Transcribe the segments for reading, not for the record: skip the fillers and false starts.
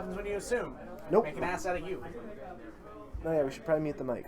happens when you assume. Nope. Make an ass out of you. Oh yeah, we should probably mute the mic.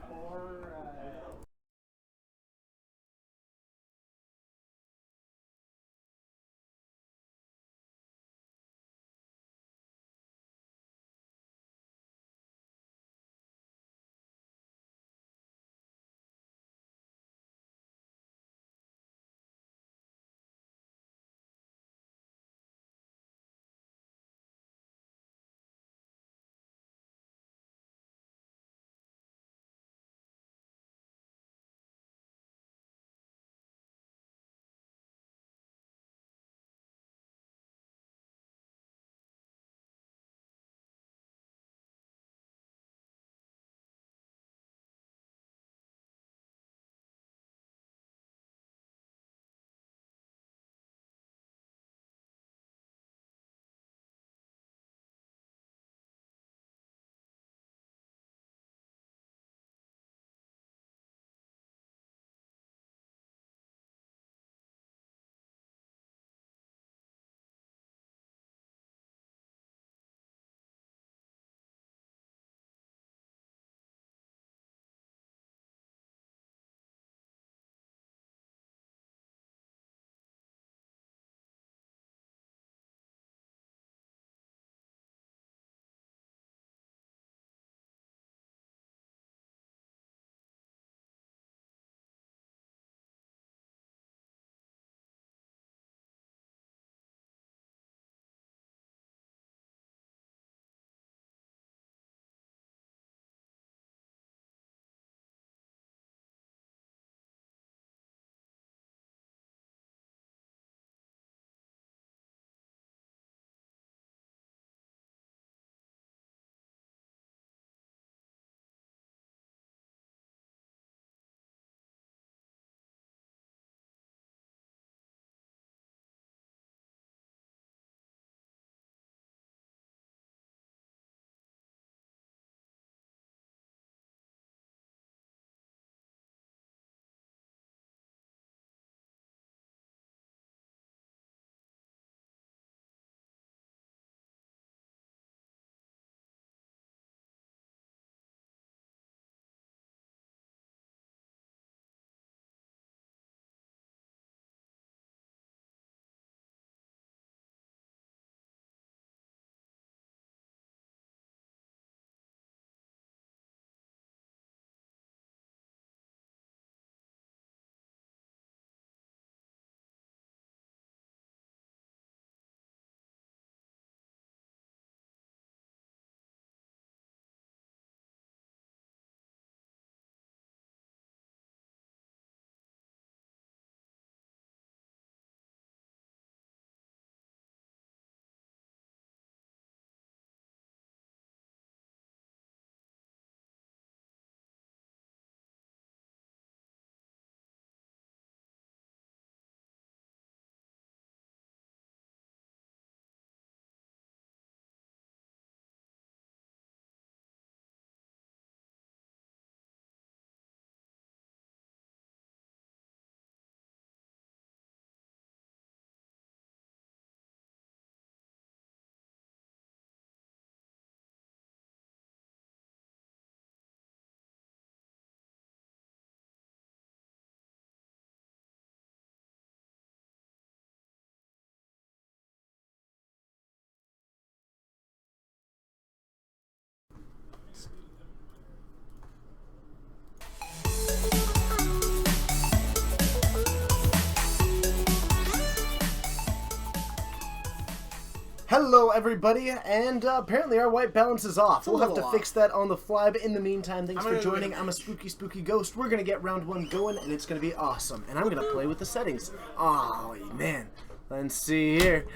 Hello, everybody, and apparently our white balance is off. We'll have to fix that on the fly, but in the meantime, thanks for joining. I'm a spooky, spooky ghost. We're going to get round one going, and it's going to be awesome. And I'm going to play with the settings. Oh, man. Let's see here.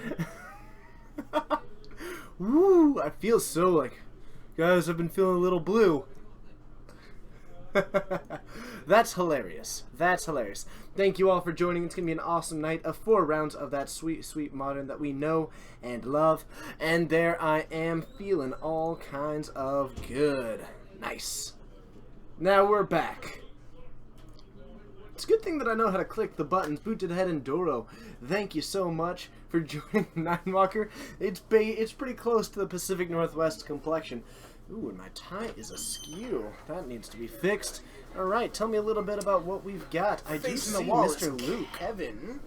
Woo, I feel so like... Guys, I've been feeling a little blue. That's hilarious. That's hilarious. Thank you all for joining. It's going to be an awesome night of 4 rounds of that sweet, sweet modern that we know and love. And there I am feeling all kinds of good. Nice. Now we're back. It's a good thing that I know how to click the buttons. Booted Head and Doro, thank you so much for joining Ninewalker. It's pretty close to the Pacific Northwest complexion. Ooh, and my tie is askew. That needs to be fixed. All right, tell me a little bit about what we've got. I do see Mr. Luke. Kevin.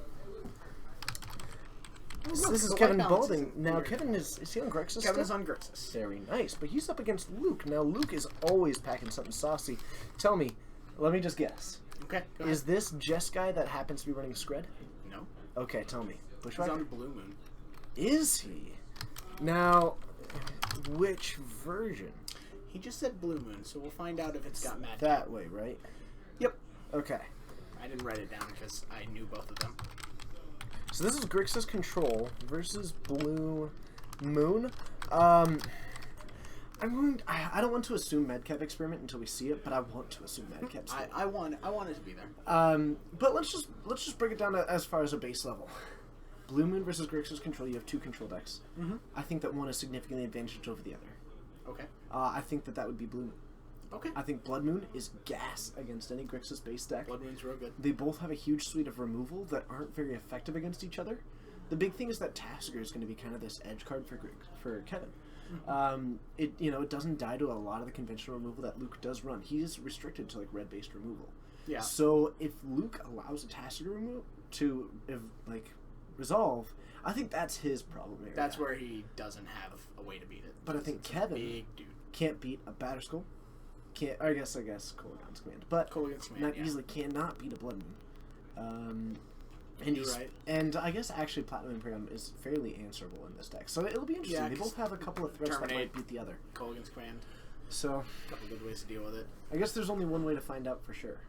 This is Kevin Balding. Now, Kevin is he on Grixis? Kevin is on Grixis. Very nice, but he's up against Luke. Now, Luke is always packing something saucy. Tell me, let me just guess. Okay, go Is this Jess guy that happens to be running Skred? No. Okay, tell me. He's on Blue Moon. Is he? Now, which version? He just said Blue Moon, so we'll find out if it's got Mad That way, right? Yep. Okay. I didn't write it down because I knew both of them. So this is Grixis Control versus Blue Moon. I don't want to assume Medcap Experiment until we see it, but I want to assume Medcap. I want it to be there. But let's just break it down to, as far as a base level. Blue Moon versus Grixis Control. You have two control decks. I think that one is significantly advantaged over the other. Okay. I think that would be Blue Moon. Okay. I think Blood Moon is gas against any Grixis base deck. Blood Moon's real good. They both have a huge suite of removal that aren't very effective against each other. The big thing is that Tasker is going to be kind of this edge card for Kevin. It doesn't die to a lot of the conventional removal that Luke does run. He is restricted to like red based removal. Yeah. So if Luke allows a Tasker to resolve, I think that's his problem area. That's where he doesn't have a way to beat it. But I think Kevin big dude. Can't beat a Batterskull. Can't. I guess Kolaghan's Command, but easily cannot beat a Blood Moon. And you're right. And I guess actually Platinum Imperium is fairly answerable in this deck, so it'll be interesting. Yeah, they both have a couple of threats that might beat the other. Kolaghan's Command. So a couple good ways to deal with it. I guess there's only one way to find out for sure.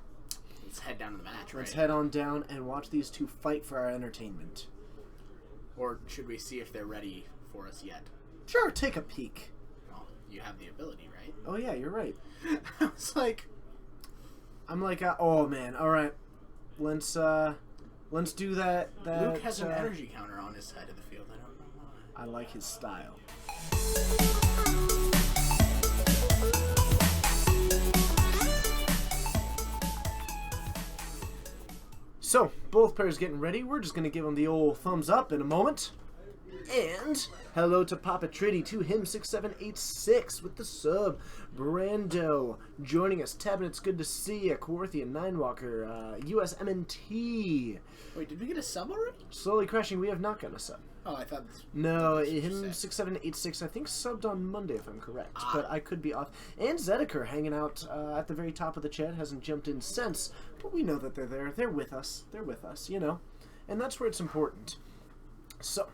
Let's head down to the match. Let's head on down and watch these two fight for our entertainment. Or should we see if they're ready for us yet? Sure, take a peek. Well, you have the ability, right? Oh yeah, you're right. I was like, I'm like, oh man, all right, let's do that. Luke has an energy counter on his side of the field. I don't know why. I like his style. So, both players getting ready. We're just going to give them the old thumbs up in a moment. And hello to Papa Tritty, to him 6786 with the sub. Brando joining us. Tabin, it's good to see you. Kaworthian, Ninewalker, USMNT. Wait, did we get a sub already? Slowly Crashing, we have not gotten a sub. Oh, I thought... No, him 6786, I think subbed on Monday if I'm correct, but I could be off. And Zedekar hanging out at the very top of the chat, hasn't jumped in since, but we know that they're there. They're with us, you know, and that's where it's important. So,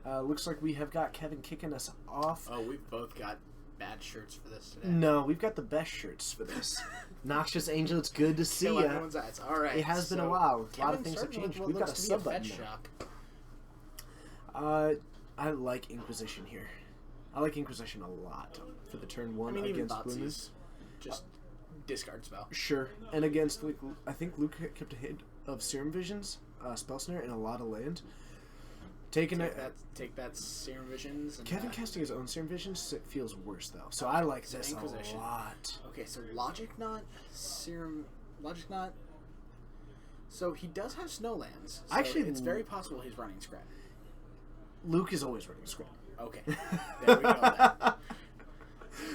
looks like we have got Kevin kicking us off. Oh, we've both got bad shirts for this today. No, we've got the best shirts for this. Noxious Angel, it's good to see you. All right. It has been a while. A lot of things have changed. We've got a sub button now. I like Inquisition here. I like Inquisition a lot for the turn one against Blue Moon. Just discard spell. Sure, and against I think Luke kept a hit of Serum Visions, Spell Snare, and a lot of land. Take that Serum Visions. And Kevin casting his own Serum Visions feels worse though, so I like this a lot. Okay, so Logic Knot, Logic Knot. So he does have Snowlands. So actually, it's very possible he's running Skred. Luke is always running Skred. Okay, there we go. Then.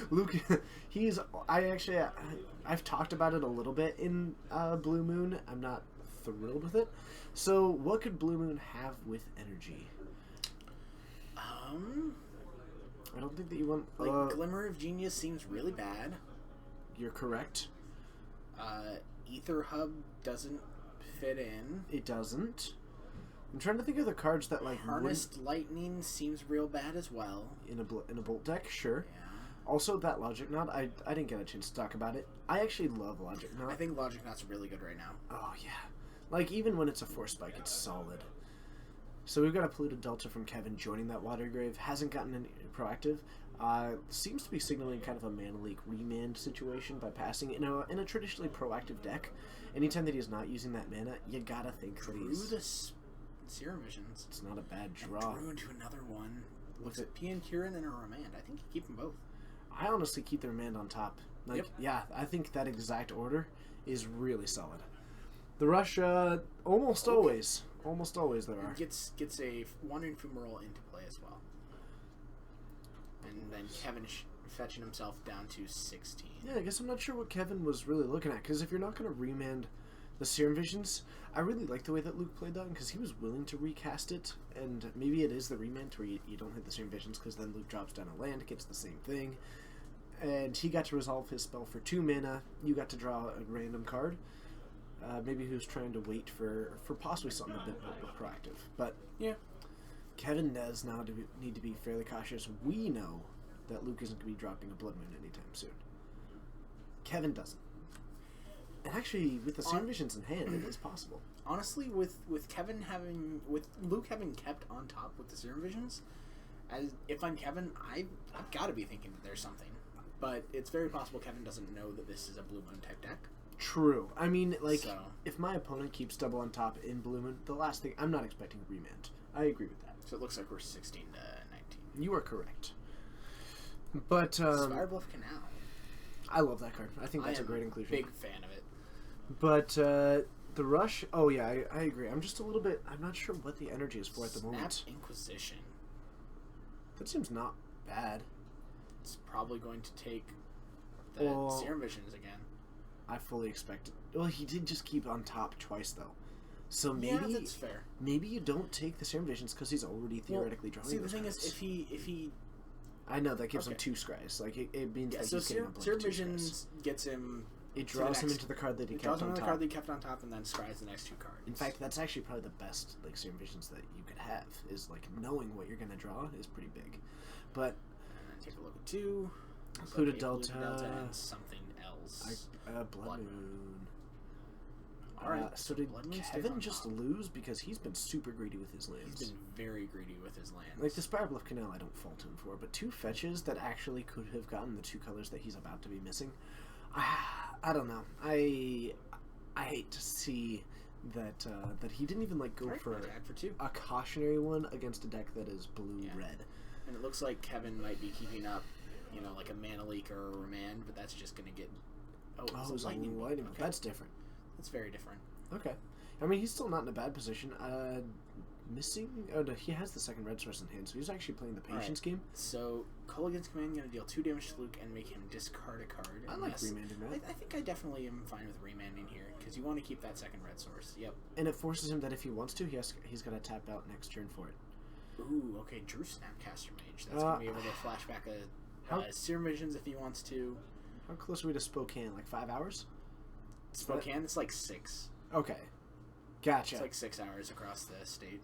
Luke, I've talked about it a little bit in Blue Moon. I'm not thrilled with it. So, what could Blue Moon have with energy? I don't think that you want... Glimmer of Genius seems really bad. You're correct. Ether Hub doesn't fit in. It doesn't. I'm trying to think of the cards that Harnessed Lightning seems real bad as well. In a Bolt deck, sure. Yeah. Also, that Logic Knot, I didn't get a chance to talk about it. I actually love Logic Knot. I think Logic Knot's really good right now. Oh, yeah. Even when it's a Force Spike, it's solid. So we've got a Polluted Delta from Kevin joining that Water Grave. Hasn't gotten any proactive. Seems to be signaling kind of a Mana Leak remand situation by passing in a traditionally proactive deck. Anytime that he's not using that mana, you gotta think that he's... Serum Visions. It's not a bad draw. And drew into another one. Looks at Pian Kieran and a Remand. I think you keep them both. I honestly keep the Remand on top. Yeah, I think that exact order is really solid. The rush, almost always there are. Gets a Wandering Fumarole into play as well. And then Kevin fetching himself down to 16. Yeah, I guess I'm not sure what Kevin was really looking at, because if you're not going to remand the Serum Visions, I really like the way that Luke played that, because he was willing to recast it, and maybe it is the remand where you don't hit the Serum Visions, because then Luke drops down a land, gets the same thing, and he got to resolve his spell for 2 mana, you got to draw a random card. Maybe he was trying to wait for possibly something a bit more proactive, but yeah, Kevin does now need to be fairly cautious. We know that Luke isn't going to be dropping a Blood Moon anytime soon. Kevin doesn't. And actually, with the Serum Visions in hand, it is possible. Honestly, with Luke having kept on top with the Serum Visions, if I'm Kevin, I've got to be thinking that there's something. But it's very possible Kevin doesn't know that this is a Blue Moon type deck. True. I mean, like, if my opponent keeps double on top in Blue Moon, the last thing, I'm not expecting a remand. I agree with that. So it looks like we're 16 to 19. You are correct. But, Spirebluff Canal. I love that card. I think that's a great inclusion. Big fan of it. But, the rush, oh yeah, I agree. I'm just a little bit, I'm not sure what the energy is for at the moment. Snap Inquisition. That seems not bad. It's probably going to take the Serum Visions again. I fully expect it. Well, he did just keep on top twice, though. So maybe that's fair. Maybe you don't take the Serum Visions because he's already theoretically drawing. See, the thing is, if he, I know that gives him 2 scries. Like it means that he's getting Serum Visions gets him. It draws him into the card that he kept on top. Card that he kept on top, and then scries the next 2 cards. In fact, that's actually probably the best like Serum Visions that you could have. Is like knowing what you're gonna draw is pretty big. But take a look at 2. Include a Delta and something else. Blood Moon. Alright. So did Kevin just lose because he's been super greedy with his lands? He's been very greedy with his lands. Like the Spirebluff Canal, I don't fault him for, but 2 fetches that actually could have gotten the 2 colors that he's about to be missing. I don't know. I hate to see that that he didn't even like go for a cautionary one against a deck that is blue-red. And it looks like Kevin might be keeping up, like a Mana Leak or a Remand, but that's just going to get... Oh, it's lightning. Okay. That's different. That's very different. Okay. I mean, he's still not in a bad position. Missing... Oh, no, he has the 2nd red source in hand, so he's actually playing the Patience game. So, Culligan's Command going to deal 2 damage to Luke and make him discard a card. I like remanding that. I think I definitely am fine with remanding here, because you want to keep that 2nd red source. Yep. And it forces him that if he wants to, he's got to tap out next turn for it. Ooh, okay, Drew Snapcaster Mage. That's going to be able to flash back a Serum Visions if he wants to. How close are we to Spokane? Like 5 hours? Spokane, it's like 6. Okay. Gotcha. It's like 6 hours across the state.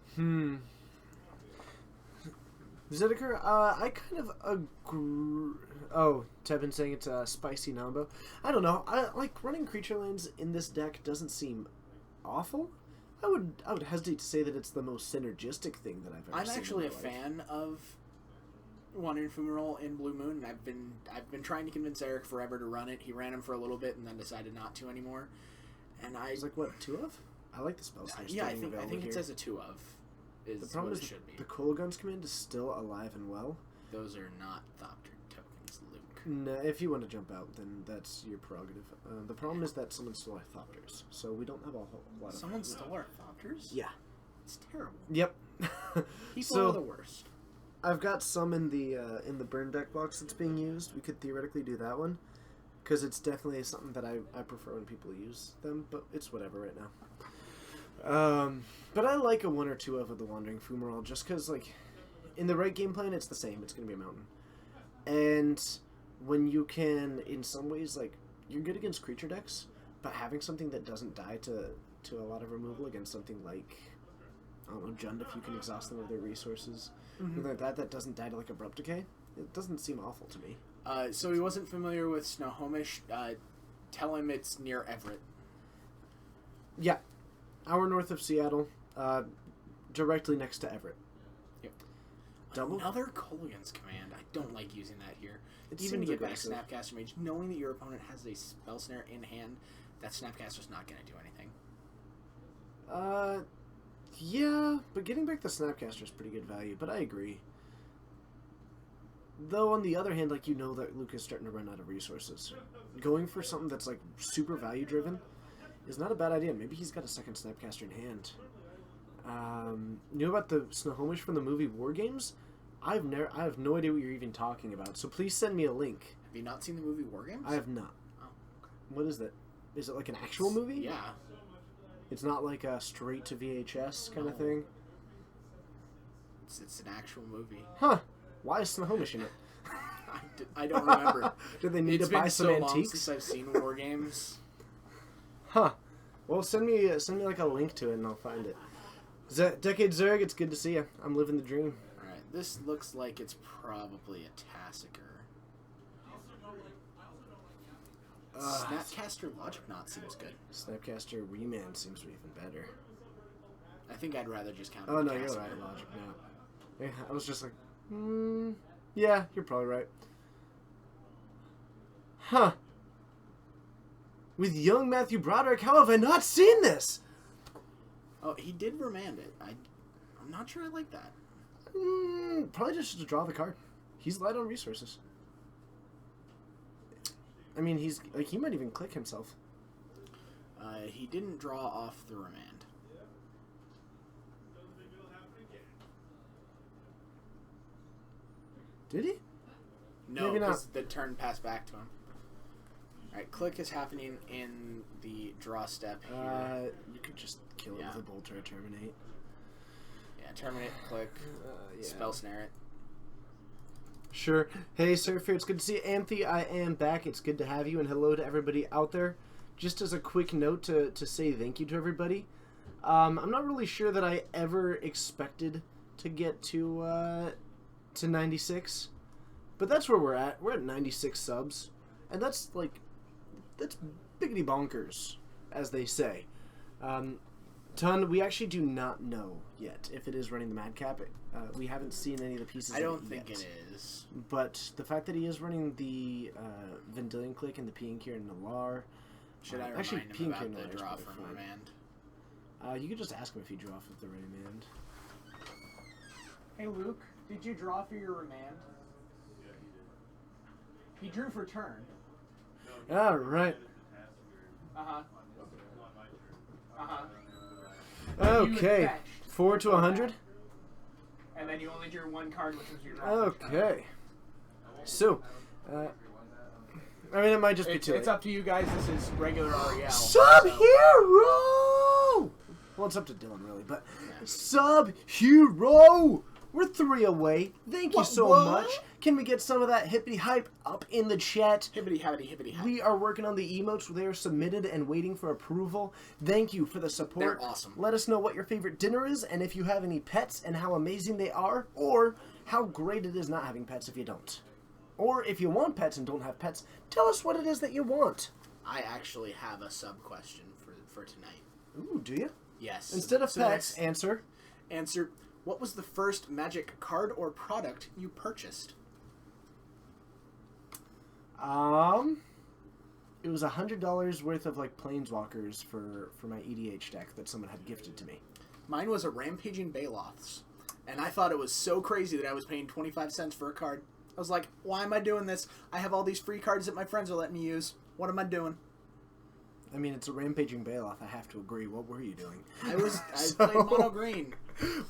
Zediker, I kind of agree. Oh, Tevin saying it's a spicy Nambo. I don't know. I like running creature lands in this deck doesn't seem awful. I would hesitate to say that it's the most synergistic thing that I've ever seen. I'm actually a fan of Wandering Fumarole in Blue Moon, and I've been trying to convince Eric forever to run it. He ran him for a little bit and then decided not to anymore. And I was like, what, 2 of? I like the spell. Yeah, I think it says a 2 of. The problem is the Kolagun's command is still alive and well. Those are not Thopter tokens, Luke. No, if you want to jump out, then that's your prerogative. The problem is that someone stole our Thopters, so we don't have a whole lot of... Someone stole our Thopters? Yeah. It's terrible. Yep. People are the worst. I've got some in the burn deck box that's being used. We could theoretically do that one, because it's definitely something that I prefer when people use them, but it's whatever right now. But I like a 1 or 2 of the Wandering Fumarole, just because, like, in the right game plan, it's the same. It's going to be a mountain. And when you can, in some ways, like, you're good against creature decks, but having something that doesn't die to a lot of removal against something like, I don't know, Jund, if you can exhaust them of their resources, something like that doesn't die to, like, Abrupt Decay, it doesn't seem awful to me. So he wasn't familiar with Snohomish. Tell him it's near Everett. Yeah. Hour north of Seattle, directly next to Everett. Yep. Double? Another Kolaghan's Command. I don't like using that here. It Even to get aggressive. back Snapcaster Mage, knowing that your opponent has a Spell Snare in hand, that Snapcaster's not going to do anything. Yeah, but getting back the Snapcaster is pretty good value, but I agree. Though, on the other hand, like, you know that Luke is starting to run out of resources. Going for something that's, like, super value-driven is not a bad idea. Maybe he's got a second Snapcaster in hand. You know about the Snohomish from the movie War Games? I have no idea what you're even talking about. So please send me a link. Have you not seen the movie War Games? I have not. Oh, okay. What is that? Is it like an actual movie? Yeah. It's not like a straight to VHS kind of thing? It's an actual movie. Huh. Why is Snohomish in it? I don't remember. Did they need to buy some It's been so long antiques? since I've seen War Games. Huh. Well, send me like a link to it and I'll find it. Decade Zerg, it's good to see you. I'm living the dream. Alright, this looks like it's probably a Tassiker. Snapcaster Logic Knot seems good. Snapcaster Remand seems even better. I think I'd rather just count. Oh no, you're right, Logic Knot. Yeah, I was just like, yeah, you're probably right. Huh. With young Matthew Broderick, how have I not seen this? Oh, he did remand it. I'm not sure I like that. Probably just to draw the card. He's light on resources. I mean, he might even click himself. He didn't draw off the remand. Did he? No, Maybe not. because the turn passed back to him. Alright, click is happening in the draw step here. You could just kill it with a bolt or a terminate. Yeah, terminate, click, spell snare it. Sure. Hey, Surfer, it's good to see you. Anthe, I am back. It's good to have you, and hello to everybody out there. Just as a quick note to say thank you to everybody. I'm not really sure that I ever expected to get to 96, but that's where we're at. We're at 96 subs, and that's biggity bonkers, as they say. Ton, we actually do not know yet if it is running the Madcap. We haven't seen any of the pieces. I don't think it is. But the fact that he is running the Vendilion Click and the Piankir and Nalar. Should I remind him about the draw from remand? You could just ask him if he drew off of the remand. Hey Luke, did you draw for your remand? Yeah, he did. He drew for turn. All right. Uh-huh. Uh-huh. Okay. 4 to 100. And then you only drew one card, which was your draw. Okay. So, I mean, it might just be too late. It's up to you guys. This is regular REL. Sub-Hero! Well, it's up to Dylan, really, but Sub-Hero! We're 3 away. Thank you so much. Can we get some of that hippity hype up in the chat? Hippity happity hippity hype. We are working on the emotes. They are submitted and waiting for approval. Thank you for the support. They're awesome. Let us know what your favorite dinner is, and if you have any pets, and how amazing they are, or how great it is not having pets if you don't. Or if you want pets and don't have pets, tell us what it is that you want. I actually have a sub question for tonight. Ooh, do you? Yes. Instead of pets, answer. Answer. What was the first Magic card or product you purchased? It was $100 worth of like Planeswalkers for my EDH deck that someone had gifted to me. Mine was a Rampaging Baloths, and I thought it was so crazy that I was paying 25 cents for a card. I was like, why am I doing this? I have all these free cards that my friends are letting me use. What am I doing? I mean, it's a Rampaging Baloth. I have to agree. What were you doing? I played mono green.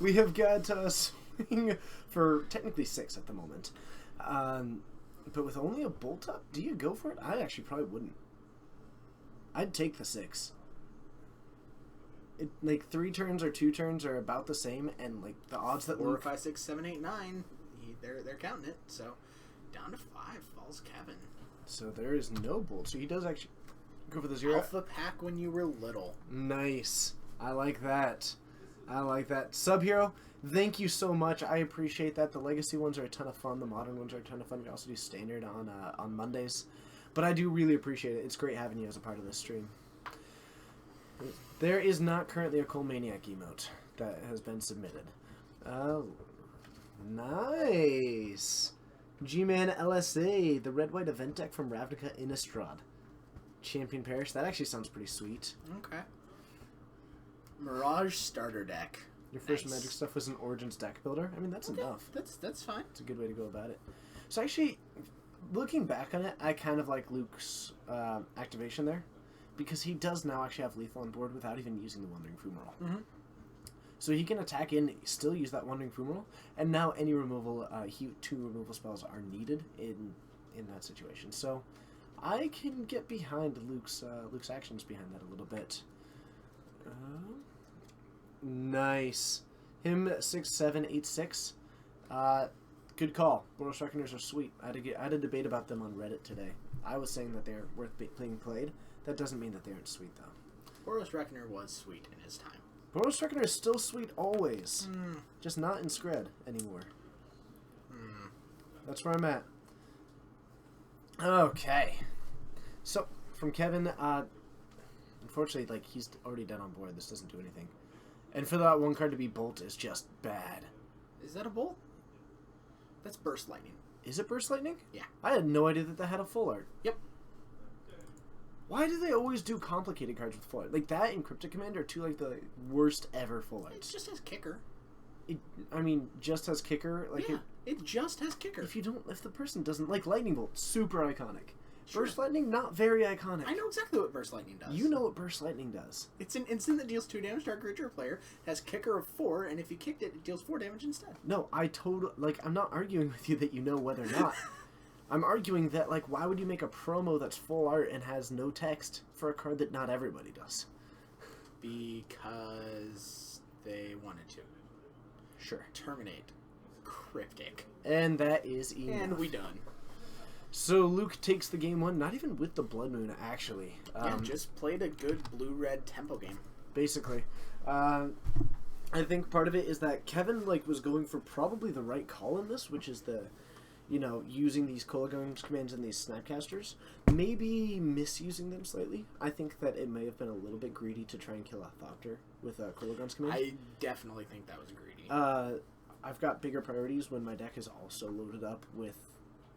We have got swing for technically 6 at the moment. But with only a bolt up, do you go for it? I actually probably wouldn't. I'd take the 6. Like 3 turns or 2 turns are about the same, and like the odds that 4, 5, 6, 7, 8, 9. They're counting it. So down to 5 falls Kevin. So there is no bolt. So he does actually go for the 0. Alpha pack when you were little. Nice. I like that. I like that. Sub-Hero, thank you so much. I appreciate that. The Legacy ones are a ton of fun. The Modern ones are a ton of fun. We also do Standard on Mondays. But I do really appreciate it. It's great having you as a part of this stream. There is not currently a Coal Maniac emote that has been submitted. Oh, nice. G-Man LSA, the red-white event deck from Ravnica Innistrad. Champion Parish. That actually sounds pretty sweet. Okay. Mirage starter deck. Your first Magic stuff was an Origins deck builder. I mean, that's enough. That's fine. It's a good way to go about it. So actually, looking back on it, I kind of like Luke's activation there, because he does now actually have lethal on board without even using the Wandering Fumarole. Mm-hmm. So he can attack in, still use that Wandering Fumarole, and now any removal, 2 removal spells are needed in that situation. So I can get behind Luke's actions behind that a little bit. Nice. Him 6, 7, 8, 6. Good call. Boros Reckoners are sweet. I had a debate about them on Reddit today. I was saying that they're worth being played. That doesn't mean that they aren't sweet, though. Boros Reckoner was sweet in his time. Boros Reckoner is still sweet always. Just not in Skred anymore. That's where I'm at. Okay. So, from Kevin, unfortunately, like, he's already dead on board. This doesn't do anything. And for that one card to be Bolt is just bad. Is that a bolt? That's Burst Lightning. Is it Burst Lightning? Yeah. I had no idea that had a full art. Yep. Why do they always do complicated cards with full art? Like, that and Cryptic Command are two, like, the worst ever full arts. It just has Kicker. Just has Kicker? Like, yeah, it just has Kicker. If the person doesn't... Like, Lightning Bolt, super iconic. Sure. Burst Lightning, not very iconic. I know exactly what Burst Lightning does. You know what Burst Lightning does. It's an instant that deals 2 damage to target creature or player, has Kicker of 4, and if you kicked it, it deals 4 damage instead. No, I'm not arguing with you that you know whether or not. I'm arguing that, like, why would you make a promo that's full art and has no text for a card that not everybody does? Because they wanted to. Sure. Terminate. Cryptic. And that is enough. And we done. So Luke takes the game 1, not even with the Blood Moon, actually. Just played a good blue-red tempo game. Basically. I think part of it is that Kevin, like, was going for probably the right call in this, which is using these Kolaghan's commands and these Snapcasters. Maybe misusing them slightly. I think that it may have been a little bit greedy to try and kill a Thopter with a Kolaghan's command. I definitely think that was greedy. I've got bigger priorities when my deck is also loaded up with,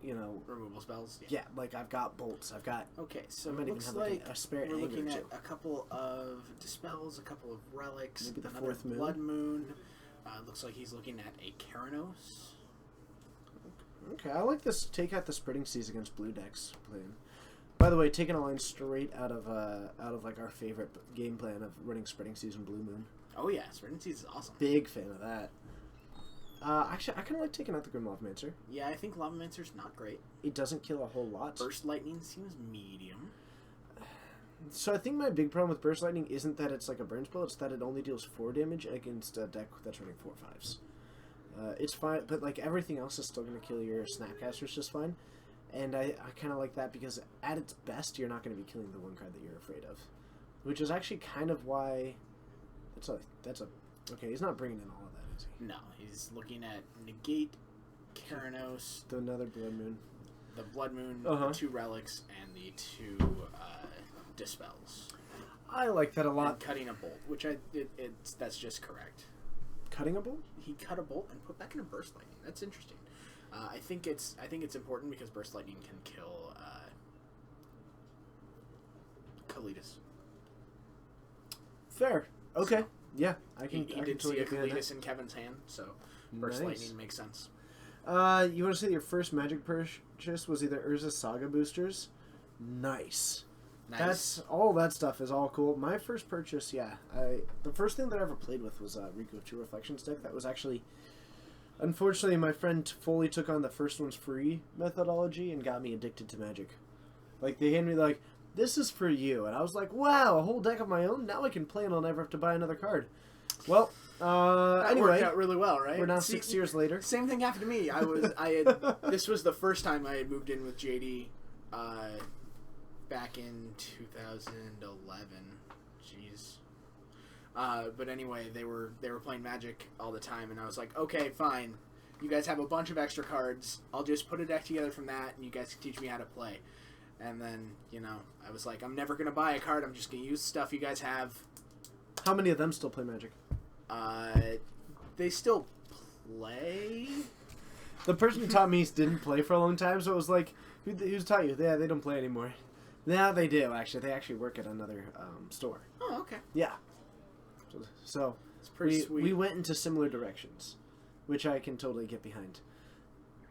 removal spells. Yeah, like I've got bolts. I've got. Okay, so I might it looks even have like a spare we're looking anger, at too. a couple of dispels, a couple of relics, Maybe the another 4th moon. blood moon. Looks like he's looking at a Keranos. Okay, I like this. Take out the Spreading Seas against blue decks plan. By the way, taking a line straight out of like our favorite game plan of running Spreading Seas and Blue Moon. Oh yeah, Spreading Seas is awesome. Big fan of that. Actually, I kind of like taking out the Grim Lavamancer. Yeah, I think Lavamancer's not great. It doesn't kill a whole lot. Burst Lightning seems medium. So I think my big problem with Burst Lightning isn't that it's like a burn spell, it's that it only deals 4 damage against a deck that's running 4 5s. It's fine, but like everything else is still going to kill your Snapcasters just fine. And I kind of like that because at its best, you're not going to be killing the one card that you're afraid of. Which is actually kind of why... Okay, he's not bringing in all of that, is he? No, he's looking at Negate, Keranos, Another Blood Moon. the Blood Moon, the 2 relics, and the 2 dispels. I like that a lot. And cutting a bolt, which that's just correct. Cutting a bolt? He cut a bolt and put back in a Burst Lightning. That's interesting. I think it's important because Burst Lightning can kill Kalidas. Fair. Okay. So, yeah, I can. He I can did totally see a get behind that. Kalidas in Kevin's hand, so Burst Nice. Lightning makes sense. You want to say your first Magic purchase was either Urza Saga boosters? Nice. Nice. That's all that stuff is all cool. My first purchase, yeah. The first thing that I ever played with was Riku of 2 Reflections deck. That was actually, unfortunately, my friend fully took on the first one's free methodology and got me addicted to Magic. Like they handed me like, this is for you, and I was like, wow, a whole deck of my own. Now I can play and I'll never have to buy another card. Well, that anyway, worked out really well, right? we're now 6 years later. Same thing happened to me. This was the first time I had moved in with JD, back in 2011. Jeez. But anyway, they were playing Magic all the time, and I was like, okay, fine. You guys have a bunch of extra cards. I'll just put a deck together from that, and you guys can teach me how to play. And then, I was like, I'm never gonna buy a card. I'm just gonna use stuff you guys have. How many of them still play Magic? They still play. The person who taught me didn't play for a long time, so it was like, who's taught you? Yeah, they don't play anymore. Now they do, actually. They actually work at another store. Oh, okay. Yeah. So It's pretty sweet. we went into similar directions, which I can totally get behind.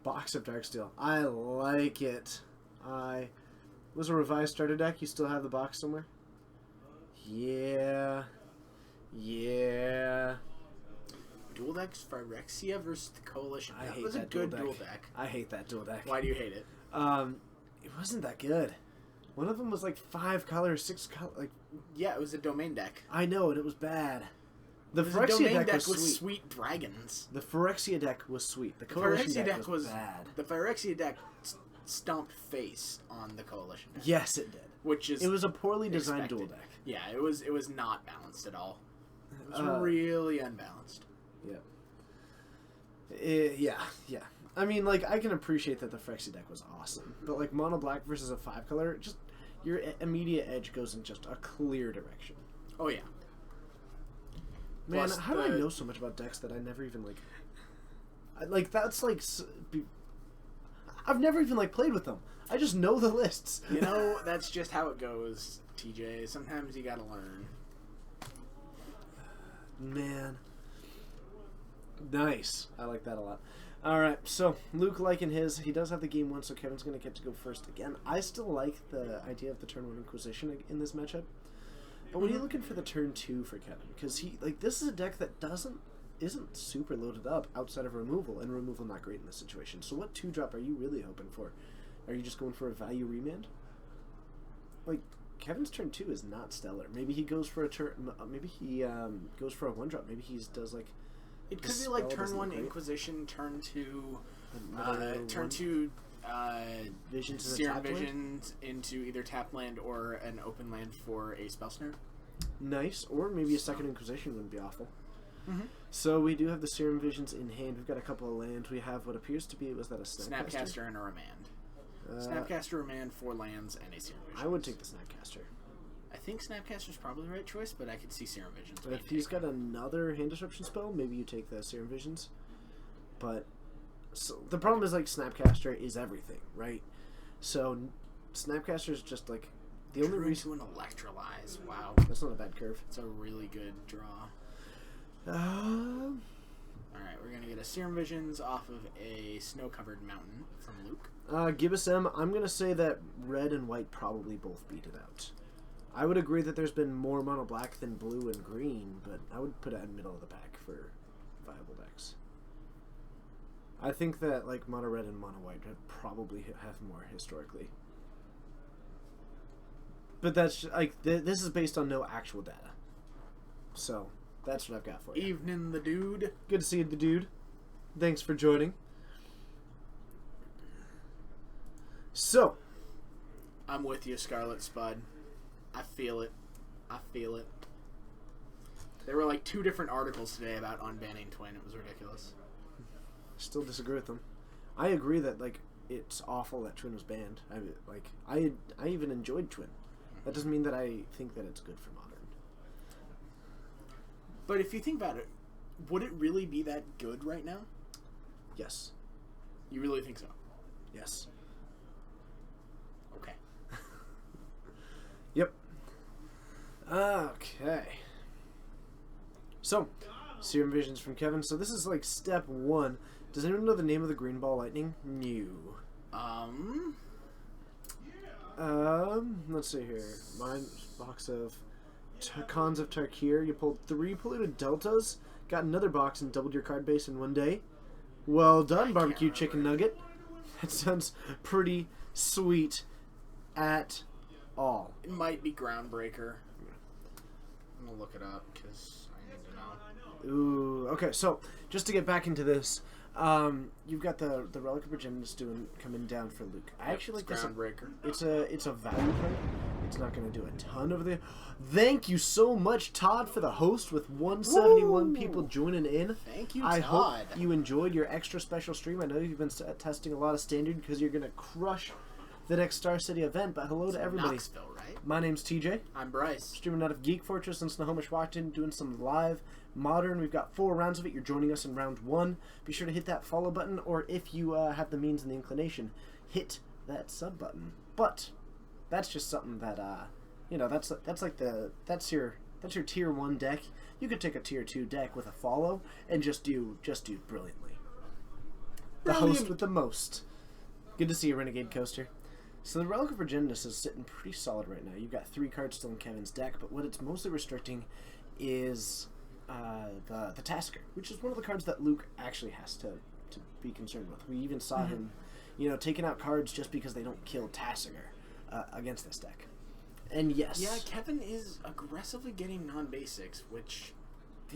Box of Darksteel. I like it. Was a revised starter deck. You still have the box somewhere? Yeah. Yeah. Dual decks Phyrexia versus the Coalition. I That hate was that a good dual dual deck. deck. I hate that dual deck. Why do you hate it? It wasn't that good. One of them was like 5 colors, 6 colors. Like, Yeah, it was a domain deck. I know, and it was bad. The It was a Phyrexia domain deck deck was with sweet. sweet dragons. The Phyrexia deck was sweet. The The Coalition Phyrexia deck was bad. The Phyrexia deck stomped face on the Coalition deck. Yes, it did. Which is It was a poorly designed expected. dual deck. Yeah, it was not balanced at all. It was Uh, really unbalanced. Yeah. Yeah. I mean, like, I can appreciate that the Phyrexia deck was awesome, but like mono black versus a 5 color, just your immediate edge goes in just a clear direction. Oh yeah. Man, Plus how do I know so much about decks that I never even that's like I've never even like played with them. I just know the lists. You know, that's just how it goes, TJ. Sometimes you gotta learn. Man. Nice. I like that a lot. Alright, so Luke liking his. He does have the game 1, so Kevin's going to get to go first again. I still like the idea of the turn 1 Inquisition in this matchup. But when you're looking for the turn 2 for Kevin, because this is a deck that isn't super loaded up outside of removal, and removal not great in this situation. So what 2-drop are you really hoping for? Are you just going for a value remand? Like, Kevin's turn 2 is not stellar. Maybe he goes for a turn. Maybe he goes for a 1-drop. Maybe he does like. It could be like turn 1 Inquisition, turn 2, turn 2 Visions Serum Visions into either tap land or an open land for a spell snare. Nice, or maybe a second Inquisition wouldn't be awful. Mm-hmm. So we do have the Serum Visions in hand. We've got a couple of lands. We have what appears to be, was that a Snapcaster? Snapcaster and a Remand. Snapcaster, Remand, 4 lands, and a Serum Visions. I would take the Snapcaster. I think Snapcaster's probably the right choice, but I could see Serum Visions. But if he's got another hand disruption spell, maybe you take the Serum Visions. But so the problem is like Snapcaster is everything, right? So Snapcaster is just like the only reason. To an Electrolyze. Wow, that's not a bad curve. It's a really good draw. Um. All right, we're gonna get a Serum Visions off of a snow-covered mountain from Luke. Gibbous M, I'm gonna say that red and white probably both beat it out. I would agree that there's been more mono black than blue and green, but I would put it in middle of the pack for viable decks. I think that like mono red and mono white would probably have more historically. But that's like this is based on no actual data. So that's what I've got for you. Evening, the dude. Good to see you, the dude. Thanks for joining. So, I'm with you, Scarlet Spud. I feel it. I feel it. There were like 2 different articles today about unbanning Twin. It was ridiculous. Still disagree with them. I agree that like it's awful that Twin was banned. I even enjoyed Twin. That doesn't mean that I think that it's good for Modern. But if you think about it, would it really be that good right now? Yes. You really think so? Yes. Okay. Yep. Okay. So, Serum Visions from Kevin. So this is like step 1. Does anyone know the name of the green ball lightning? No. Let's see here. Mine box of Cons of Tarkir. You pulled 3 polluted deltas, got another box and doubled your card base in one day. Well done, barbecue chicken nugget. That sounds pretty sweet at all. It might be Groundbreaker. I'm gonna look it up because I need to know. Ooh, okay, so just to get back into this, you've got the Relic of Progenitus coming down for Luke. I actually like this. Groundbreaker. It's a value card. It's not going to do a ton over there. Thank you so much, Todd, for the host with 171 people joining in. Thank you, I Todd. hope you enjoyed your extra special stream. I know you've been testing a lot of standard because you're going to crush the next Star City event. But hello to everybody. Knoxville, right? My name's TJ. I'm Bryce. Streaming out of Geek Fortress in Snohomish, Washington, doing some live Modern. We've got 4 rounds of it. You're joining us in round 1. Be sure to hit that follow button, or if you have the means and the inclination, hit that sub button. But that's just something that that's your tier 1 deck. You could take a tier 2 deck with a follow and just do brilliantly. The host with the most. Good to see you, Renegade Coaster. So the Relic of Virginitas is sitting pretty solid right now. You've got 3 cards still in Kevin's deck, but what it's mostly restricting is the Tasker, which is one of the cards that Luke actually has to be concerned with. We even saw him, taking out cards just because they don't kill Tasker against this deck. And yes. Yeah, Kevin is aggressively getting non-basics, which...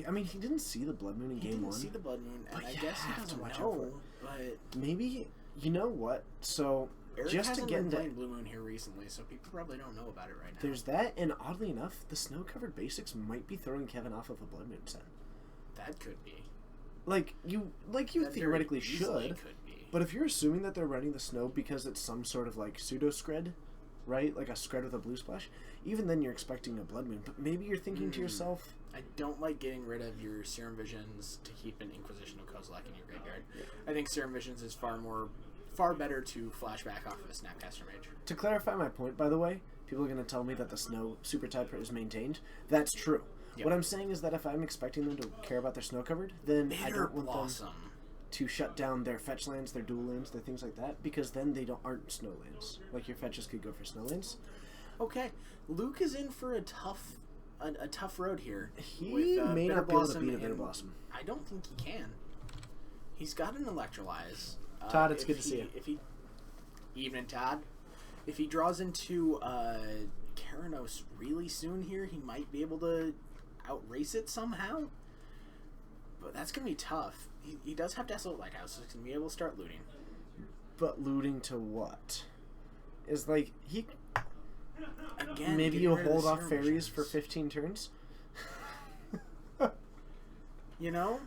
I mean, he didn't see the Blood Moon in Game 1. He didn't see the Blood Moon, and I guess he doesn't know, but... Maybe, you know what? So... Eric just hasn't to get been playing Blue Moon here recently, so people probably don't know about it right now. There's that, and oddly enough, the snow-covered basics might be throwing Kevin off of a Blood Moon set. That could be. Like you That theoretically very easily should. Could be. But if you're assuming that they're running the snow because it's some sort of like pseudo Skred, right? Like a Skred with a blue splash, even then you're expecting a Blood Moon. But maybe you're thinking to yourself, I don't like getting rid of your Serum Visions to keep an Inquisition of Kozilek in your graveyard. I think Serum Visions is far better to flashback off of a Snapcaster Mage. To clarify my point, by the way, people are going to tell me that the snow super type is maintained. That's true. Yep. What I'm saying is that if I'm expecting them to care about their snow covered, then I don't want them to shut down their fetch lands, their dual lands, their things like that, because then they aren't snow lands. Like your fetches could go for snow lands. Okay, Luke is in for a tough road here. He may not be able to beat a Bitter Blossom. I don't think he can. He's got an Electrolyze. Todd, it's good to see you. Evening, Todd. If he draws into Keranos really soon here, he might be able to outrace it somehow. But that's going to be tough. He does have Desolate Lighthouse, so he's going to be able to start looting. But looting to what? Is like, he... Again, maybe you'll hold off fairies for 15 turns? You know?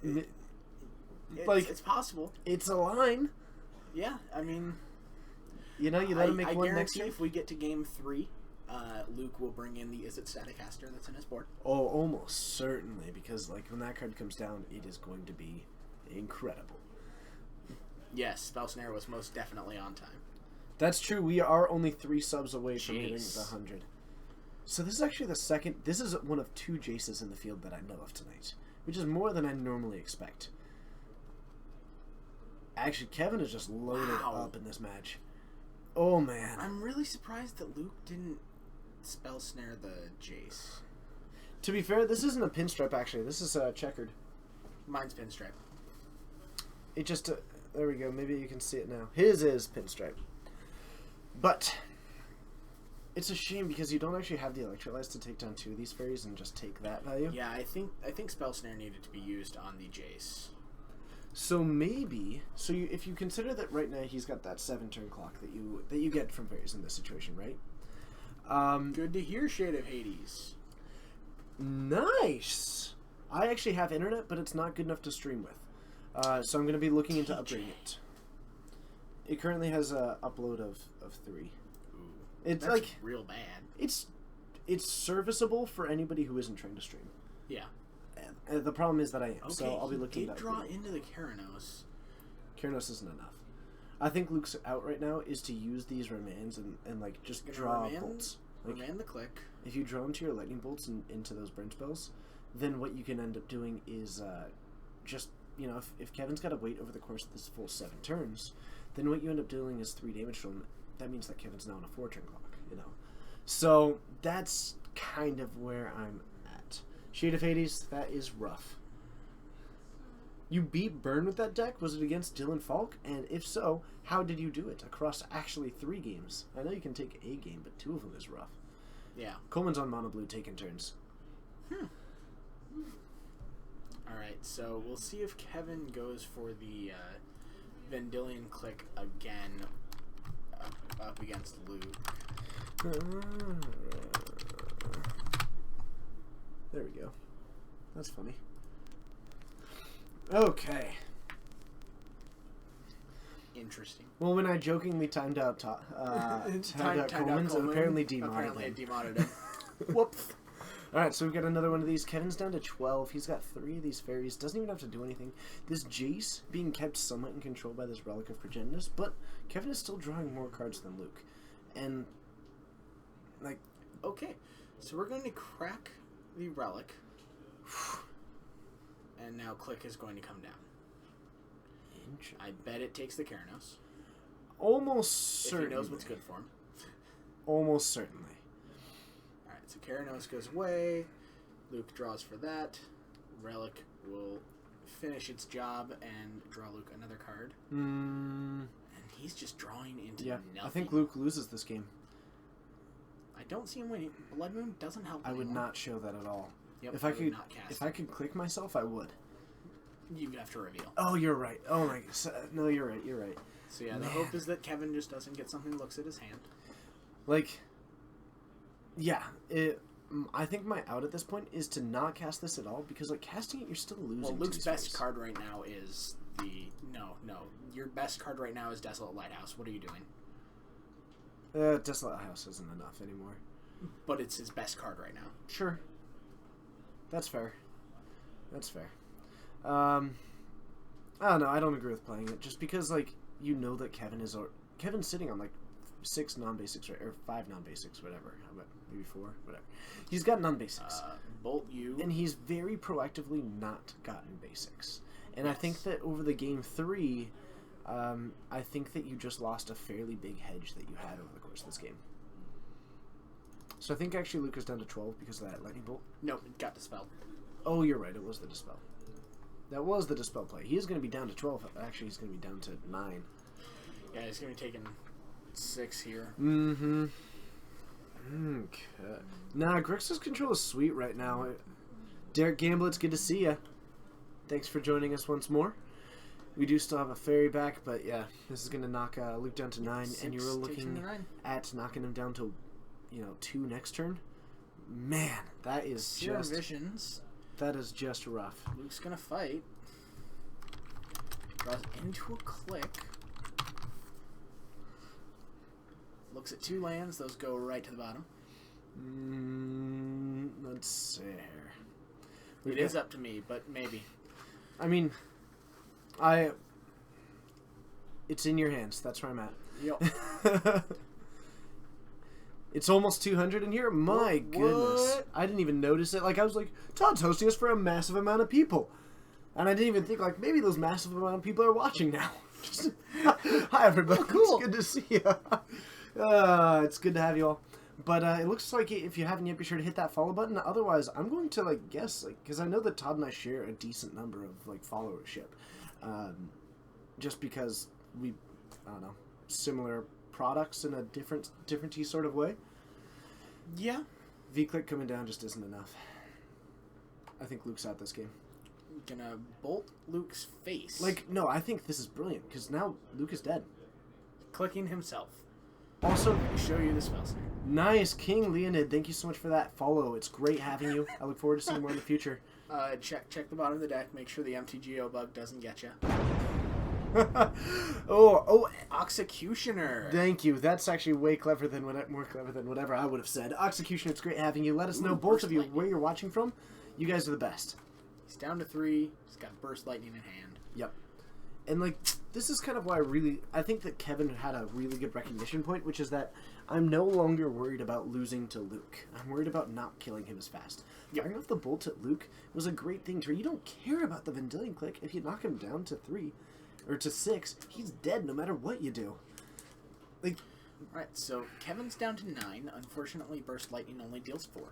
It's possible. It's a line. Yeah, I mean... You know, you let him make one next year. year. If we get to game 3, Luke will bring in the Is It Staticaster that's in his board. Oh, almost certainly, because like when that card comes down, it is going to be incredible. Yes, Spell Snare was most definitely on time. That's true. We are only 3 subs away from hitting the 100. So this is actually the second... This is one of 2 Jaces in the field that I know of tonight, which is more than I normally expect. Actually, Kevin is just loaded up in this match. Oh, man. I'm really surprised that Luke didn't Spell Snare the Jace. To be fair, this isn't a pinstripe, actually. This is checkered. Mine's pinstripe. It just... there we go. Maybe you can see it now. His is pinstripe. But... it's a shame because you don't actually have the Electrolyze to take down 2 of these fairies and just take that value. Yeah, I think Spell Snare needed to be used on the Jace. So maybe, if you consider that right now he's got that 7-turn clock that you get from fairies in this situation, right? Good to hear, Shade of Hades. Nice. I actually have internet, but it's not good enough to stream with. So I'm going to be looking into upgrading it. It currently has a upload of 3. Ooh, it's that's like real bad. It's serviceable for anybody who isn't trying to stream. Yeah. The problem is that I am, okay, so I'll be looking at draw into the Keranos. Keranos isn't enough. I think Luke's out right now is to use these remands and like just draw bolts. Like, remand the click. If you draw into your lightning bolts and into those burn spells, then what you can end up doing is just, you know, if Kevin's got to wait over the course of this full 7 turns, then what you end up doing is 3 damage to him. That means that Kevin's now on a 4-turn clock, you know. So that's kind of where I'm at. Shade of Hades, that is rough. You beat Burn with that deck? Was it against Dylan Falk? And if so, how did you do it across actually 3 games? I know you can take a game, but 2 of them is rough. Yeah. Coleman's on mono blue taking turns. Alright, so we'll see if Kevin goes for the Vendilion click again up against Luke. There we go. That's funny. Okay. Interesting. Well, when I jokingly timed out Coleman's, it apparently demodded him. Whoops. Alright, so we've got another one of these. Kevin's down to 12. He's got 3 of these fairies. Doesn't even have to do anything. This Jace being kept somewhat in control by this Relic of Progenitus, but Kevin is still drawing more cards than Luke. And, like... Okay, so we're going to crack the Relic. And now Click is going to come down. I bet it takes the Keranos. Almost If certainly. he knows what's good for him. Almost certainly. Alright, so Keranos goes away. Luke draws for that. Relic will finish its job and draw Luke another card. And he's just drawing into nothing. I think Luke loses this game. I don't see him winning. Blood Moon doesn't help I would anymore. not show that at all. Yep, If I would could, not cast if I could click myself, I would. You have to reveal. Oh, you're right. Oh my. No, you're right. You're right. So yeah, the Man. hope is that Kevin just doesn't get something, looks at his hand. Like, yeah, I think my out at this point is to not cast this at all, because like casting it, you're still losing. Well, to Luke's these best ways. card right now is the no. Your best card right now is Desolate Lighthouse. What are you doing? Desolate House isn't enough anymore. But it's his best card right now. Sure. That's fair. That's fair. I don't know. I don't agree with playing it just because like you know that Kevin's sitting on like 6 non-basics or 5 non-basics, whatever. How about maybe 4, whatever. He's got non-basics. Bolt you. And he's very proactively not gotten basics. And I think that over the game 3, I think that you just lost a fairly big hedge that you had over the course of this game. So I think actually Luke is down to 12 because of that lightning bolt. Nope, it got dispelled. Oh, you're right. It was the dispel. That was the dispel play. He is going to be down to 12. Actually, he's going to be down to 9. Yeah, he's going to be taking 6 here. Mm-hmm. Okay. Nah, Grixis control is sweet right now. Derek Gamble, it's good to see ya. Thanks for joining us once more. We do still have a fairy back, but yeah, this is going to knock Luke down to 9, and you were looking at knocking him down to, 2 next turn. Man, that is just... Visions. That is just rough. Luke's going to fight. Draws into a click. Looks at 2 lands. Those go right to the bottom. Let's see here. It is up to me, but maybe. I mean, it's in your hands. That's where I'm at. Yep. It's almost 200 in here? My goodness. What? I didn't even notice it. Like, I was like, Todd's hosting us for a massive amount of people. And I didn't even think, like, maybe those massive amount of people are watching now. Hi, everybody. Oh, cool. It's good to see you. It's good to have you all. But it looks like if you haven't yet, be sure to hit that follow button. Otherwise, I'm going to, like, guess, like, because I know that Todd and I share a decent number of, like, followership. Just because we, I don't know, similar products in a different-y sort of way. Yeah. V-click coming down just isn't enough. I think Luke's out this game. Gonna bolt Luke's face. Like, no, I think this is brilliant, because now Luke is dead. Clicking himself. Also, Show you the spell snare. nice, King Leonid, thank you so much for that follow. It's great having you. I look forward to seeing more in the future. Check the bottom of the deck. Make sure the MTGO bug doesn't get you. oh, Executioner. thank you. That's actually way clever than more clever than whatever I would have said. Executioner, it's great having you. Let us know, both of you, where you're watching from. You guys are the best. He's down to 3. He's got Burst Lightning in hand. Yep. And, like, this is kind of why I think that Kevin had a really good recognition point, which is that I'm no longer worried about losing to Luke. I'm worried about not killing him as fast. Yep. Firing off the bolt at Luke was a great thing to where you don't care about the Vendilion click. If you knock him down to 3, or to 6, he's dead no matter what you do. Like, Alright, so Kevin's down to 9. Unfortunately, Burst Lightning only deals 4.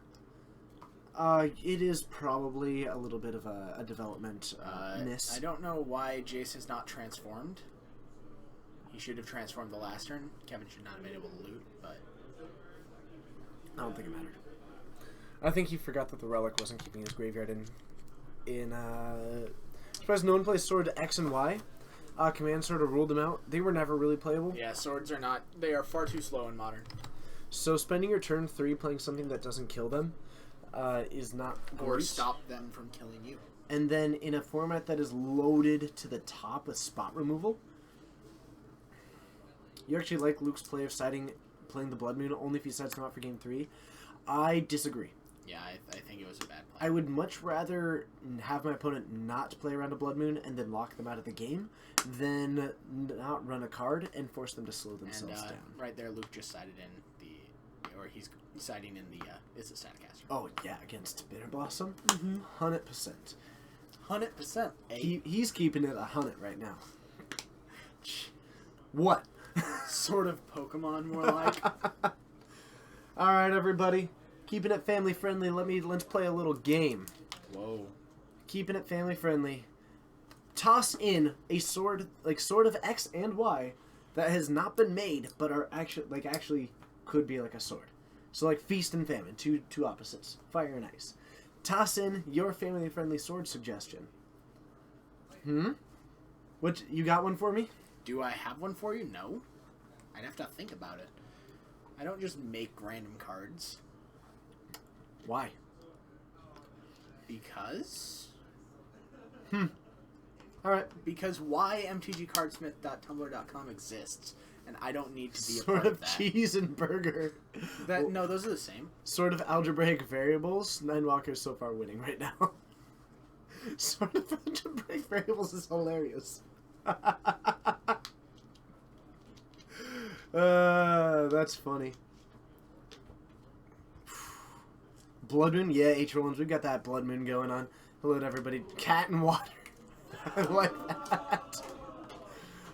it is probably a little bit of a development miss. I don't know why Jace is not transformed. He should have transformed the last turn. Kevin should not have been able to loot, but... I don't think it mattered. I think he forgot that the relic wasn't keeping his graveyard in surprised no one plays Sword X and Y. Command sort of ruled them out. They were never really playable. Yeah, swords are not... They are far too slow in Modern. So spending your turn 3 playing something that doesn't kill them is not great. Or stop them from killing you. And then in a format that is loaded to the top with spot removal, you actually like Luke's play of playing the Blood Moon only if he sets them out for game 3. I disagree. Yeah, I think it was a bad play. I would much rather have my opponent not play around a Blood Moon and then lock them out of the game than not run a card and force them to slow themselves down. Right there, Luke just sided in the... Or he's siding in the... It's a Staticaster. Oh, yeah, against Bitter Blossom? 100%. 100%. He's keeping it 100 right now. What? Sort of Pokemon, more like. All right, everybody. Keeping it family friendly. Let's play a little game. Whoa. Keeping it family friendly. Toss in a sword, like Sword of X and Y, that has not been made, but are actually could be like a sword. So like Feast and Famine, two opposites, fire and ice. Toss in your family friendly sword suggestion. What, you got one for me? Do I have one for you? No. I'd have to think about it. I don't just make random cards. Why? Because? Alright. Because why mtgcardsmith.tumblr.com exists, and I don't need to be a Sword part of of that. cheese and burger. No, those are the same. Sort of algebraic variables. Ninewalker's so far winning right now. Sort of algebraic variables is hilarious. That's funny. Blood Moon? Yeah, H-Rollins, we've got that Blood Moon going on. Hello to everybody. Cat and water. I like that.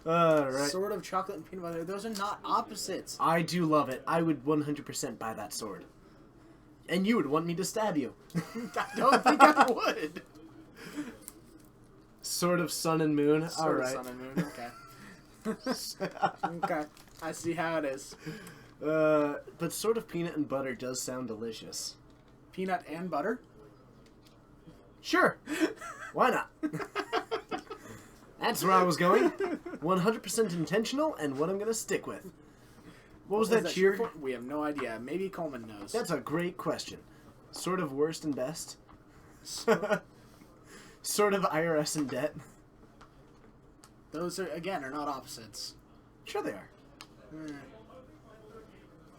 Right. Sword of chocolate and peanut butter. Those are not opposites. I do love it. I would 100% buy that sword. And you would want me to stab you. I don't think I would. Sword of sun and moon. Sword All right. of sun and moon. Okay. Okay. I see how it is. But Sword of peanut and butter does sound delicious. Peanut and butter? Sure. Why not? That's where I was going. 100% intentional and what I'm going to stick with. What was that cheer for? We have no idea. Maybe Coleman knows. That's a great question. Sort of worst and best. Sort of IRS and debt. Those are not opposites. Sure they are.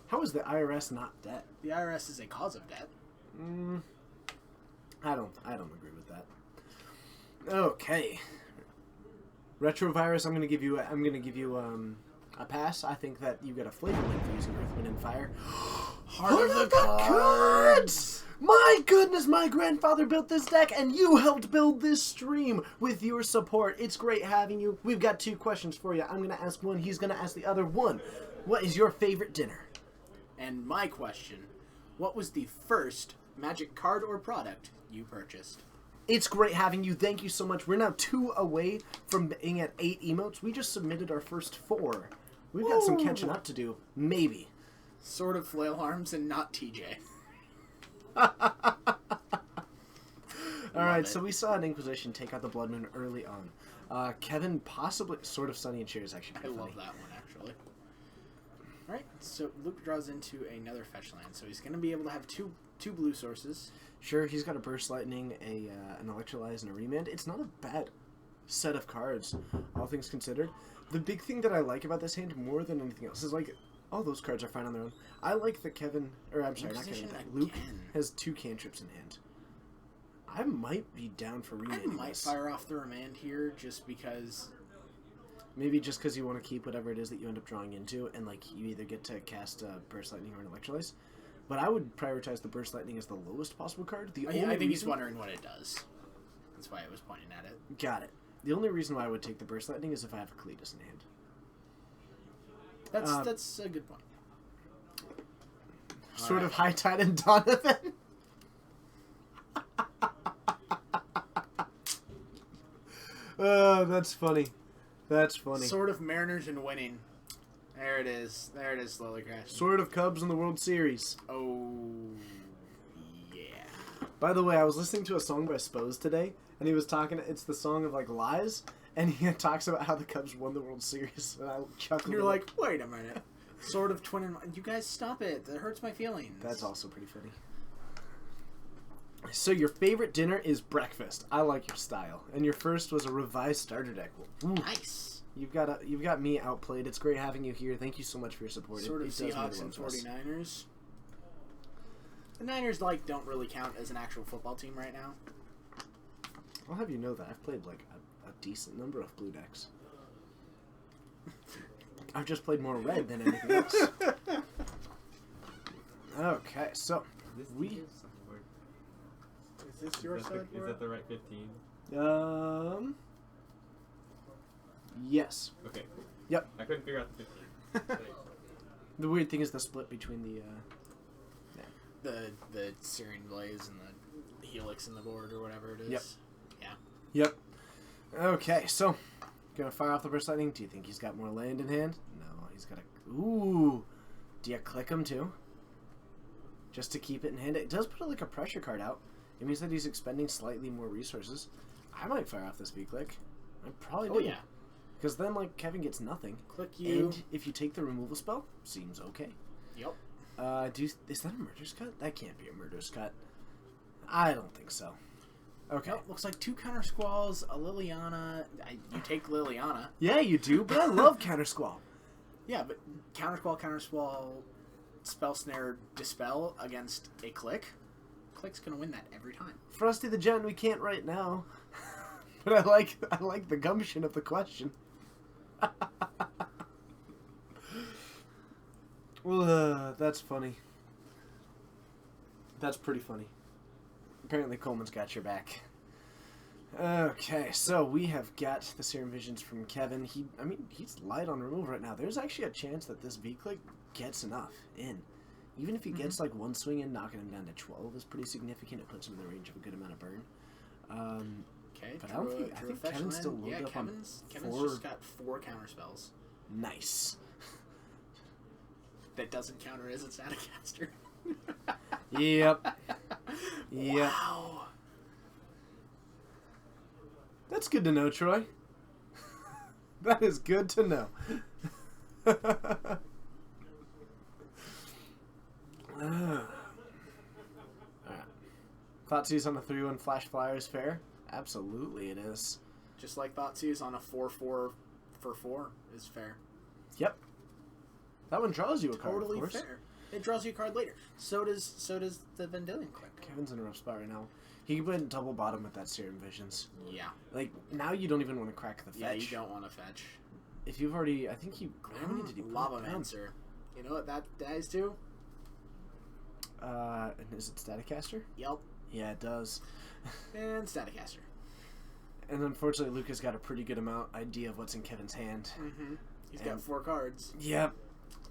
How is the IRS not debt? The IRS is a cause of debt. I don't agree with that. Okay. Retrovirus, I'm gonna give you a pass. I think that you get a flavor win for using Earth, Wind, and Fire. Heart of the cards! My goodness, my grandfather built this deck, and you helped build this stream with your support. It's great having you. We've got 2 questions for you. I'm going to ask one. He's going to ask the other one. What is your favorite dinner? And my question, what was the first Magic card or product you purchased? It's great having you. Thank you so much. We're now 2 away from being at 8 emotes. We just submitted our first 4. We've got some catching up to do. Maybe. Sort of flail arms and not TJ. Alright, so we saw an Inquisition take out the Blood Moon early on. Kevin possibly... Sort of Sunny and Cher is actually pretty funny. Love that one, actually. Alright, so Luke draws into another fetch land, so he's going to be able to have two blue sources. Sure, he's got a Burst Lightning, an Electrolyze, and a Remand. It's not a bad set of cards, all things considered. The big thing that I like about this hand more than anything else is, like, all those cards are fine on their own. I like that Luke has 2 cantrips in hand. I might be down for remanding I might fire off the remand here just because... Maybe just because you want to keep whatever it is that you end up drawing into, and, like, you either get to cast a Burst Lightning or an Electrolyze. But I would prioritize the Burst Lightning as the lowest possible card. I think he's wondering what it does. That's why I was pointing at it. Got it. The only reason why I would take the Burst Lightning is if I have a Cletus in hand. That's a good point. Sort of High Tide and Donovan. Oh, that's funny. That's funny. Sort of Mariners and winning. There it is. There it is, slowly crashing. Sort of Cubs in the World Series. Oh, yeah. By the way, I was listening to a song by Spose today, and he was talking, it's the song of, like, Lies, and he talks about how the Cubs won the World Series, and I chuckled. You're like, wait a minute. Sort of twin and... You guys stop it. That hurts my feelings. That's also pretty funny. So your favorite dinner is breakfast. I like your style. And your first was a revised starter deck. Ooh. Nice. You've got me outplayed. It's great having you here. Thank you so much for your support. Sort of Seahawks and 49ers. The Niners, don't really count as an actual football team right now. I'll have you know that I've played, a decent number of blue decks. I've just played more red than anything else. Okay, so Is this your side? Is that the right 15? Yes. Okay. Yep. I couldn't figure out the 15. The weird thing is the split between the the Syrian Blaze and the Helix in the board or whatever it is. Yep. Yeah. Yep. Okay, so gonna fire off the burst lightning. Do you think he's got more land in hand? No, he's got a. Ooh. Do you click him too? Just to keep it in hand. It does put like a pressure card out. It means that he's expending slightly more resources. I might fire off this V-click. I probably do. Oh yeah. Because then like Kevin gets nothing. Click you. And if you take the removal spell, seems okay. Yep. Is that a murder's cut? That can't be a murder's cut. I don't think so. Okay. Nope, looks like 2 Counter Squalls, a Liliana. You take Liliana. Yeah, you do, but I love Counter Squall. Yeah, but Counter Squall, Spell Snare, Dispel against a Click. Click's gonna win that every time. Frosty the Giant, we can't right now. But I like the gumption of the question. Well, that's funny. That's pretty funny. Apparently Coleman's got your back. Okay, so we have got the Serum Visions from Kevin. He's light on removal right now. There's actually a chance that this V-Click gets enough in. Even if he gets like one swing in, knocking him down to 12 is pretty significant. It puts him in the range of a good amount of burn. Okay, but I think Kevin's still loaded up Kevin's on 4. just got 4 counter spells. Nice. That doesn't counter as a Staticaster. Yep. Yep. Wow. That's good to know, Troy. That is good to know. Alright. Thoughtseize on a 3-1 Flash Flyer is fair? Absolutely it is. Just like Thoughtseize on a 4/4 for 4 is fair. Yep. That one draws you a card, Totally of course. fair. It draws you a card later. So does the Vendilion Click. Kevin's in a rough spot right now. He went double bottom with that Serum Visions. Yeah. Like, now you don't even want to crack the fetch. Yeah, you don't want to fetch. If you've already... I think he... How many did he put Lava down? Mancer. You know what that dies to? And is it Staticaster? Yep. Yeah, it does. And Staticaster. And unfortunately, Luke has got a pretty good idea of what's in Kevin's hand. Mm-hmm. He's got 4 cards. Yep.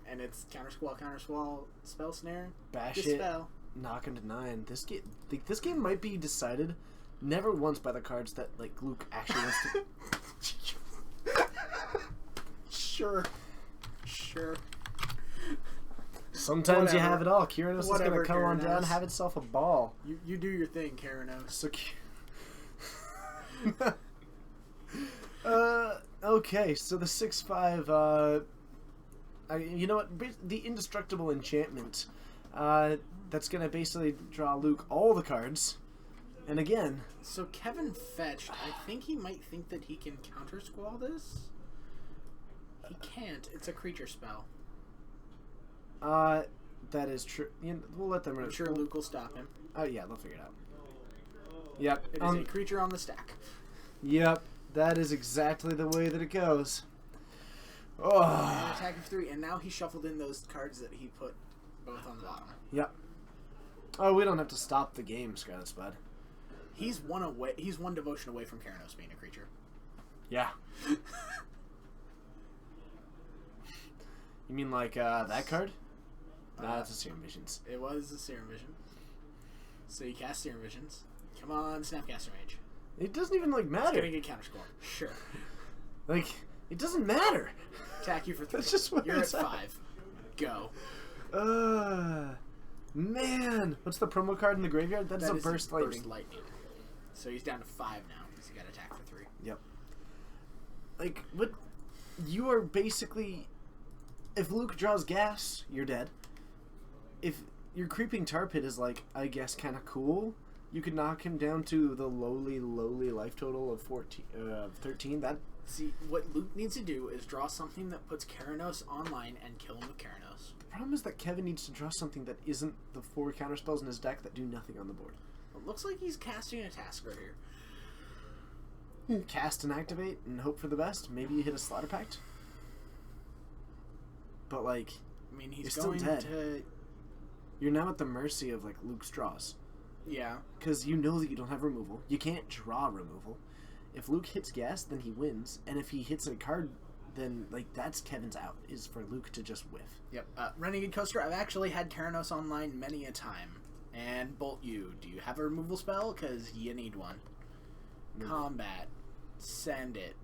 And it's Counter Squall, Spell Snare, Bash Dispel. it, knock him to 9. This game might be decided never once by the cards that like Luke actually wants to. Sure. Sometimes Whatever. you have it all. Kyranos is Whatever, gonna come on Kyranos. down, have itself a ball. You do your thing, Kyranos. So. Okay, so the 6/5. You know what? The Indestructible Enchantment. That's gonna basically draw Luke all the cards. And again. So Kevin fetched. I think he might think that he can Counter Squall this. He can't. It's a creature spell. That is true. We'll let them. I'm sure Luke will stop him. Oh yeah, they'll figure it out. Yep. It is a creature on the stack. Yep. That is exactly the way that it goes. And Oh. attack of 3, and now he shuffled in those cards that he put both on the bottom. Yep. Oh, we don't have to stop the game, Scarlet Spud. He's one away. He's one devotion away from Kyranos being a creature. Yeah. You mean like that card? Nah, that's a Serum Visions. It was a Serum Vision. So you cast Serum Visions. Come on, Snapcaster Mage. It doesn't even like It's matter. gonna get Counter Squall. Sure. Like it doesn't matter. Attack you for 3. That's just what You're at it's at. 5. Go. Man, what's the promo card in the graveyard? That is a That Burst Burst Lightning. Lightning. So he's down to 5 now because he got attacked for 3. Yep. Like, what? You are basically. If Luke draws gas, you're dead. If your Creeping Tar Pit is, like, I guess kind of cool, you could knock him down to the lowly life total of 13. That. See, what Luke needs to do is draw something that puts Kyranos online and kill him with Kyranos. The problem is that Kevin needs to draw something that isn't the 4 counterspells in his deck that do nothing on the board. It looks like he's casting a Tasker here. Cast and activate and hope for the best. Maybe you hit a Slaughter Pact. But, like, I mean, he's you're going still dead. to... You're now at the mercy of, like, Luke's draws. Yeah. Because you know that you don't have removal. You can't draw removal. If Luke hits gas, then he wins. And if he hits a card then like that's Kevin's out, is for Luke to just whiff. Yep. Renegade Coaster, I've actually had Terranos online many a time. And Bolt you, do you have a removal spell? Because you need one. Combat. Send it.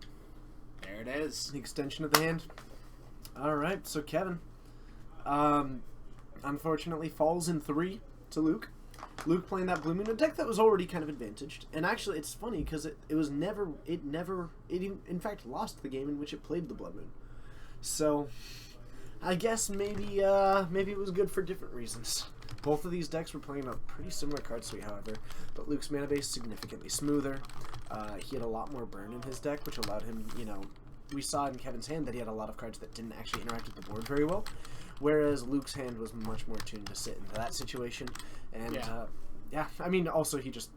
There it is. The extension of the hand. Alright, so Kevin, unfortunately falls in 3 to Luke. Luke playing that Blue Moon, a deck that was already kind of advantaged. And actually, it's funny because it in fact lost the game in which it played the Blood Moon. So, I guess maybe it was good for different reasons. Both of these decks were playing a pretty similar card suite, however, but Luke's mana base significantly smoother. He had a lot more burn in his deck, which allowed him, we saw in Kevin's hand that he had a lot of cards that didn't actually interact with the board very well, whereas Luke's hand was much more tuned to sit into that situation. And, also he just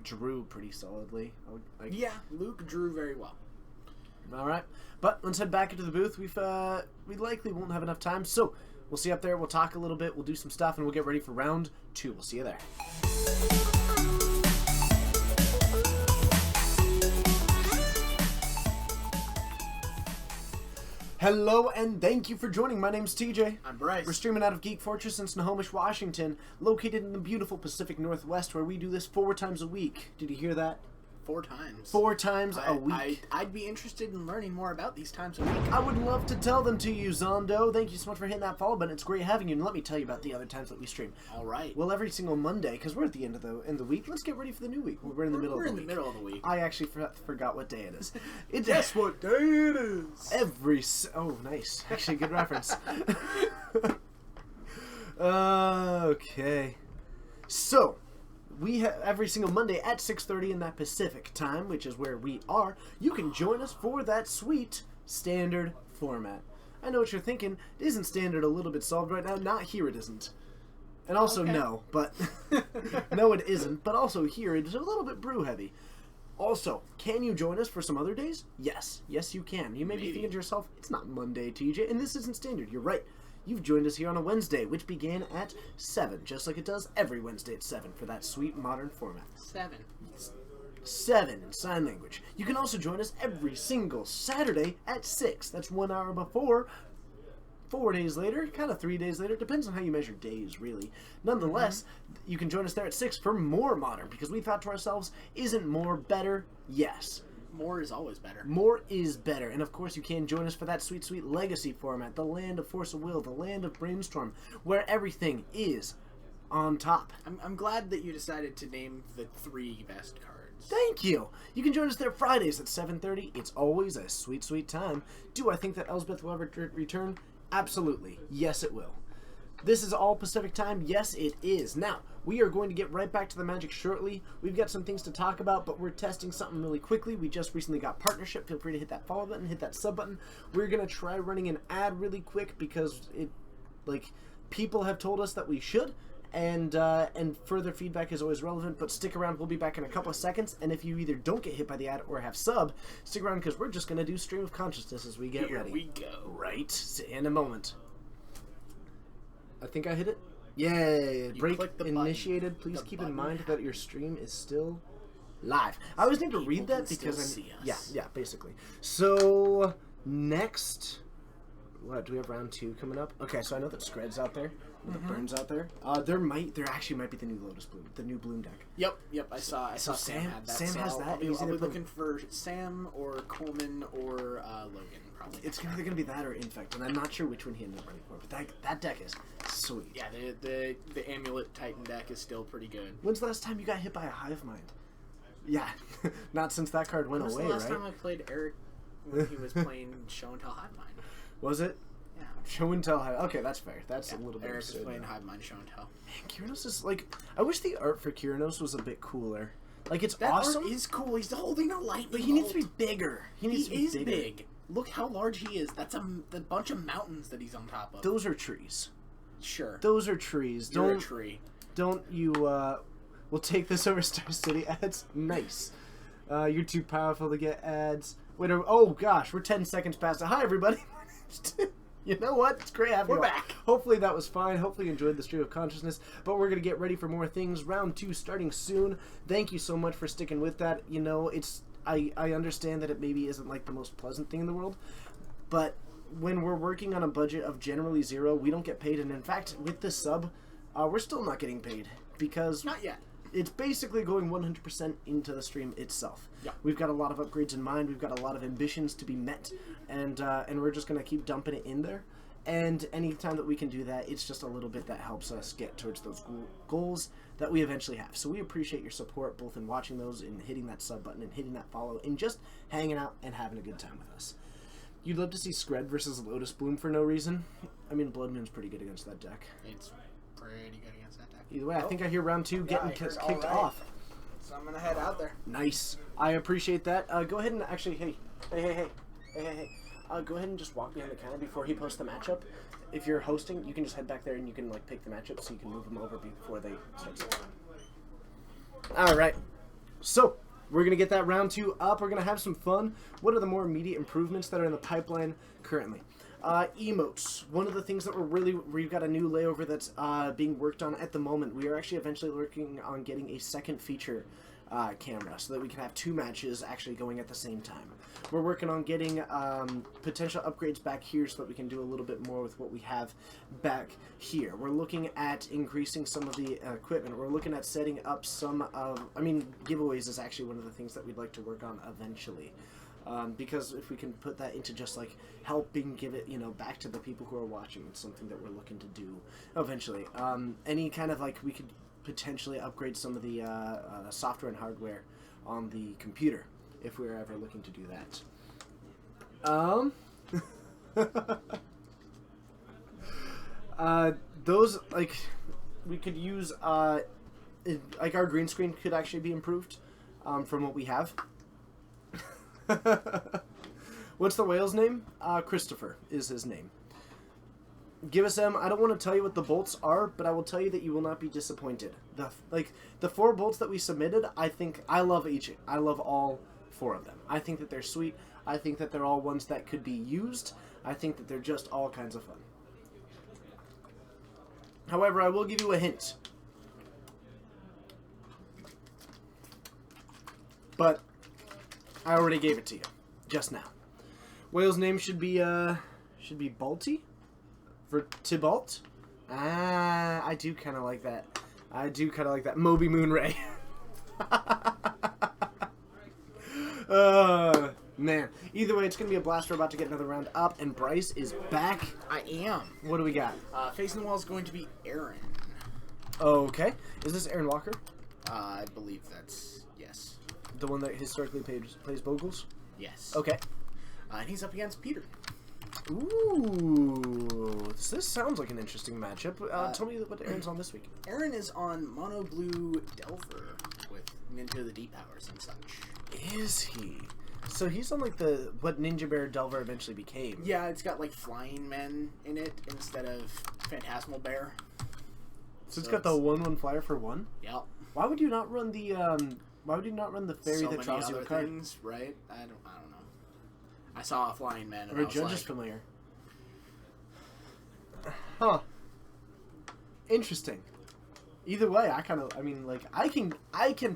drew pretty solidly. Luke drew very well. Alright, but let's head back into the booth. We likely won't have enough time, so we'll see you up there, we'll talk a little bit, we'll do some stuff, and we'll get ready for round 2. We'll see you there. Hello and thank you for joining. My name's TJ. I'm Bryce. We're streaming out of Geek Fortress in Snohomish, Washington, located in the beautiful Pacific Northwest, where we do this 4 times a week. Did you hear that? 4 times. 4 times a week. I'd be interested in learning more about these times a week. I would love to tell them to you, Zondo. Thank you so much for hitting that follow button. It's great having you, and let me tell you about the other times that we stream. All right. Well, every single Monday, because we're at the end of the week, let's get ready for the new week. We're in the middle of the week. We're in the middle of the week. I actually forgot what day it is. Guess what day it is? Oh, nice. Actually, good reference. Okay. So, we have every single Monday at 6:30 in that Pacific time, which is where we are. You can join us for that sweet standard format. I know what you're thinking. Isn't standard a little bit solved right now? Not here it isn't. And also no, but no it isn't. But also here it is a little bit brew heavy. Also, can you join us for some other days? Yes. Yes, you can. You may be thinking to yourself, it's not Monday, TJ, and this isn't standard. You're right. You've joined us here on a Wednesday, which began at 7, just like it does every Wednesday at 7 for that sweet modern format. 7 in sign language. You can also join us every single Saturday at 6. That's 1 hour before. 4 days later, kind of 3 days later, depends on how you measure days, really. Nonetheless, you can join us there at 6 for more modern, because we thought to ourselves, isn't more better? Yes. More is always better. More is better. And of course you can join us for that sweet, sweet legacy format, the land of Force of Will, the land of Brainstorm, where everything is on top. I'm glad that you decided to name the 3 best cards. Thank you. You can join us there Fridays at 7:30. It's always a sweet, sweet time. Do I think that Elsbeth will ever return? Absolutely. Yes, it will. This is all Pacific time. Yes, it is. Now, we are going to get right back to the Magic shortly. We've got some things to talk about, but we're testing something really quickly. We just recently got partnership. Feel free to hit that follow button, hit that sub button. We're going to try running an ad really quick because people have told us that we should, and further feedback is always relevant, but stick around. We'll be back in a couple of seconds, and if you either don't get hit by the ad or have sub, stick around because we're just going to do Stream of Consciousness as we get ready. Here we go. Right, in a moment. I think I hit it. Yay! Break initiated. Please keep in mind that your stream is still live. I always need to read that because yeah, basically. So next, what do we have? Round 2 coming up. Okay, so I know that Skred's out there. The Burn's out there. There actually might be the new Lotus Bloom, the new Bloom deck. Yep. I saw Sam had that. Sam has that. I'll be looking for Sam or Coleman or Logan. Probably. It's either gonna be that or Infect, and I'm not sure which one he ended up running for. But that deck is sweet. Yeah, the Amulet Titan deck is still pretty good. When's the last time you got hit by a Hive Mind? Yeah, not since that card went away, right? When was the last time I played Eric when he was playing Show and Tell Hive Mind? Was it? Yeah. Show and Tell Hive. Okay, that's fair. That's a little bit. Eric is playing Hive Mind Show and Tell. Man, Kyranos is I wish the art for Kyranos was a bit cooler. It's that awesome. Art is cool. He's holding a lightning but he needs to be bigger. He is big. Look how large he is. That's the bunch of mountains that he's on top of. Those are trees. Sure. Those are trees. You're a tree. Don't you, we'll take this over Star City ads. Nice. You're too powerful to get ads. Wait, oh gosh, we're 10 seconds past it. Hi everybody. You know what? It's great having you. We're back. Hopefully that was fine. Hopefully you enjoyed the Stream of Consciousness. But we're going to get ready for more things. Round 2 starting soon. Thank you so much for sticking with that. I understand that it maybe isn't like the most pleasant thing in the world, but when we're working on a budget of generally 0, we don't get paid. And in fact, with this sub, we're still not getting paid because Not yet. it's basically going 100% into the stream itself. Yeah. We've got a lot of upgrades in mind. We've got a lot of ambitions to be met, and we're just going to keep dumping it in there. And anytime that we can do that, it's just a little bit that helps us get towards those goals that we eventually have. So we appreciate your support, both in watching those, and hitting that sub button, and hitting that follow, and just hanging out and having a good time with us. You'd love to see Skred versus Lotus Bloom for no reason. I mean, Blood Moon's pretty good against that deck. It's pretty good against that deck. Either way, I think I hear round 2 getting kicked off. So I'm gonna head out there. Nice. I appreciate that. Go ahead and actually, hey. Go ahead and just walk behind the counter before he posts the matchup. If you're hosting, you can just head back there and you can like pick the matchup so you can move them over before they start. All right. So we're gonna get that round 2 up. We're gonna have some fun. What are the more immediate improvements that are in the pipeline currently? Emotes. One of the things that we've got a new layover that's being worked on at the moment. We are actually eventually working on getting a second feature camera so that we can have 2 matches actually going at the same time. We're working on getting potential upgrades back here so that we can do a little bit more with what we have back here. We're looking at increasing some of the equipment. We're looking at setting up some of, giveaways is actually one of the things that we'd like to work on eventually. Because if we can put that into just like helping give it, back to the people who are watching, it's something that we're looking to do eventually. Any kind of like, we could potentially upgrade some of the software and hardware on the computer if we're ever looking to do that. Those, like, we could use, like our green screen could actually be improved from what we have. What's the whale's name? Christopher is his name. Give us them. I don't want to tell you what the bolts are, but I will tell you that you will not be disappointed. The 4 bolts that we submitted, I love each. I love all 4 of them. I think that they're sweet. I think that they're all ones that could be used. I think that they're just all kinds of fun. However, I will give you a hint. But I already gave it to you just now. Whale's name should be Balti for Tybalt. I do kind of like that. Moby Moonray. Man. Either way, it's going to be a blast. We're about to get another round up, and Bryce is back. I am. What do we got? Facing the wall is going to be Aaron. Okay. Is this Aaron Walker? I believe that's, yes. The one that historically plays Bogles? Yes. Okay. And he's up against Peter. Ooh. This sounds like an interesting matchup. Tell me what Aaron's on this week. Aaron is on Mono Blue Delver with Ninja of the Deep Powers and such. Is he? So he's on like what Ninja Bear Delver eventually became. Yeah, it's got like flying men in it instead of Phantasmal Bear. So it's got the 1/1 flyer for 1? Yep. Why would you not run the fairy that draws you a card? Things, right? I don't know. I saw a flying man and Or I was Judge like, is familiar. Huh. Interesting. Either way, I can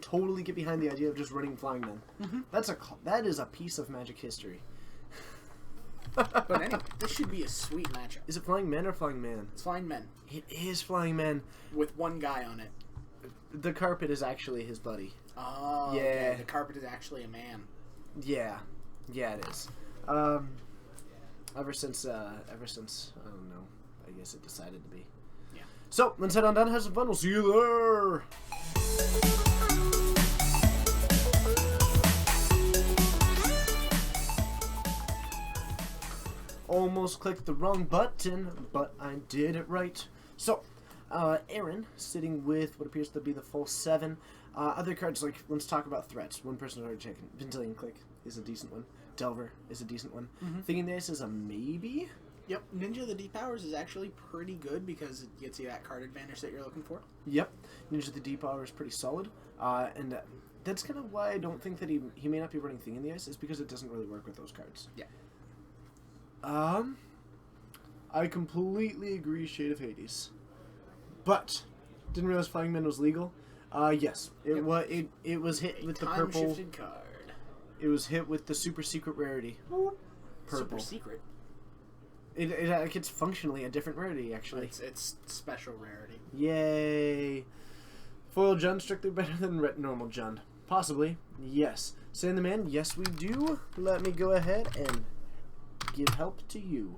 totally get behind the idea of just running flying men. Mm-hmm. That is a piece of Magic history. But anyway, this should be a sweet matchup. Is it flying men or flying man? It's flying men. It is flying men. With one guy on it. The carpet is actually his buddy. Oh, yeah. Okay. The carpet is actually a man. Yeah. Yeah, it is. Ever since, I don't know, I guess it decided to be. Yeah. So, let's head on down and have some fun. We'll see you there. Almost clicked the wrong button, but I did it right. So, Aaron, sitting with what appears to be the full 7. Other cards, like, let's talk about threats. One person already checking. Vintillion Click is a decent one. Delver is a decent one. Mm-hmm. Thinking this is a maybe? Yep. Ninja of the Deep Powers is actually pretty good because it gets you that card advantage that you're looking for. Yep. Ninja of the Deep Power is pretty solid. And that's kind of why I don't think that he may not be running Thing in the Ice, is because it doesn't really work with those cards. Yeah. I completely agree, Shade of Hades. But, didn't realize Flying Men was legal. Yes. It was hit with the purple... Time-shifted card. It was hit with the super secret rarity. Purple. Super secret. It's functionally a different rarity, actually. It's special rarity. Yay. Foil Jund strictly better than normal Jund. Possibly. Yes. Saying the man, yes we do. Let me go ahead and give help to you.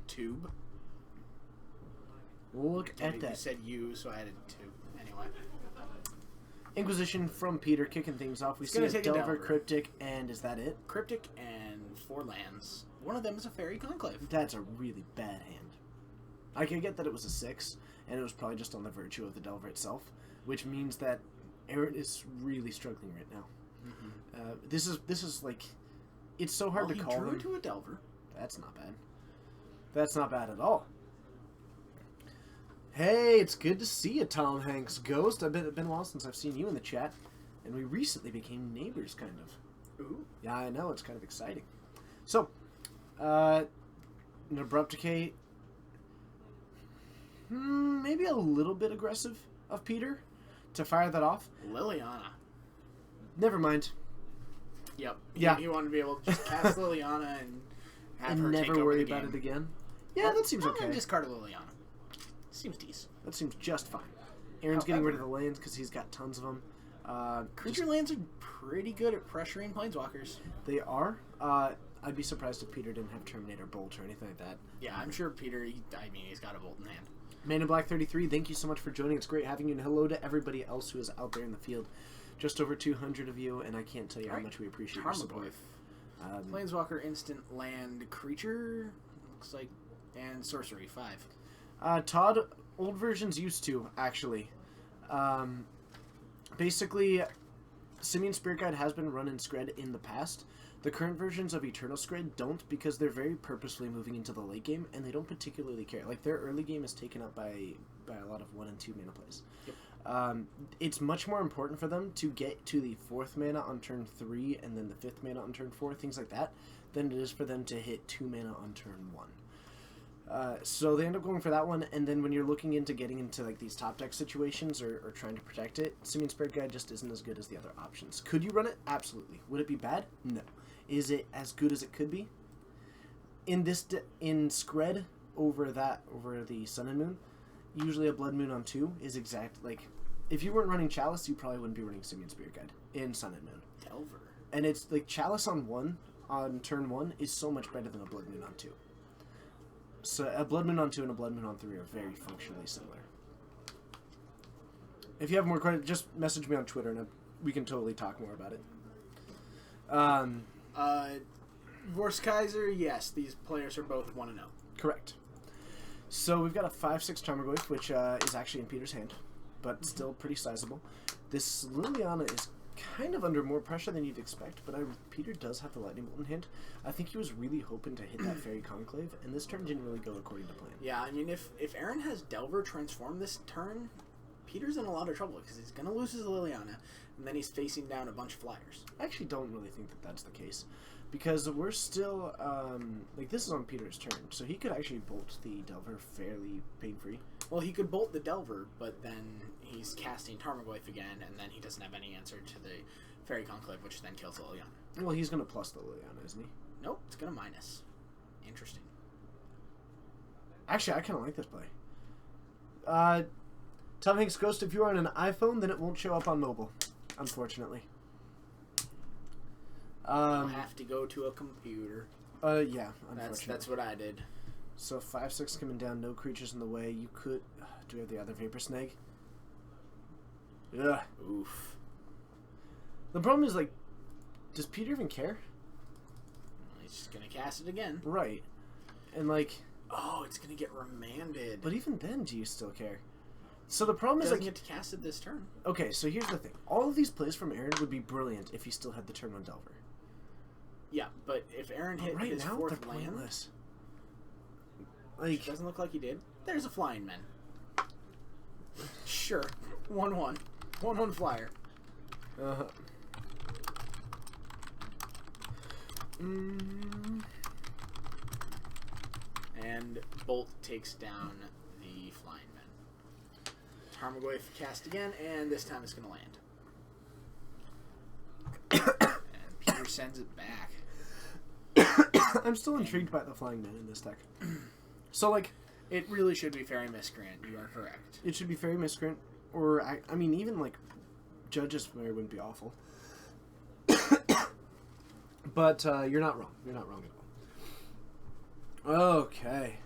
Tube. Look at that. You said you, so I added tube. Anyway. Inquisition from Peter kicking things off. We see a Delver, Cryptic, and is that it? Cryptic and 4 lands. One of them is a Fairy Conclave. That's a really bad hand. I can get that it was a 6, and it was probably just on the virtue of the Delver itself, which means that Aaron is really struggling right now. Mm-hmm. This is like, it's so hard to call him. He drew to a Delver. That's not bad. That's not bad at all. Hey, it's good to see you, Tom Hanks Ghost. It's been a while since I've seen you in the chat, and we recently became neighbors, kind of. Ooh. Yeah, I know. It's kind of exciting. So, an Abrupt Decay, maybe a little bit aggressive of Peter to fire that off. Liliana. Never mind. Yep. Yeah. He wanted to be able to just cast Liliana and have her never take over worry the about game. it again. Yeah, that seems okay. Discard Liliana. Seems decent. That seems just fine. Aaron's getting rid of the lands because he's got tons of them. Creature lands are pretty good at pressuring Planeswalkers. They are. I'd be surprised if Peter didn't have Terminator Bolt or anything like that. Yeah, I'm sure Peter, he's got a Bolt in hand. Man in Black 33, thank you so much for joining. It's great having you, and hello to everybody else who is out there in the field. Just over 200 of you, and I can't tell you how much we appreciate your support. Planeswalker instant land creature, looks like, and sorcery, 5. Todd, old versions used to, actually. Basically, Simian Spirit Guide has been run in Skred in the past. The current versions of Eternal Skred don't, because they're very purposefully moving into the late game, and they don't particularly care. Like, their early game is taken up by a lot of 1 and 2 mana plays. Yep. It's much more important for them to get to the 4th mana on turn 3, and then the 5th mana on turn 4, things like that, than it is for them to hit 2 mana on turn 1. So they end up going for that one, and then when you're looking into getting into like these top deck situations or trying to protect it, Simian Spirit Guide just isn't as good as the other options. Could you run it? Absolutely. Would it be bad? No. Is it as good as it could be? In Skred over the Sun and Moon, usually a Blood Moon on 2 is exact. Like, if you weren't running Chalice, you probably wouldn't be running Simian Spirit Guide in Sun and Moon. Delver. And it's like Chalice on 1 on turn 1 is so much better than a Blood Moon on 2. So a Blood Moon on 2 and a Blood Moon on 3 are very functionally similar. If you have more questions, just message me on Twitter and we can totally talk more about it. Vorskaiser, yes, these players are both 1-0. Correct. So we've got a 5/6 Tarmogoyf, which is actually in Peter's hand, but still pretty sizable. This Liliana is kind of under more pressure than you'd expect, but Peter does have the Lightning Bolt in hand. I think he was really hoping to hit that Fairy Conclave, and this turn didn't really go according to plan. Yeah, I mean, if Aaron has Delver transform this turn, Peter's in a lot of trouble, because he's going to lose his Liliana, and then he's facing down a bunch of flyers. I actually don't really think that that's the case, because we're still, like, this is on Peter's turn, so he could actually bolt the Delver fairly pain-free. Well, he could bolt the Delver, but then he's casting Tarmogoyf again, and then he doesn't have any answer to the Fairy Conclave, which then kills the Liliana. Well, he's going to plus the Liliana, isn't he? Nope, it's going to minus. Interesting. Actually, I kind of like this play. Tom Hanks Ghost, if you're on an iPhone, then it won't show up on mobile, unfortunately. I'll have to go to a computer. Yeah, unfortunately. That's what I did. So 5/6 coming down, no creatures in the way. You could... do we have the other Vapor Snag? Ugh. Oof. The problem is, like, does Peter even care? He's just going to cast it again. Right. And, like... oh, it's going to get remanded. But even then, do you still care? So the problem is, like... he doesn't get to cast it this turn. Okay, so here's the thing. All of these plays from Aaron would be brilliant if he still had the turn on Delver. Yeah, but if Aaron hit his 4th land... pointless. Like, which doesn't look like he did. There's a Flying Man. Sure. 1/1. 1/1 flyer. Uh-huh. And Bolt takes down the Flying Men. Tarmogoyf cast again, and this time it's going to land. And Peter's sends it back. I'm still intrigued by the flying men in this deck. So, like... It really should be Fairy Miscreant. You are correct. It should be Fairy Miscreant. Or, I mean, even, like, Judge's Familiar wouldn't be awful. But you're not wrong. You're not wrong at all. Okay.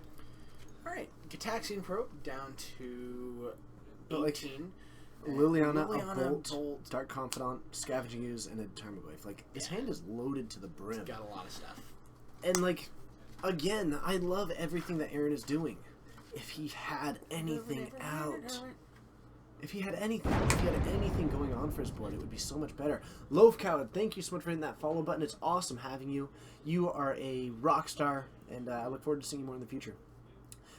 Alright. Gataxian Probe down to 18. Like, Liliana, a Bolt, Dark Confidant, Scavenging Ooze, and a Tarmogoyf. Like, his hand is loaded to the brim. He's got a lot of stuff. And, like, again, I love everything that Aaron is doing. If he had anything out... If he had anything going on for his board, it would be so much better. Loaf Coward, thank you so much for hitting that follow button. It's awesome having you. You are a rock star, and I look forward to seeing you more in the future.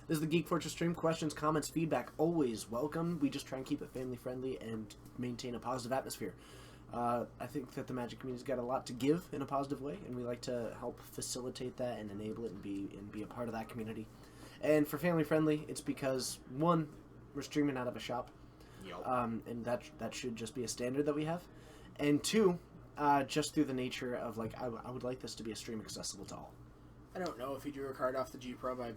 This is the Geek Fortress stream. Questions, comments, feedback, always welcome. We just try and keep it family-friendly and maintain a positive atmosphere. I think that the Magic community's got a lot to give in a positive way, and we like to help facilitate that and enable it and be a part of that community. And for family-friendly, it's because, one, we're streaming out of a shop. Yep. And that should just be a standard that we have. And two, just through the nature of, like, I would like this to be a stream accessible to all. I don't know if he drew a card off the G Probe.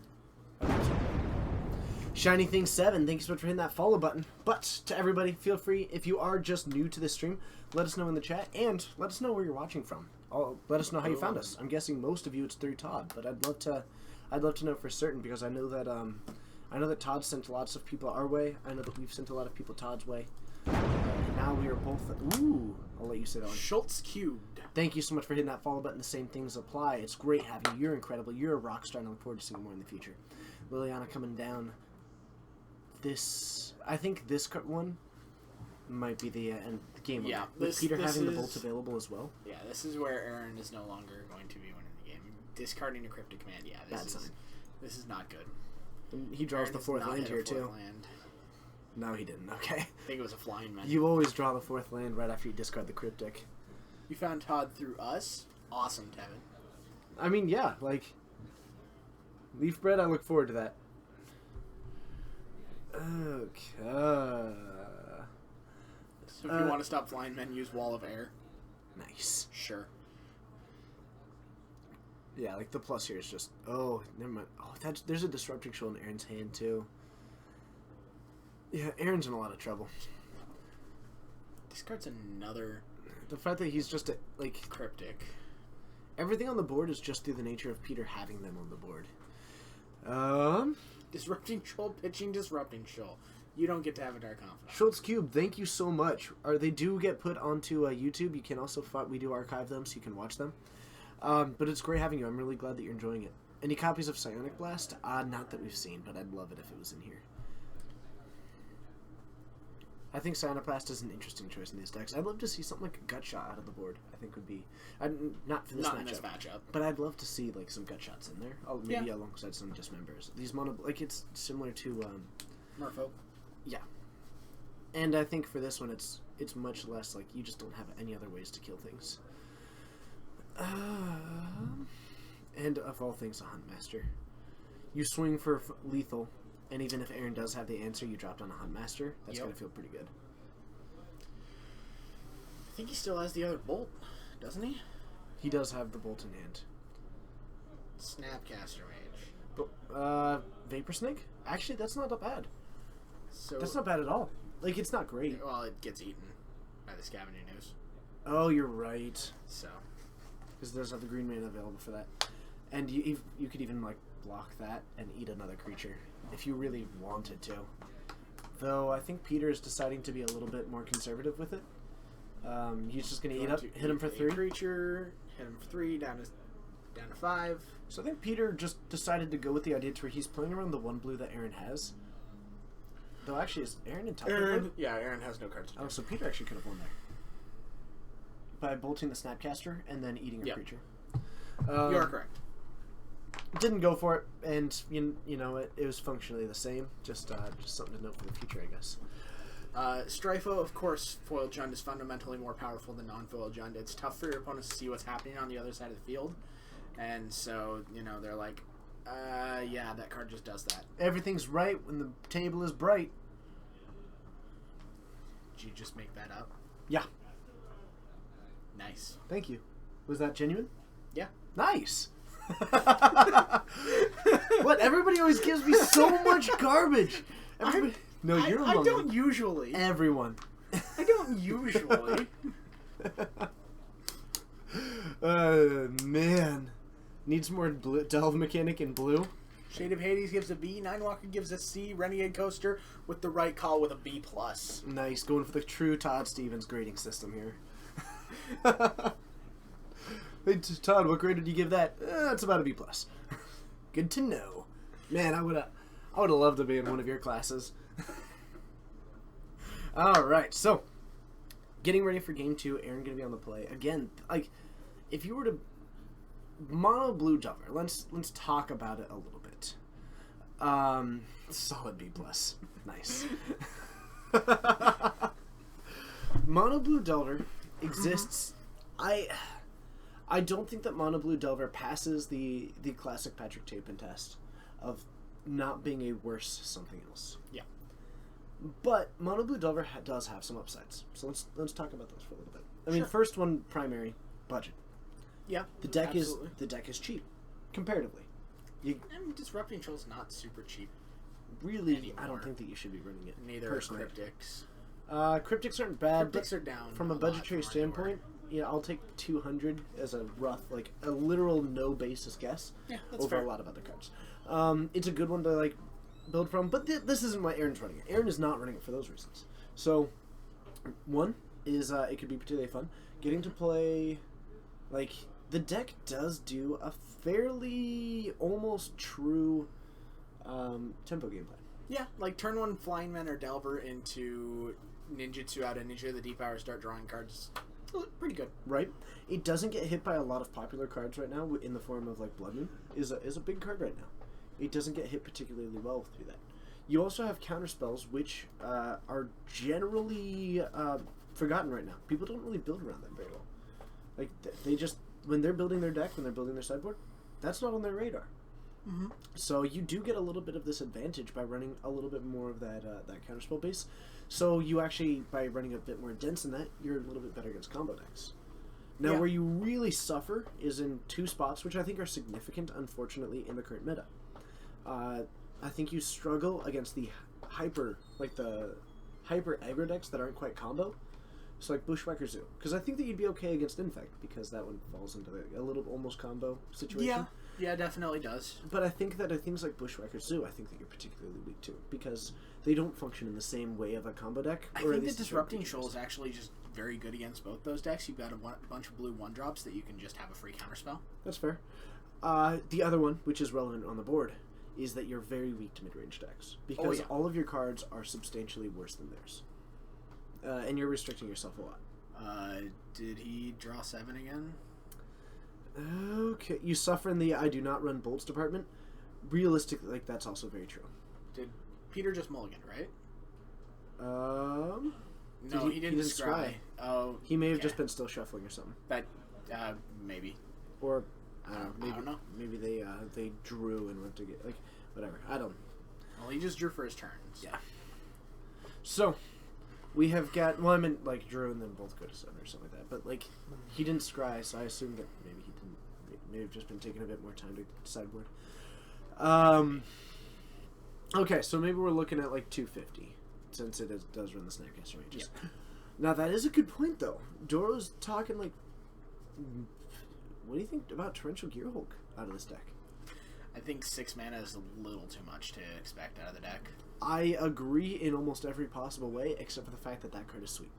Shiny Thing 7, thank you so much for hitting that follow button. But to everybody, feel free, if you are just new to this stream, let us know in the chat, and let us know where you're watching from. Let us know how you found us. I'm guessing most of you it's through Todd, but I'd love to know for certain, because I know that Todd sent lots of people our way. I know that we've sent a lot of people Todd's way. And now we are both... Ooh! I'll let you say that one. Schultz Cubed. Thank you so much for hitting that follow button. The same things apply. It's great having you. You're incredible. You're a rock star, and I look forward to seeing more in the future. Liliana coming down. I think this one might be the end game. Yeah. With Peter having the bolt available as well. Yeah, this is where Aaron is no longer going to be winning the game. Discarding a Cryptic Command, yeah. This is not good. And he draws Aaron the fourth land here, too. Land. No, he didn't. Okay. I think it was a flying man. You always draw the fourth land right after you discard the Cryptic. You found Todd through us? Awesome, Tevin. I mean, yeah, like... Leaf Bread, I look forward to that. Okay. So if you want to stop flying men, use Wall of Air. Nice. Sure. Yeah, like the plus here is just... Oh, never mind. Oh, there's a Disrupting Shoal in Aaron's hand, too. Yeah, Aaron's in a lot of trouble. This card's another... The fact that he's just, like... Cryptic. Everything on the board is just through the nature of Peter having them on the board. Disrupting Shoal, pitching Disrupting Shoal. You don't get to have a Dark Confidant. Schultz Cube, thank you so much. They do get put onto YouTube. You can also... We do archive them, so you can watch them. But it's great having you. I'm really glad that you're enjoying it. Any copies of Psionic Blast? Not that we've seen, but I'd love it if it was in here. I think Psionic Blast is an interesting choice in these decks. I'd love to see something like a Gut Shot out of the board. I think would be... not for this not matchup. In this matchup. But I'd love to see like some Gut Shots in there. Maybe alongside some Dismembers. These mono... Like, it's similar to... Merfolk. Yeah. And I think for this one, it's much less like you just don't have any other ways to kill things. And of all things, a Huntmaster. You swing for lethal, and even if Aaron does have the answer, you dropped on a Huntmaster. That's going to feel pretty good. I think he still has the other bolt, doesn't he? He does have the bolt in hand. Snapcaster Mage. But, Vapor Snake? Actually, that's not that bad. So that's not bad at all. Like, it's not great. Well, it gets eaten by the Scavenging Ooze. Oh, you're right. So. Because there's other green mana available for that. And you could even, like, block that and eat another creature. If you really wanted to. Though, I think Peter is deciding to be a little bit more conservative with it. He's just going to hit him for 3. Creature, hit him for 3, down to 5. So I think Peter just decided to go with the idea to where he's playing around the 1 blue that Aaron has. Though, actually, is Aaron entitled? Yeah, Aaron has no cards. Oh, so Peter actually could have won there. By bolting the Snapcaster and then eating a creature. You are correct. Didn't go for it, and you know it was functionally the same. Just something to note for the future, I guess. Strifo, of course, foiled Jund is fundamentally more powerful than non-foiled Jund. It's tough for your opponents to see what's happening on the other side of the field, and so they're like, yeah, that card just does that. Everything's right when the table is bright. Did you just make that up? Yeah. Nice. Thank you. Was that genuine? Yeah. Nice. What? Everybody always gives me so much garbage. Everybody... No, you're I don't usually. Everyone. I don't usually. Man. Needs more Delve Mechanic in blue. Shade of Hades gives a B. Ninewalker gives a C. Renegade Coaster with the right call with a B+. Nice. Going for the true Todd Stevens grading system here. Hey, Todd, what grade did you give that? It's about a B+. Good to know. Man, I would have loved to be in one of your classes. All right, so getting ready for game 2. Aaron gonna be on the play again. Like, if you were to mono blue Delver, let's talk about it a little bit. Solid B+. Nice. Mono blue Delver exists. I don't think that Mono Blue Delver passes the classic Patrick Chapin test of not being a worse something else. Yeah. But Mono Blue Delver does have some upsides. So let's talk about those for a little bit. I mean, Sure. first one, primary, budget. Yeah. The deck absolutely. is cheap, comparatively. And Disrupting Troll's not super cheap. Really, Anymore. I don't think that you should be running it. Neither personally. are Cryptics. Cryptics aren't bad. Cryptics are down From a lot budgetary from where they standpoint. Yeah, I'll take 200 as a rough, like a literal no basis guess. Yeah, that's over fair. a lot of other cards. It's a good one to like build from, but this isn't why Aaron's running it. Aaron is not running it for those reasons. So, one is it could be particularly fun getting to play. Like, the deck does do a fairly almost true tempo gameplay. Yeah, like turn 1 Flying Men or Delver into Ninjutsu out of Ninja the Deep Hour, start drawing cards. Pretty good. Right? It doesn't get hit by a lot of popular cards right now in the form of like Blood Moon is a big card right now. It doesn't get hit particularly well through that. You also have counter spells which are generally forgotten right now. People don't really build around them very well. Like they just when they're building their deck, when they're building their sideboard, that's not on their radar. Mm-hmm. So you do get a little bit of this advantage by running a little bit more of that counterspell base. So you actually, by running a bit more dense than that, you're a little bit better against combo decks. Now, Yeah. where you really suffer is in two spots, which I think are significant, unfortunately, in the current meta. I think you struggle against the hyper aggro decks that aren't quite combo. So like Bushwhacker Zoo, because I think that you'd be okay against Infect because that one falls into a little almost combo situation. Yeah, definitely does. But I think that things like Bushwhacker Zoo, I think that you're particularly weak to because they don't function in the same way of a combo deck. I think that Disrupting Shoal is actually just very good against both those decks. You've got a bunch of blue 1-drops that you can just have a free counterspell. That's fair. The other one, which is relevant on the board, is that you're very weak to mid-range decks because all of your cards are substantially worse than theirs. And you're restricting yourself a lot. Did he draw 7 again? Okay, you suffer in the I do not run bolts department. Realistically, like that's also very true. Did Peter just mulligan, right? No, he didn't scry. Oh, he may have just been still shuffling or something. That maybe. Or I don't know. Maybe I don't know. Maybe they drew and went to get like whatever. I don't. Well, he just drew for his turns. Yeah. So we have got. Well, I meant like drew and then both go to 7 or something like that. But like he didn't scry, so I assume that maybe he didn't. May have just been taking a bit more time to sideboard. Okay, so maybe we're looking at like 250 since it does run the Snapcaster ranges. Yeah. Now that is a good point though. Doro's talking like. What do you think about Torrential Gearhulk out of this deck? I think 6 mana is a little too much to expect out of the deck. I agree in almost every possible way, except for the fact that card is sweet.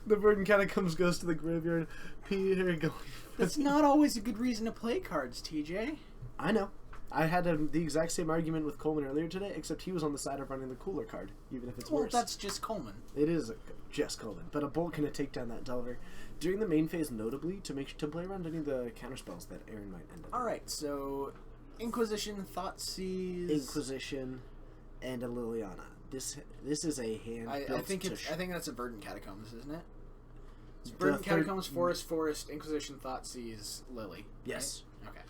The burden kind of goes to the graveyard. Peter going. That's not always a good reason to play cards, TJ. I know. I had the exact same argument with Coleman earlier today, except he was on the side of running the cooler card, even if it's worse. Well, that's just Coleman. It is just Coleman, but a bolt can take down that Delver during the main phase, notably to play around any of the counterspells that Aaron might end up. All right, so Inquisition, Thoughtseize, Inquisition, and a Liliana. This is a hand. I think that's a Verdant Catacombs, isn't it? It's The Verdant third- Catacombs, Forest, Inquisition, Thoughtseize, Lily. Yes. Right? Okay.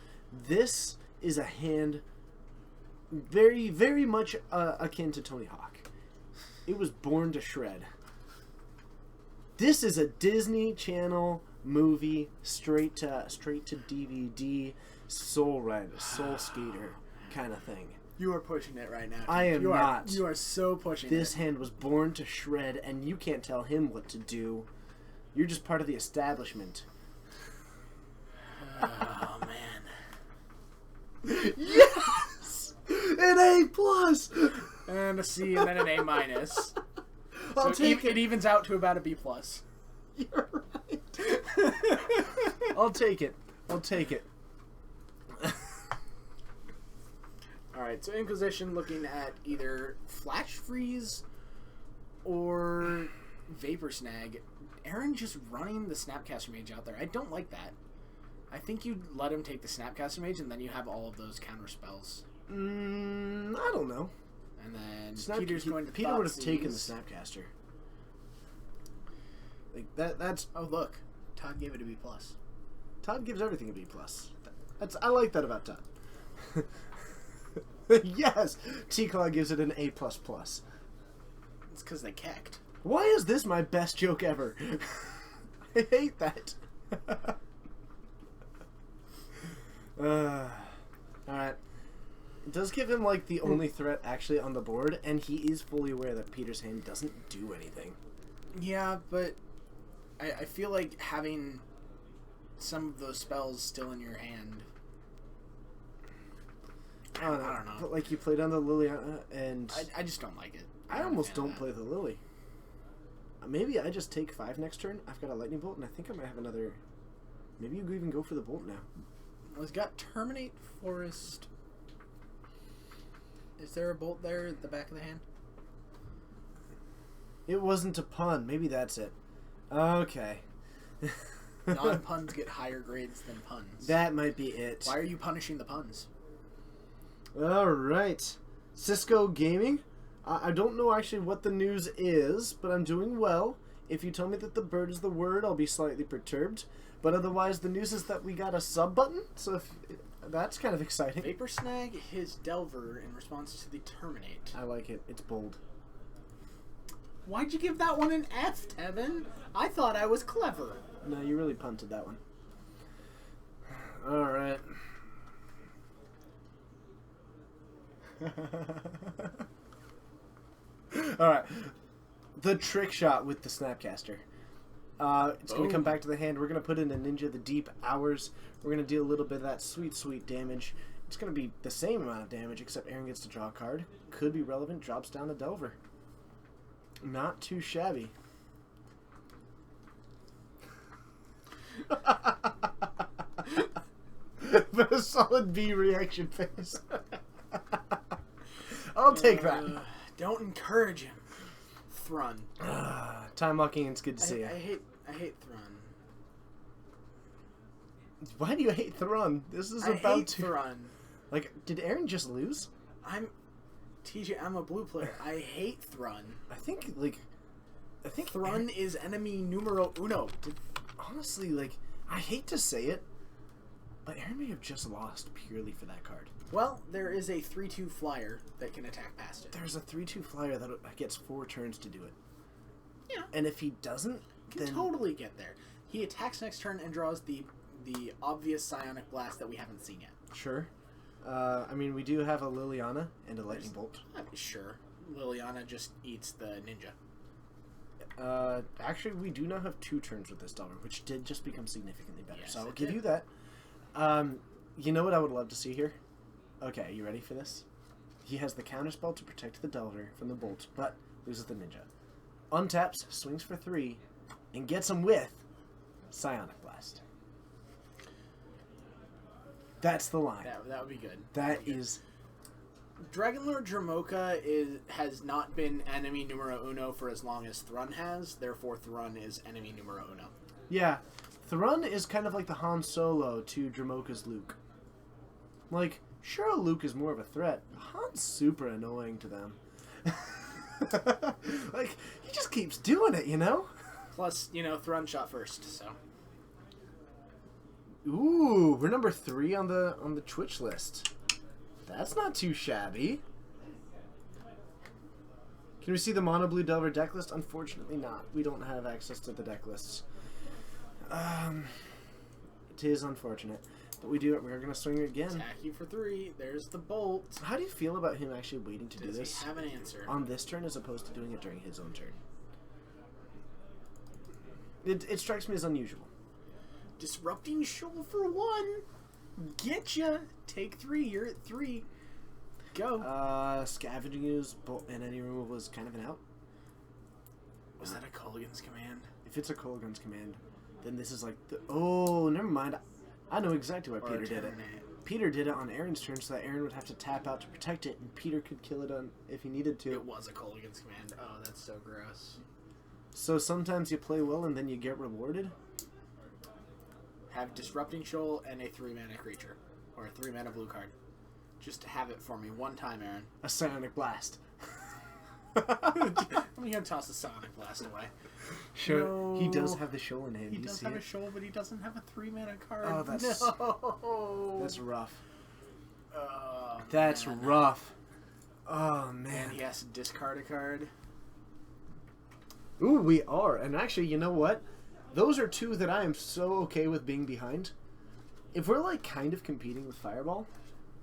This is a hand very, very much akin to Tony Hawk. It was born to shred. This is a Disney Channel movie, straight to DVD, Soul Skater kind of thing. You are pushing it right now. I am not. You are so pushing it. This hand was born to shred, and you can't tell him what to do. You're just part of the establishment. Oh, man. Yes! An A+! And a C, and then an A-. I'll take it. It evens out to about a B+. You're right. I'll take it. I'll take it. Alright, so Inquisition looking at either Flash Freeze or Vapor Snag. Aaron just running the Snapcaster Mage out there. I don't like that. I think you'd let him take the Snapcaster Mage, and then you have all of those counter spells. I don't know. And then Peter's going to Peter would have taken the Snapcaster. Like that's. Oh look, Todd gave it a B+. Todd gives everything a B+. I like that about Todd. Yes, T-Claw gives it an A++. It's because they kecked. Why is this my best joke ever? I hate that. Alright. It does give him, like, the only threat actually on the board, and he is fully aware that Peter's hand doesn't do anything. Yeah, but I feel like having some of those spells still in your hand... I don't know. But, like, you play down the Liliana, and... I just don't like it. I almost don't play the Lily. Maybe I just take 5 next turn. I've got a Lightning Bolt, and I think I might have another... Maybe you even go for the Bolt now. Well, he's got Terminate Forest. Is there a Bolt there at the back of the hand? It wasn't a pun. Maybe that's it. Okay. Non-puns get higher grades than puns. That might be it. Why are you punishing the puns? Alright. Cisco Gaming. I don't know actually what the news is, but I'm doing well. If you tell me that the bird is the word, I'll be slightly perturbed. But otherwise, the news is that we got a sub button, so that's kind of exciting. Vapor Snag his Delver in response to the Terminate. I like it. It's bold. Why'd you give that one an F, Tevin? I thought I was clever. No, you really punted that one. Alright. Alright. The trick shot with the Snapcaster. It's going to come back to the hand. We're going to put in a Ninja the Deep Hours. We're going to deal a little bit of that sweet, sweet damage. It's going to be the same amount of damage, except Aaron gets to draw a card. Could be relevant. Drops down a Delver. Not too shabby. But a solid B reaction face. I'll take that. Don't encourage him. Thrun. Time locking, it's good to see you. I hate Thrun. Why do you hate Thrun? This is I about hate Thrun. Like, did Aaron just lose? TJ, I'm a blue player. I hate Thrun. I think Thrun is enemy numero uno. Honestly, like, I hate to say it, but Aaron may have just lost purely for that card. Well, there is a 3/2 flyer that can attack past it. There's a 3/2 flyer that gets 4 turns to do it. Yeah. And if he doesn't, can totally get there. He attacks next turn and draws the obvious Psionic Blast that we haven't seen yet. Sure. I mean, we do have a Liliana and a Lightning Bolt. Sure. Liliana just eats the Ninja. Actually, we do now have 2 turns with this Delver, which did just become significantly better. Yes, so I'll give you that. You know what I would love to see here? Okay, you ready for this? He has the counterspell to protect the Delver from the Bolt, but loses the Ninja. Untaps, swings for 3, and gets him with Psionic Blast. That's the line. That would be good. That is... Dragonlord Dramoka has not been enemy numero uno for as long as Thrun has, therefore Thrun is enemy numero uno. Yeah. Thrun is kind of like the Han Solo to Dramoka's Luke. Like, sure, Luke is more of a threat, but Han's super annoying to them. Like, he just keeps doing it, you know? Plus, Thrun shot first, so... Ooh, we're number 3 on the Twitch list. That's not too shabby. Can we see the mono blue Delver deck list? Unfortunately not. We don't have access to the deck lists. It is unfortunate. But we do it. We're going to swing it again. Attack you for 3. There's the bolt. How do you feel about him actually waiting to do this? Does he have an answer? On this turn as opposed to doing it during his own turn? It strikes me as unusual. Disrupting Shoal for 1. Getcha. Take 3. You're at 3. Go. Scavenging use and any removal is kind of an out. Was that a Colgan's command? If it's a Colgan's command, then this is like the... Oh, never mind. I know exactly why Peter did it. Peter did it on Aaron's turn so that Aaron would have to tap out to protect it, and Peter could kill it on if he needed to. It was a Colgan's command. Oh, that's so gross. So sometimes you play well and then you get rewarded? Have Disrupting Shoal and a 3-mana creature. Or a 3-mana blue card. Just have it for me one time, Aaron. A Psionic Blast. I'm going to toss the Sonic Blast away. Sure. No. He does have the shoal in hand. He does have a shoal, but he doesn't have a 3-mana card. Oh, that's... No. That's rough. Oh, that's man. rough. Oh, man. And he has to discard a card. Ooh, we are. And actually, you know what? Those are 2 that I am so okay with being behind. If we're, like, kind of competing with Fireball,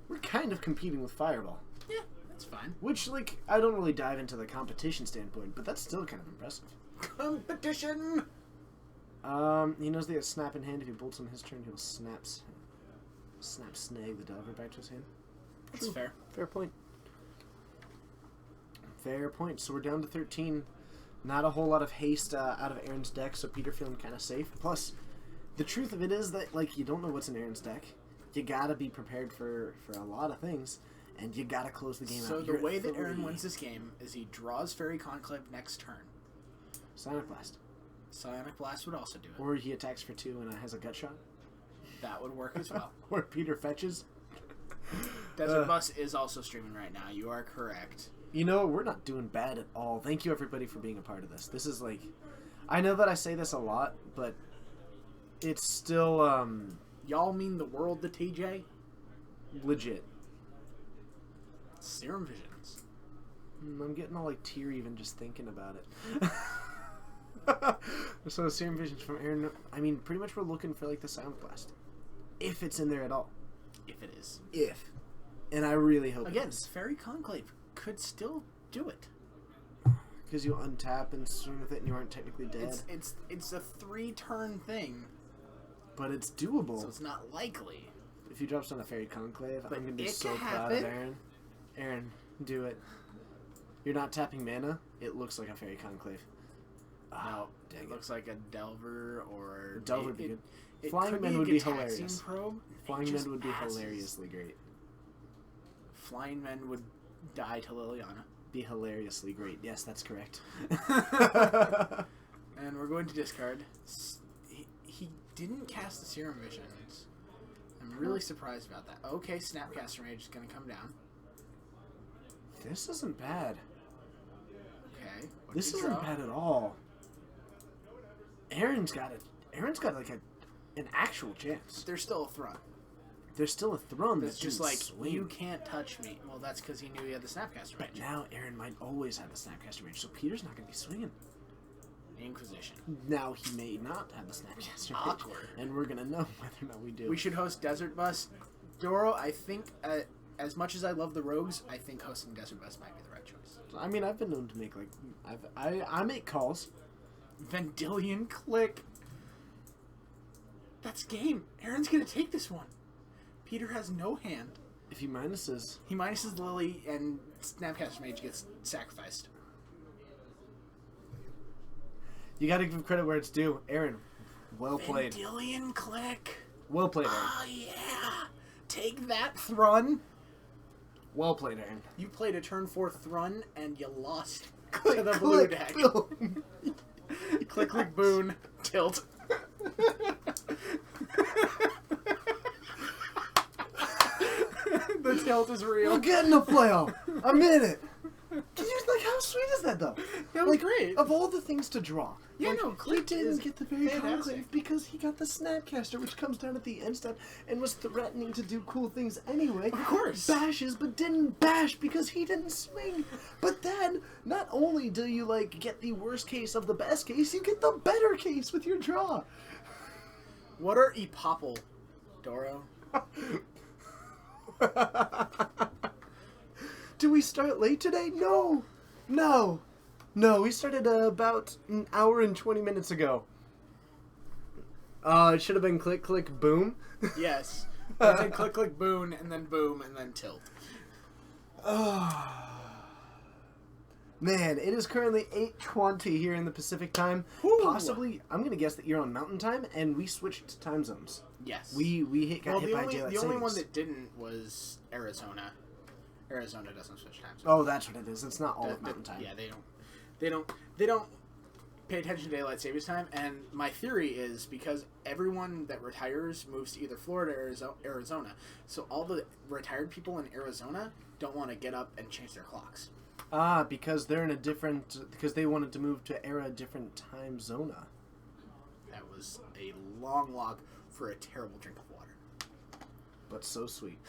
we're kind of competing with Fireball. Yeah, that's fine. Which, like, I don't really dive into the competition standpoint, but that's still kind of impressive. Competition! He knows they have Snap in hand. If he bolts on his turn, he'll snap snag the Delver back to his hand. That's True. fair. Fair point. Fair point. So we're down to 13. Not a whole lot of haste out of Aaron's deck, so Peter feeling kind of safe. Plus, the truth of it is that, like, you don't know what's in Aaron's deck. You gotta be prepared for a lot of things, and you gotta close the game out. So the way that Aaron wins this game is he draws Fairy Conclave next turn. Psionic Blast. Psionic Blast would also do it. Or he attacks for 2 and has a gut shot. That would work as well. Or Peter fetches. Desert Bus is also streaming right now. You are correct. You know, we're not doing bad at all. Thank you, everybody, for being a part of this. This is, like... I know that I say this a lot, but it's still, Y'all mean the world to TJ? legit. Serum Visions. I'm getting all, like, teary even just thinking about it. So, Serum Visions from Aaron... I mean, pretty much we're looking for, like, the Sound Blast. If it's in there at all. If it is. If. And I really hope Again, it is. Fairy Conclave could still do it. Because you untap and swing with it and you aren't technically dead. It's a 3-turn thing. But it's doable. So it's not likely. If he drops on a Fairy Conclave, But I'm going to be it so could proud of happen. Aaron. Aaron, do it. You're not tapping mana. It looks like a Fairy Conclave. No, dang it looks like a Delver or... Delver would be good. It Flying could Men be a would be Gitaxian hilarious. Probe. Flying It just Men would be passes. hilariously great. Flying Men would die to Liliana. Be hilariously great. Yes, that's correct. And we're going to discard. He didn't cast the Serum Visions. I'm really surprised about that. Okay, Snapcaster Mage is going to come down. This isn't bad. Okay. what This did you isn't draw? bad at all. Aaron's got it. Aaron's got like an actual chance. There's still a Thrun. There's still a Throne It's that's just like, swing. you can't touch me. Well, that's because he knew he had the Snapcaster But Mage. now Aaron might always have the Snapcaster Mage, so Peter's not going to be swinging. Inquisition. Now he may not have the Snapcaster Mage. Awkward. And we're going to know whether or not we do. We should host Desert Bus. Doro, I think, as much as I love the Rogues, I think hosting Desert Bus might be the right choice. I mean, I've been known to make, like... I make calls. Vendilion Click. That's game. Aaron's going to take this one. Peter has no hand. If he minuses... He minuses Lily, and Snapcaster Mage gets sacrificed. You got to give credit where it's due. Aaron, well played. Vendilion Click. Well played, Aaron. Oh, yeah. Take that, Thrun. Well played, Aaron. You played a turn 4 Thrun, and you lost to the blue deck. Boom. Click, click, boon. Tilt. The tilt is real. We're getting a playoff. I'm in it. How sweet is that, though? That was great. Of all the things to draw. Yeah, no, he Click didn't is get the very fantastic. conclave because he got the Snapcaster, which comes down at the end step and was threatening to do cool things anyway. Of course. Bashes, but didn't bash because he didn't swing. But then, not only do you, get the worst case of the best case, you get the better case with your draw. What are Epopple, Doro? Do we start late today? No. We started about an hour and 20 minutes ago. It should have been click, click, boom. Yes. And then click, click, boom, and then tilt. Man, it is currently 8:20 here in the Pacific time. Woo. Possibly, I'm going to guess that you're on Mountain Time, and we switched time zones. Yes. Got hit by daylight the only savings. one that didn't was Arizona. Arizona doesn't switch time zones. Oh, that's what it is. It's not all of Mountain Time. Yeah, they don't pay attention to daylight savings time. And my theory is because everyone that retires moves to either Florida or Arizona, so all the retired people in Arizona don't want to get up and change their clocks. Because they're in a different... Because they wanted to move to a different time zone. That was a long log for a terrible drink of water. But so sweet.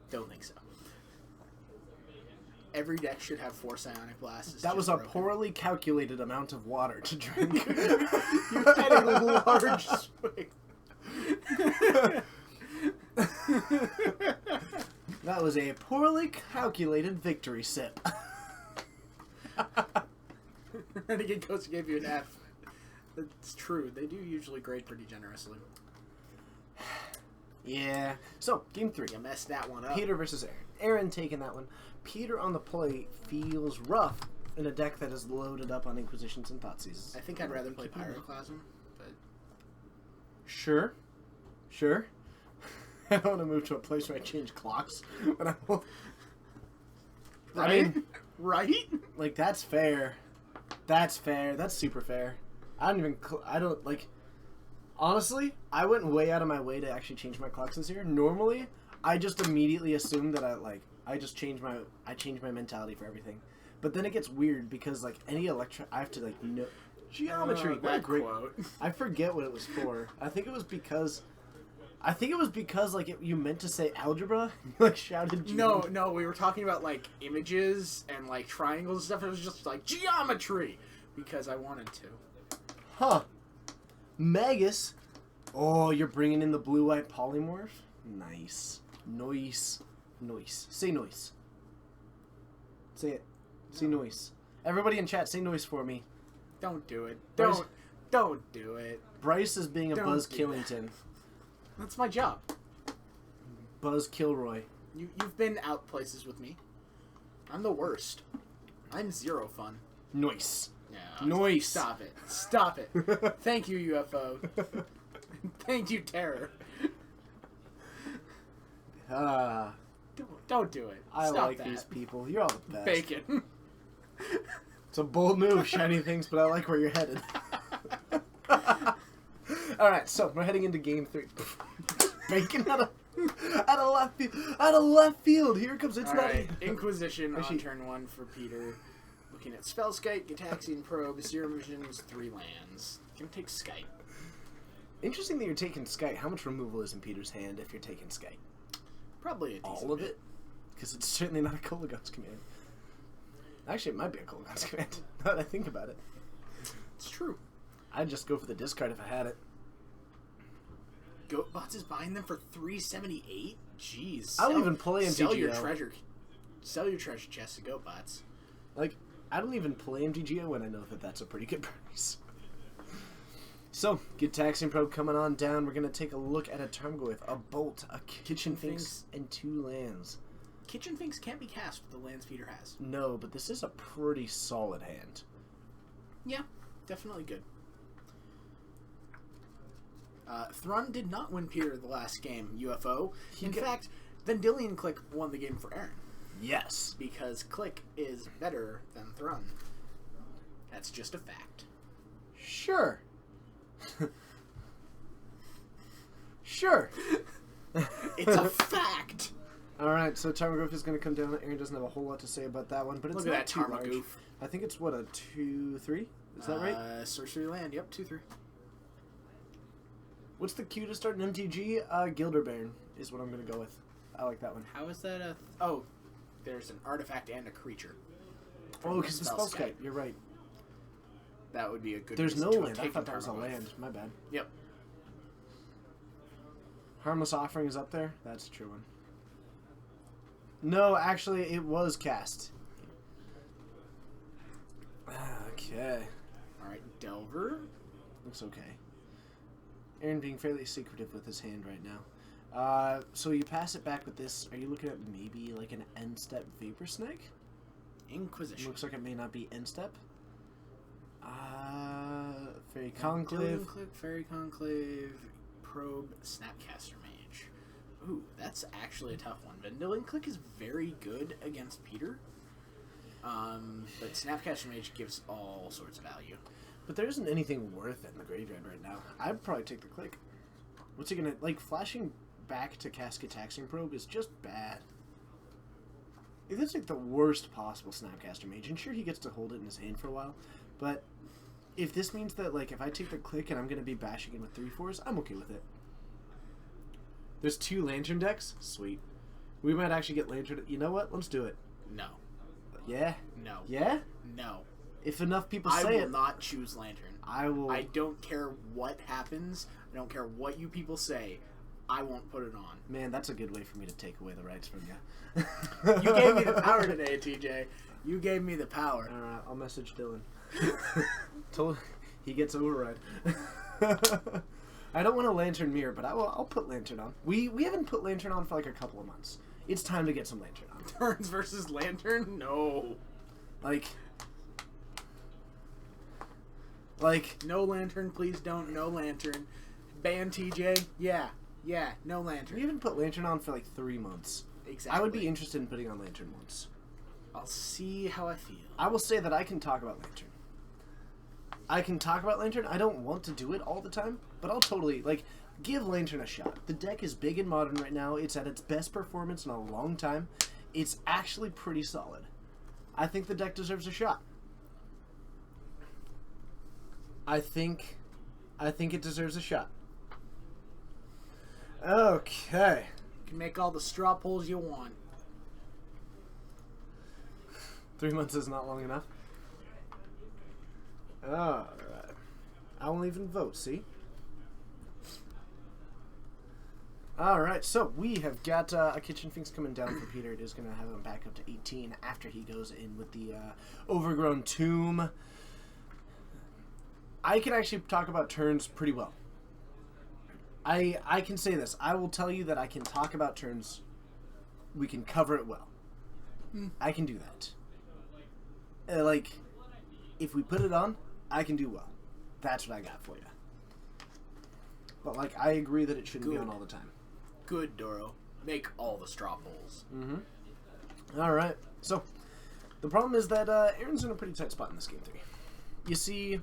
Don't think so. Every deck should have 4 psionic blasts. That was a poorly calculated amount of water to drink. You had a large swing. That was a poorly calculated victory sip. Renegade Coast gave you an F. That's true. They do usually grade pretty generously. Yeah. So, game 3. You messed that one up. Peter versus Aaron. Aaron taking that one. Peter on the play feels rough in a deck that is loaded up on Inquisitions and Thoughtseize. I think I'd rather play Pyroclasm, but... Sure. I don't want to move to a place where I change clocks. But I won't. Right? I mean... Right? That's fair. That's fair. That's super fair. Honestly, I went way out of my way to actually change my clocks this year. Normally, I just immediately assume that I just change my mentality for everything. But then it gets weird because any I have to know geometry. What a great quote. I forget what it was for. I think it was because you meant to say algebra. You shouted geometry. No, we were talking about images and triangles and stuff. It was just geometry because I wanted to. Huh. Magus. Oh, you're bringing in the blue-white polymorph? Nice. Noise. Say noise. Say it. Say noise. Everybody in chat, say noise for me. Don't do it. Bryce- Don't do it. Bryce is being a Don't Buzz do Killington. That's my job. Buzz Kilroy. You've been out places with me. I'm the worst. I'm zero fun. Noise. Yeah. Noise. Stop it. Thank you, UFO. Thank you, Terror. Don't do it. I Stop like that. these people. You're all the best. Bacon. It's a bold move, shiny things, but I like where you're headed. Alright, so we're heading into game 3. Bacon out of left field. Here it comes. It's not. Alright, Inquisition on turn 1 for Peter. Looking at Spellskite, Gitaxian Probe, Serum Visions, 3 lands. Can take Skite. Interesting that you're taking Skite. How much removal is in Peter's hand if you're taking Skite? Probably a decent All of bit. it? Because it's certainly not a Kolaghan's command. Actually, it might be a Kolaghan's command, now that I think about it. It's true. I'd just go for the discard if I had it. Goatbots is buying them for $378? Jeez. I don't even play MTGO. Sell your treasure chest to Goatbots. I don't even play MTGO when I know that that's a pretty good price. So, Gitaxian Probe coming on down. We're going to take a look at a Tarmogoyf, a Bolt, a Kitchen Finks, and 2 lands. Kitchen Finks can't be cast with the lands Peter has. No, but this is a pretty solid hand. Yeah, definitely good. Thrun did not win Peter the last game, UFO. In fact, Vendilion Click won the game for Aaron. Yes. Because Click is better than Thrun. That's just a fact. Sure. Sure. It's a fact. Alright, so Tarmogoyf is going to come down. Aaron doesn't have a whole lot to say about that one, but it's Look not at that too large. Tarmogoyf. I think it's, what, a 2-3? Is that right? Sorcery land, yep, 2-3. What's the Q to start an MTG? Gilderbairn is what I'm going to go with. I like that one. How is that a... Oh, there's an artifact and a creature. Oh, because the Spellskite. You're right. That would be a good There's no reason to land. I take thought that was a Tarmogoyf. land. My bad. Yep. Harmless Offering is up there. That's a true one. No, actually, it was cast. Okay. Alright, Delver. Looks okay. Aaron being fairly secretive with his hand right now. So you pass it back with this. Are you looking at maybe like an end step Vapor Snake? Inquisition. Looks like it may not be end step. Fairy Conclave. Fairy Conclave, Probe, Snapcaster Mage. Ooh, that's actually a tough one. Vendilion Click is very good against Peter. But Snapcaster Mage gives all sorts of value. But there isn't anything worth it in the graveyard right now. I'd probably take the click. What's he gonna... Like, flashing back to cast Taxing Probe is just bad. It's like the worst possible Snapcaster Mage. And sure, he gets to hold it in his hand for a while. But if this means that, like, if I take the click and I'm gonna be bashing in with 3/4s, I'm okay with it. There's 2 Lantern decks? Sweet. We might actually get Lantern... You know what? Let's do it. No. Yeah? No. Yeah? No. If enough people I say will it... not choose Lantern. I will... I don't care what happens. I don't care what you people say. I won't put it on. Man, that's a good way for me to take away the rights from you. You gave me the power today, TJ. You gave me the power. Alright, I'll message Dylan. He gets override. I don't want a Lantern Mirror, but I'll put Lantern on. We haven't put Lantern on for like a couple of months. It's time to get some Lantern on. Turns versus Lantern? No. Like, no Lantern, please don't. No Lantern. Ban TJ? Yeah. Yeah, no Lantern. we haven't put Lantern on for like 3 months. Exactly. I would be interested in putting on Lantern once. I'll see how I feel. I will say that I can talk about Lantern. I can talk about Lantern. I don't want to do it all the time, but I'll totally, like, give Lantern a shot. The deck is big and modern right now. It's at its best performance in a long time. It's actually pretty solid. I think the deck deserves a shot. I think it deserves a shot. Okay. You can make all the straw polls you want. 3 months is not long enough. Alright. I won't even vote, see? Alright, so we have got a Kitchen Finks coming down for Peter. It is going to have him back up to 18 after he goes in with the Overgrown Tomb. I can actually talk about turns pretty well. I can say this. I will tell you that I can talk about turns. We can cover it well. I can do that. Like, if we put it on, I can do well. That's what I got for you. But, like, I agree that it shouldn't be on all the time. Good, Doro. Make all the straw polls. Alright. So, the problem is that Aaron's in a pretty tight spot in this game 3. You see,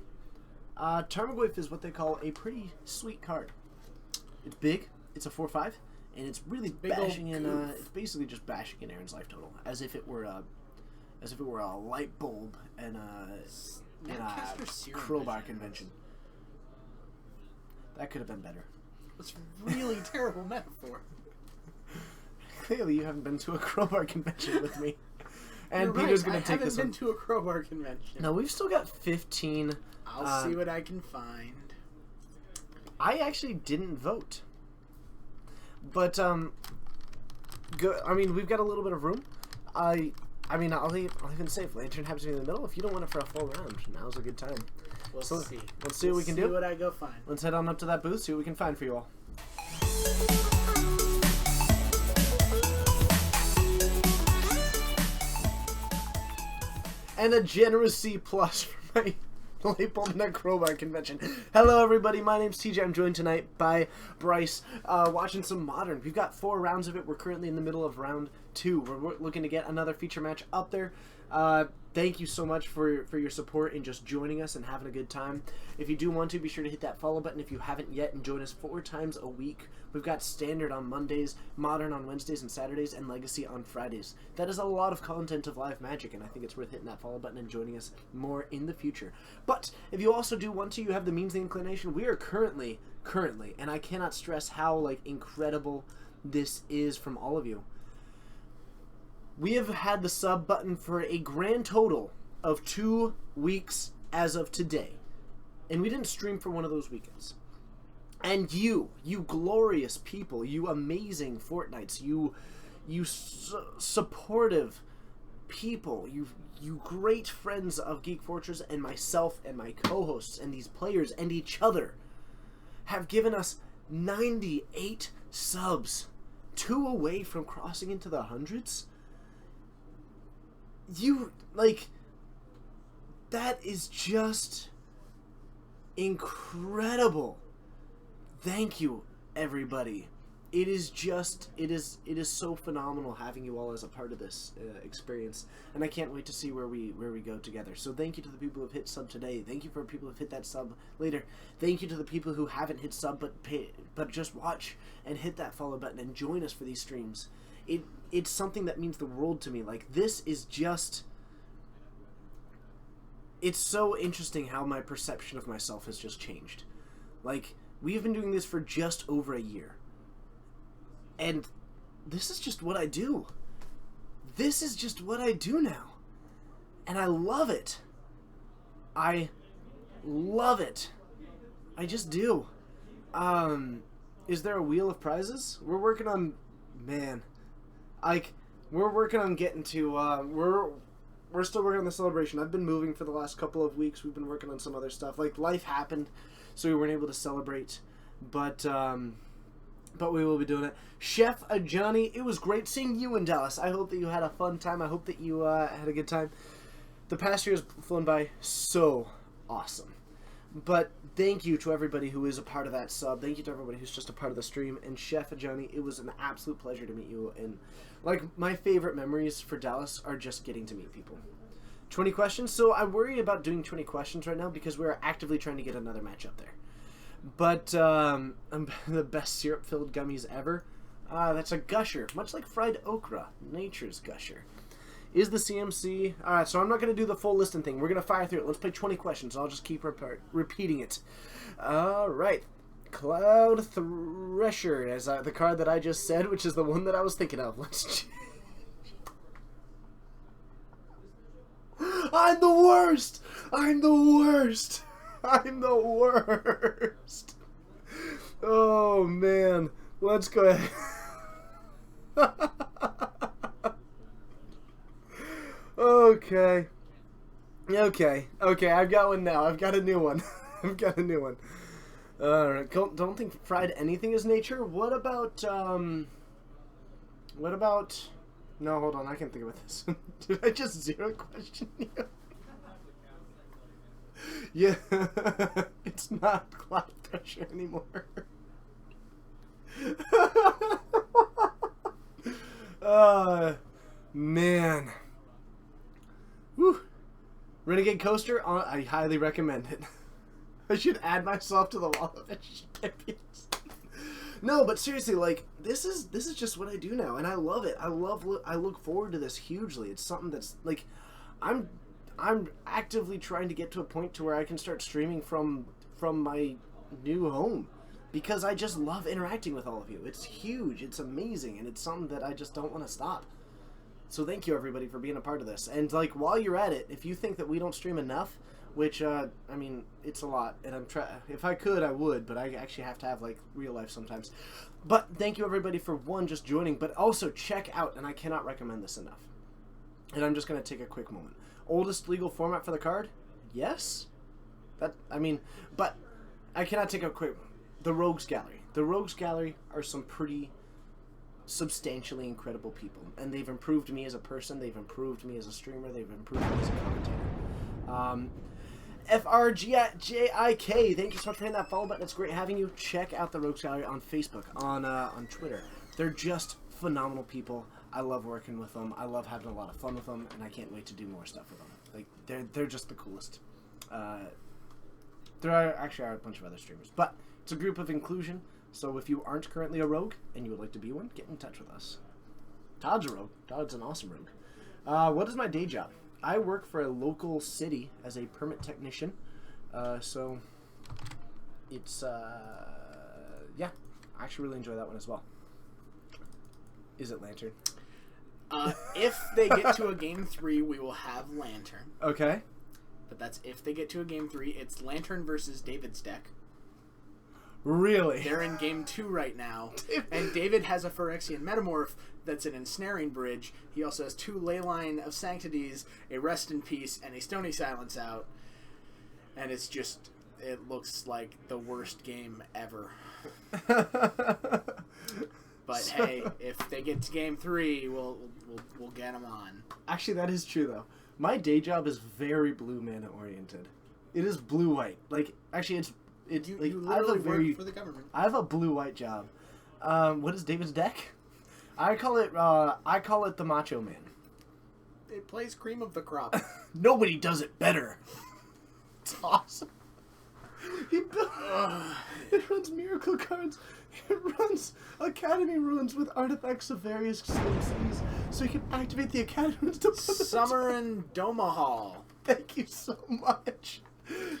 Tarmogoyf is what they call a pretty sweet card. It's big, it's a 4/5, and it's really bashing in, it's basically just bashing in Aaron's life total, as if it were a light bulb and a crowbar convention. That could have been better. That's a really terrible metaphor. Clearly, you haven't been to a crowbar convention with me. And You're Peter's right, going to take this one. I haven't been to a crowbar convention. No, we've still got 15. I'll see what I can find. I actually didn't vote. But, I mean, we've got a little bit of room. I mean, I'll even say if Lantern happens to be in the middle, if you don't want it for a full round, now's a good time. We'll see. Let's see what we can do. See what I go find. Let's head on up to that booth, see what we can find for you all. And a generous C+ for my light bulb and a crowbar convention. Hello everybody, my name's TJ. I'm joined tonight by Bryce, watching some Modern. We've got 4 rounds of it. We're currently in the middle of round 2. We're looking to get another feature match up there. thank you so much for your support and just joining us and having a good time. If you do want to, be sure to hit that follow button if you haven't yet, and join us 4 times a week. We've got Standard on Mondays, Modern on Wednesdays and Saturdays, and Legacy on Fridays. That is a lot of content of live Magic, and I think it's worth hitting that follow button and joining us more in the future. But if you also do want to, you have the means and inclination. We are currently, and I cannot stress how like incredible this is from all of you. We have had the sub button for a grand total of 2 weeks as of today. And we didn't stream for one of those weekends. And you glorious people, you amazing Fortnites, you supportive people, you great friends of Geek Fortress and myself and my co-hosts and these players and each other have given us 98 subs, 2 away from crossing into the hundreds. That is just incredible. Thank you, everybody. It is so phenomenal having you all as a part of this experience, and I can't wait to see where we go together. So thank you to the people who have hit sub today. Thank you for people who have hit that sub later. Thank you to the people who haven't hit sub but just watch and hit that follow button and join us for these streams. It's something that means the world to me. Like, this is just... It's so interesting how my perception of myself has just changed. Like, we've been doing this for just over a year. And this is just what I do. This is just what I do now. And I love it. I love it. I just do. Is there a wheel of prizes? We're working on... Man... we're working on getting to, we're still working on the celebration. I've been moving for the last couple of weeks. We've been working on some other stuff. Like, life happened, so we weren't able to celebrate. But we will be doing it. Chef Johnny, it was great seeing you in Dallas. I hope that you had a fun time. I hope that you had a good time. The past year has flown by so awesome. But thank you to everybody who is a part of that sub. Thank you to everybody who's just a part of the stream. And Chef Johnny, it was an absolute pleasure to meet you. And like, my favorite memories for Dallas are just getting to meet people. 20 questions. So I worry about doing 20 questions right now because we're actively trying to get another match up there. But the best syrup-filled gummies ever. That's a gusher, much like fried okra, nature's gusher. Is the CMC... Alright, so I'm not going to do the full listing thing. We're going to fire through it. Let's play 20 questions. I'll just keep repeating it. Alright. Cloud Thresher is the card that I just said, which is the one that I was thinking of. Let's... I'm the worst! I'm the worst! I'm the worst! Oh, man. Let's go ahead. Okay. I've got one now. I've got a new one. Alright, don't think fried anything is nature. What about, no, hold on, I can't think about this. Did I just zero question you? Yeah, it's not cloud pressure anymore. Man. Whew. Renegade Coaster, I highly recommend it. I should add myself to the wall of champions. No, but seriously, like, this is just what I do now, and I love it. I look forward to this hugely. It's something that's like, I'm actively trying to get to a point to where I can start streaming from my new home, because I just love interacting with all of you. It's huge, it's amazing, and it's something that I just don't want to stop. So thank you, everybody, for being a part of this. And, like, while you're at it, if you think that we don't stream enough, which, I mean, it's a lot, and if I could, I would, but I actually have to have, like, real life sometimes. But thank you, everybody, for, one, just joining, but also check out, and I cannot recommend this enough, and I'm just going to take a quick moment. Oldest legal format for the card? Yes? But I cannot take a quick... The Rogues Gallery. The Rogues Gallery are some pretty... substantially incredible people, and they've improved me as a person, they've improved me as a streamer, they've improved me as a commentator. FRGJIK, thank you so much for hitting that follow button. It's great having you. Check out the Rogues Gallery on Facebook, on Twitter. They're just phenomenal people. I love working with them. I love having a lot of fun with them, and I can't wait to do more stuff with them. Like, they're just the coolest. There are a bunch of other streamers, but it's a group of inclusion. So if you aren't currently a rogue and you would like to be one, get in touch with us. Todd's a rogue. Todd's an awesome rogue. What is my day job? I work for a local city as a permit technician. So it's yeah, I actually really enjoy that one as well. Is it Lantern? If they get to a game 3, we will have Lantern. Okay. But that's if they get to a game 3. It's Lantern versus David's deck. Really? They're in game 2 right now. And David has a Phyrexian Metamorph that's an Ensnaring Bridge. He also has 2 Leyline of Sanctities, a Rest in Peace, and a Stony Silence out. And it's just... It looks like the worst game ever. But hey, if they get to game 3, we'll get them on. Actually, that is true though. My day job is very blue mana oriented. It is blue white. Like actually, it's You like literally work for the government. I have a blue white job. What is David's deck? I call it the Macho Man. It plays Cream of the Crop. Nobody does it better. It's awesome. It runs miracle cards. It runs Academy runes with artifacts of various species, so you can activate the Academy runes to put them Summer and Domahal. Thank you so much.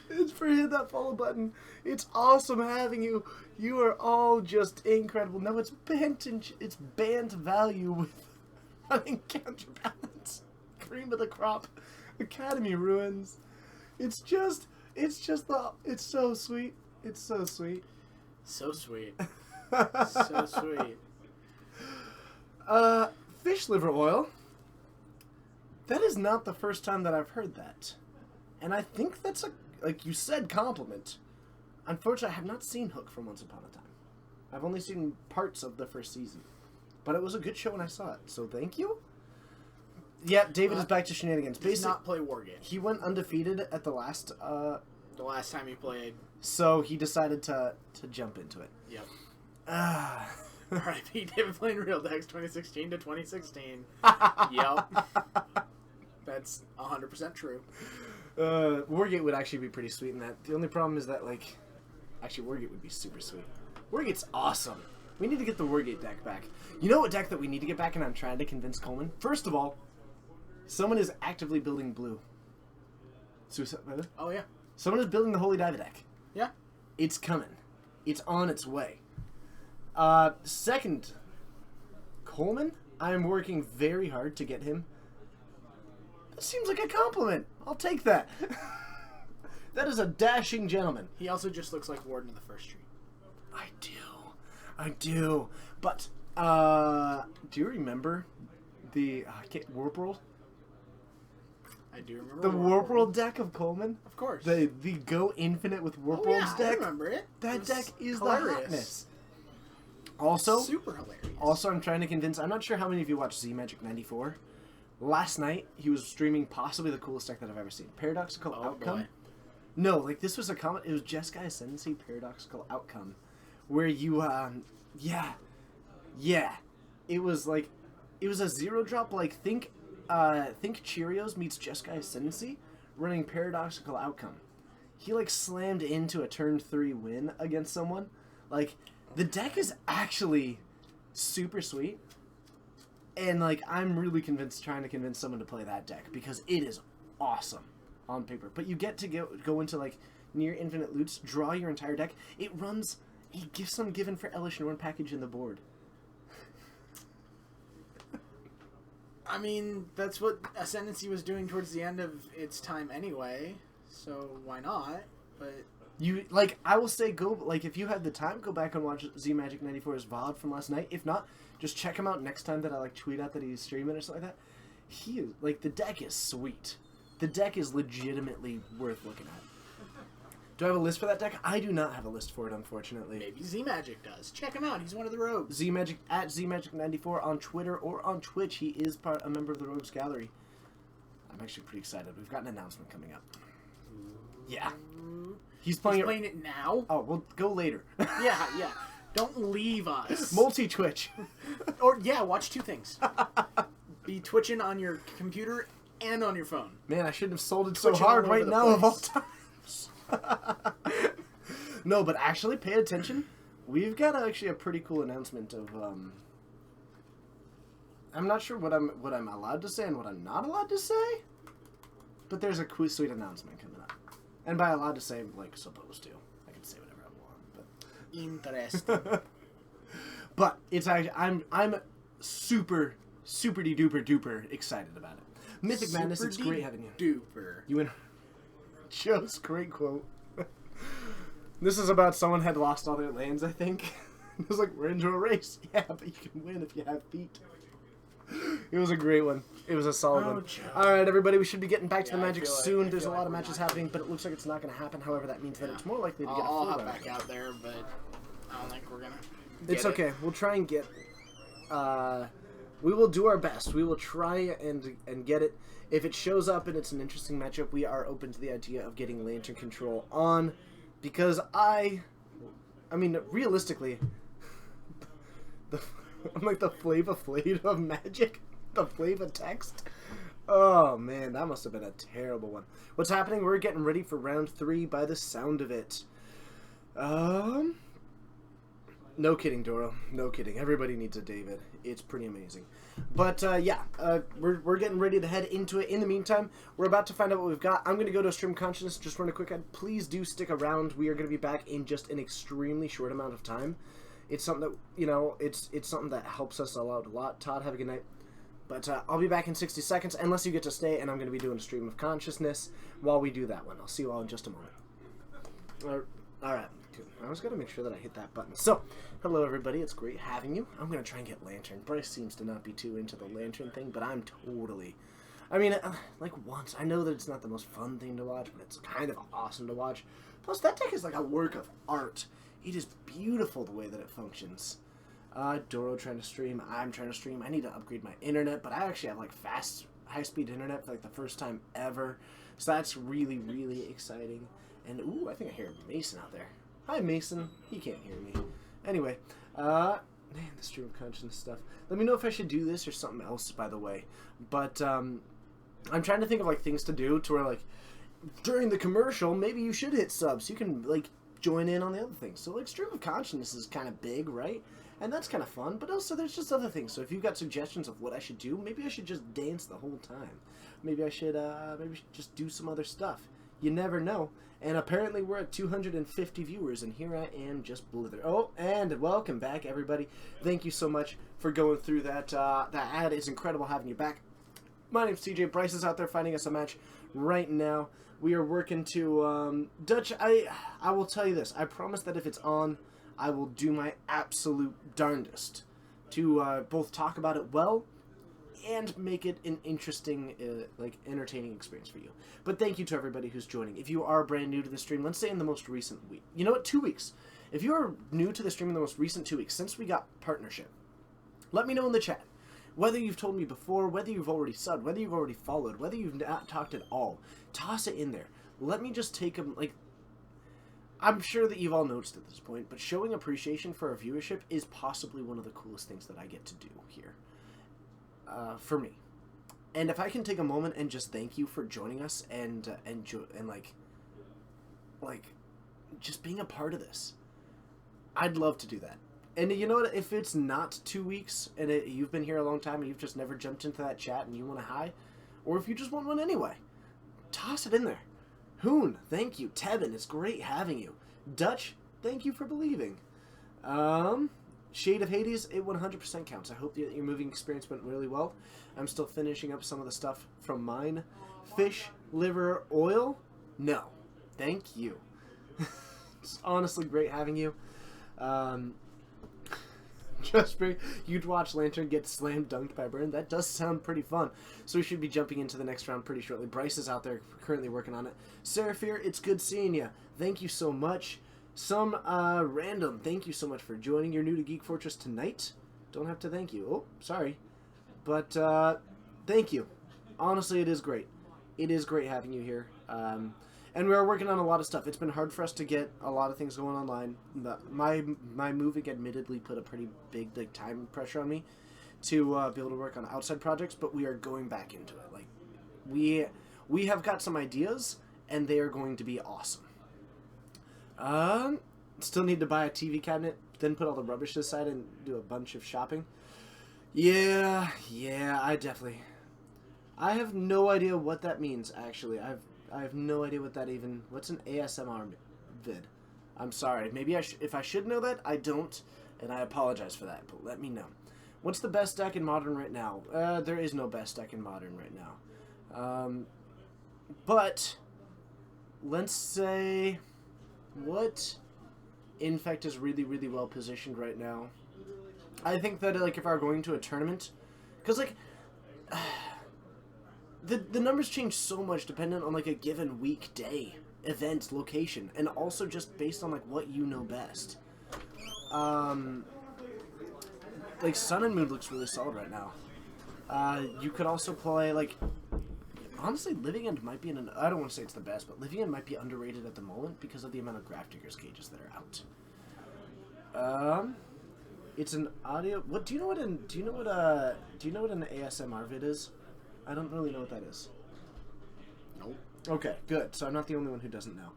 It's for hitting that follow button. It's awesome having you. You are all just incredible. Now it's banned value with running counterbalance. Cream of the crop. Academy ruins. It's so sweet. It's so sweet. So sweet. So sweet. Fish liver oil. That is not the first time that I've heard that. And I think that's like you said, compliment. Unfortunately, I have not seen Hook from Once Upon a Time. I've only seen parts of the first season. But it was a good show when I saw it, so thank you. Yeah, David is back to shenanigans. Does not play Wargame. He went undefeated at the last... the last time he played. So he decided to jump into it. Yep. Ah. R.I.P. David playing real decks 2016 to 2016. Yep. That's 100% true. Wargate would actually be pretty sweet in that. The only problem is that, like... Actually, Wargate would be super sweet. Wargate's awesome. We need to get the Wargate deck back. You know what deck that we need to get back, and I'm trying to convince Coleman? First of all, someone is actively building blue. Oh, yeah. Someone is building the Holy Diva deck. Yeah. It's coming. It's on its way. Second, Coleman, I'm working very hard to get him. That seems like a compliment. I'll take that. That is a dashing gentleman. He also just looks like Warden of the First Tree. I do. But, do you remember the Warp World? I do remember The Warp World deck of Coleman? Of course. The Go Infinite with Warp World's deck? I remember it. That deck is hilarious. the hotness. Also, super hilarious. Also, I'm trying to convince... I'm not sure how many of you watched Z-Magic 94. Last night, he was streaming possibly the coolest deck that I've ever seen. Paradoxical Outcome. Boy. No, like, this was a comment... It was Jeskai Ascendancy Paradoxical Outcome. Where you, Yeah. It was, like... It was a 0-drop, like, think Cheerios meets Jeskai Ascendancy, running Paradoxical Outcome. He, like, slammed into a turn 3 win against someone. Like... The deck is actually super sweet, and like I'm really trying to convince someone to play that deck because it is awesome on paper. But you get to go into like near infinite loots, draw your entire deck. It runs a Gifts Ungiven for Elish Norn package in the board. I mean, that's what Ascendancy was doing towards the end of its time anyway, so why not? But... You, like, I will say if you have the time, go back and watch Z-Magic 94's VOD from last night. If not, just check him out next time that I, like, tweet out that he's streaming or something like that. He is, like, the deck is sweet. The deck is legitimately worth looking at. Do I have a list for that deck? I do not have a list for it, unfortunately. Maybe Z-Magic does. Check him out. He's one of the rogues. Z-Magic, at Z-Magic94 on Twitter or on Twitch. He is a member of the Rogues Gallery. I'm actually pretty excited. We've got an announcement coming up. Yeah. He's playing it now? Oh, well, go later. Yeah. Don't leave us. Multi-Twitch. Or, yeah, watch two things. Be twitching on your computer and on your phone. Man, I shouldn't have sold it so Twitching hard all over right the now of all place. times. No, but actually, pay attention. We've got actually a pretty cool announcement of. I'm not sure what I'm allowed to say and what I'm not allowed to say, but there's a cool, sweet announcement coming up. And by allowed to say, like supposed to, I can say whatever I want. But Interesting. but it's actually I'm super duper excited about it. Mythic Madness, it's great having you. Duper. You win. Joe's great quote. This is about someone had lost all their lands, I think. It was like, we're into a race. Yeah, but you can win if you have feet. It was a great one. It was a solid one. Joe. Alright, everybody, we should be getting back to the Yeah, I Magic feel like- soon. I There's a feel lot like of we're matches not happening, but it looks like it's not going to happen. However, that means that Yeah. it's more likely to get a I'll full hop round. back out there, but I don't think we're gonna. It's get okay. it. We'll try and get. We will do our best. We will try and get it. If it shows up and it's an interesting matchup, we are open to the idea of getting Lantern Control on, because I mean, realistically, I'm like the Flava Flav of Magic, the Flava text. Oh man, that must have been a terrible one. What's happening? We're getting ready for round 3 by the sound of it. No kidding, Doro. No kidding. Everybody needs a David. It's pretty amazing. But, we're getting ready to head into it. In the meantime, we're about to find out what we've got. I'm going to go to Stream Consciousness, just run a quick ad. Please do stick around. We are going to be back in just an extremely short amount of time. It's something that, you know, it's something that helps us out a lot. Todd, have a good night. But I'll be back in 60 seconds, unless you get to stay, and I'm going to be doing a Stream of Consciousness while we do that one. I'll see you all in just a moment. Alright. I was going to make sure that I hit that button. So, hello everybody, it's great having you. I'm going to try and get Lantern. Bryce seems to not be too into the Lantern thing, but I'm totally... I mean, like once, I know that it's not the most fun thing to watch, but it's kind of awesome to watch. Plus, that deck is like a work of art. It is beautiful the way that it functions. Doro trying to stream, I'm trying to stream. I need to upgrade my internet, but I actually have like fast, high-speed internet for like the first time ever. So that's really, really exciting. And, ooh, I think I hear Mason out there. Hi, Mason. He can't hear me. Anyway, man, the Stream of Consciousness stuff. Let me know if I should do this or something else, by the way. But, I'm trying to think of, like, things to do to where, like, during the commercial, maybe you should hit subs. You can, like, join in on the other things. So, like, Stream of Consciousness is kind of big, right? And that's kind of fun. But also, there's just other things. So if you've got suggestions of what I should do, maybe I should just dance the whole time. Maybe I should just do some other stuff. You never know. And apparently we're at 250 viewers, and here I am just blithered. Oh, and welcome back, everybody. Thank you so much for going through that. That ad is incredible having you back. My name's TJ. Bryce is out there finding us a match right now. We are working to... Dutch, I will tell you this. I promise that if it's on, I will do my absolute darndest to both talk about it well and make it an interesting, entertaining experience for you. But thank you to everybody who's joining. If you are brand new to the stream, let's say in the most recent week. You know what? 2 weeks. If you are new to the stream in the most recent 2 weeks, since we got partnership, let me know in the chat. Whether you've told me before, whether you've already subbed, whether you've already followed, whether you've not talked at all, toss it in there. Let me just take them, I'm sure that you've all noticed at this point, but showing appreciation for our viewership is possibly one of the coolest things that I get to do here. For me. And if I can take a moment and just thank you for joining us and just being a part of this, I'd love to do that. And you know what? If it's not 2 weeks and you've been here a long time and you've just never jumped into that chat and you want a hi, or if you just want one anyway, toss it in there. Hoon, thank you. Tevin, it's great having you. Dutch, thank you for believing. Shade of Hades, it 100% counts. I hope that your moving experience went really well. I'm still finishing up some of the stuff from mine. Fish, liver, oil? No. Thank you. It's honestly great having you. Just you'd watch Lantern get slam dunked by Burn. That does sound pretty fun. So we should be jumping into the next round pretty shortly. Bryce is out there currently working on it. Seraphir, it's good seeing you. Thank you so much. Some random, thank you so much for joining. You're new to Geek Fortress tonight. Don't have to thank you. Oh, sorry. But thank you. Honestly, it is great. It is great having you here. And we are working on a lot of stuff. It's been hard for us to get a lot of things going online. My moving admittedly put a pretty big time pressure on me to be able to work on outside projects, but we are going back into it. We have got some ideas, and they are going to be awesome. Still need to buy a TV cabinet, then put all the rubbish aside and do a bunch of shopping. Yeah, I have no idea what that means, actually. I have no idea what that even... What's an ASMR vid? I'm sorry. Maybe if I should know that, I don't, and I apologize for that, but let me know. What's the best deck in Modern right now? There is no best deck in Modern right now. But, let's say... What Infect is really, really well positioned right now? I think that, like, if I were going to a tournament... Because, like... The numbers change so much dependent on, like, a given weekday, event, location, and also just based on, like, what you know best. Like, Sun and Moon looks really solid right now. You could also play, like... Honestly, Living End might be I don't want to say it's the best, but Living End might be underrated at the moment because of the amount of Grafdigger's cages that are out. It's an audio... What do you know what an ASMR vid is? I don't really know what that is. Nope. Okay, good. So I'm not the only one who doesn't know.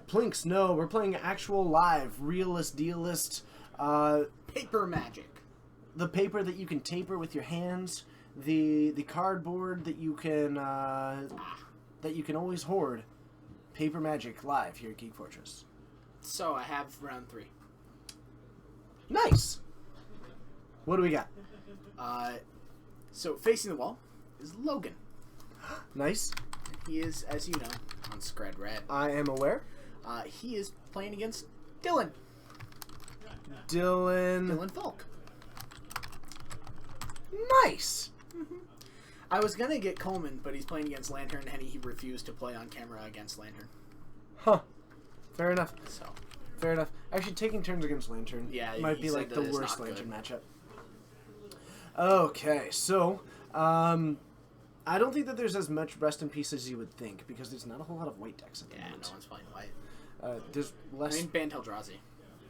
Plinks, no, we're playing actual live, realist, dealist, paper magic. The paper that you can taper with your hands, the cardboard that you can always hoard. Paper magic live here at Geek Fortress. So I have round 3. Nice. What do we got? So facing the wall is Logan. Nice. He is, as you know, on Skred Red. I am aware. He is playing against Dylan. Dylan Folk. Nice. Mm-hmm. I was gonna get Coleman, but he's playing against Lantern, and he refused to play on camera against Lantern. Huh. Fair enough. So. Fair enough. Actually, taking turns against Lantern might be like the worst Lantern matchup. Okay, so I don't think that there's as much rest in peace as you would think because there's not a whole lot of white decks at the moment. No one's playing white. There's less. I mean, ban Teldrazi.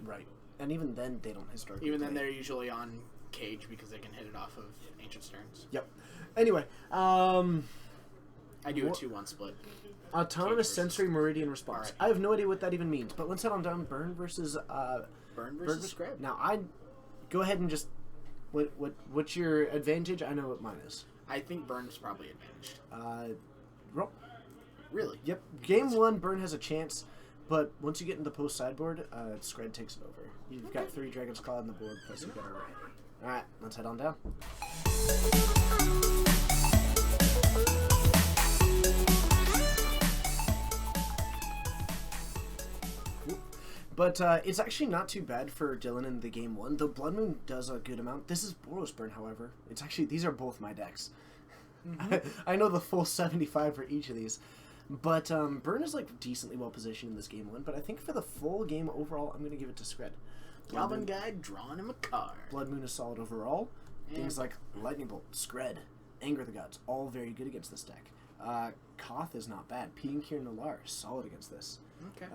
Right, and even then they don't historically. Even then, they're usually on Cage because they can hit it off of Ancient Stearns. Yep. Anyway, I do a 2-1 split. Autonomous Sensory Meridian Response. I have no idea what that even means, but let's head on down. Burn versus Skred. Now, I go ahead and just what's your advantage? I know what mine is. I think Burn's probably advantaged. Roll. Really? Yep. Game 1, Burn has a chance, but once you get into the post sideboard, Skred takes it over. You've got 3 Dragon's Claw on the board, plus you've got a Ray. Alright, let's head on down. But it's actually not too bad for Dylan in the game 1, though Blood Moon does a good amount. This is Boros Burn, however. It's actually, these are both my decks. Mm-hmm. I know the full 75 for each of these. But Burn is like decently well positioned in this game 1, but I think for the full game overall, I'm going to give it to Skred. Goblin Guy drawing him a card. Blood Moon is solid overall. Yeah. Things like Lightning Bolt, Skred, Anger the Gods, all very good against this deck. Koth is not bad. Piankir Nalar is solid against this. Okay.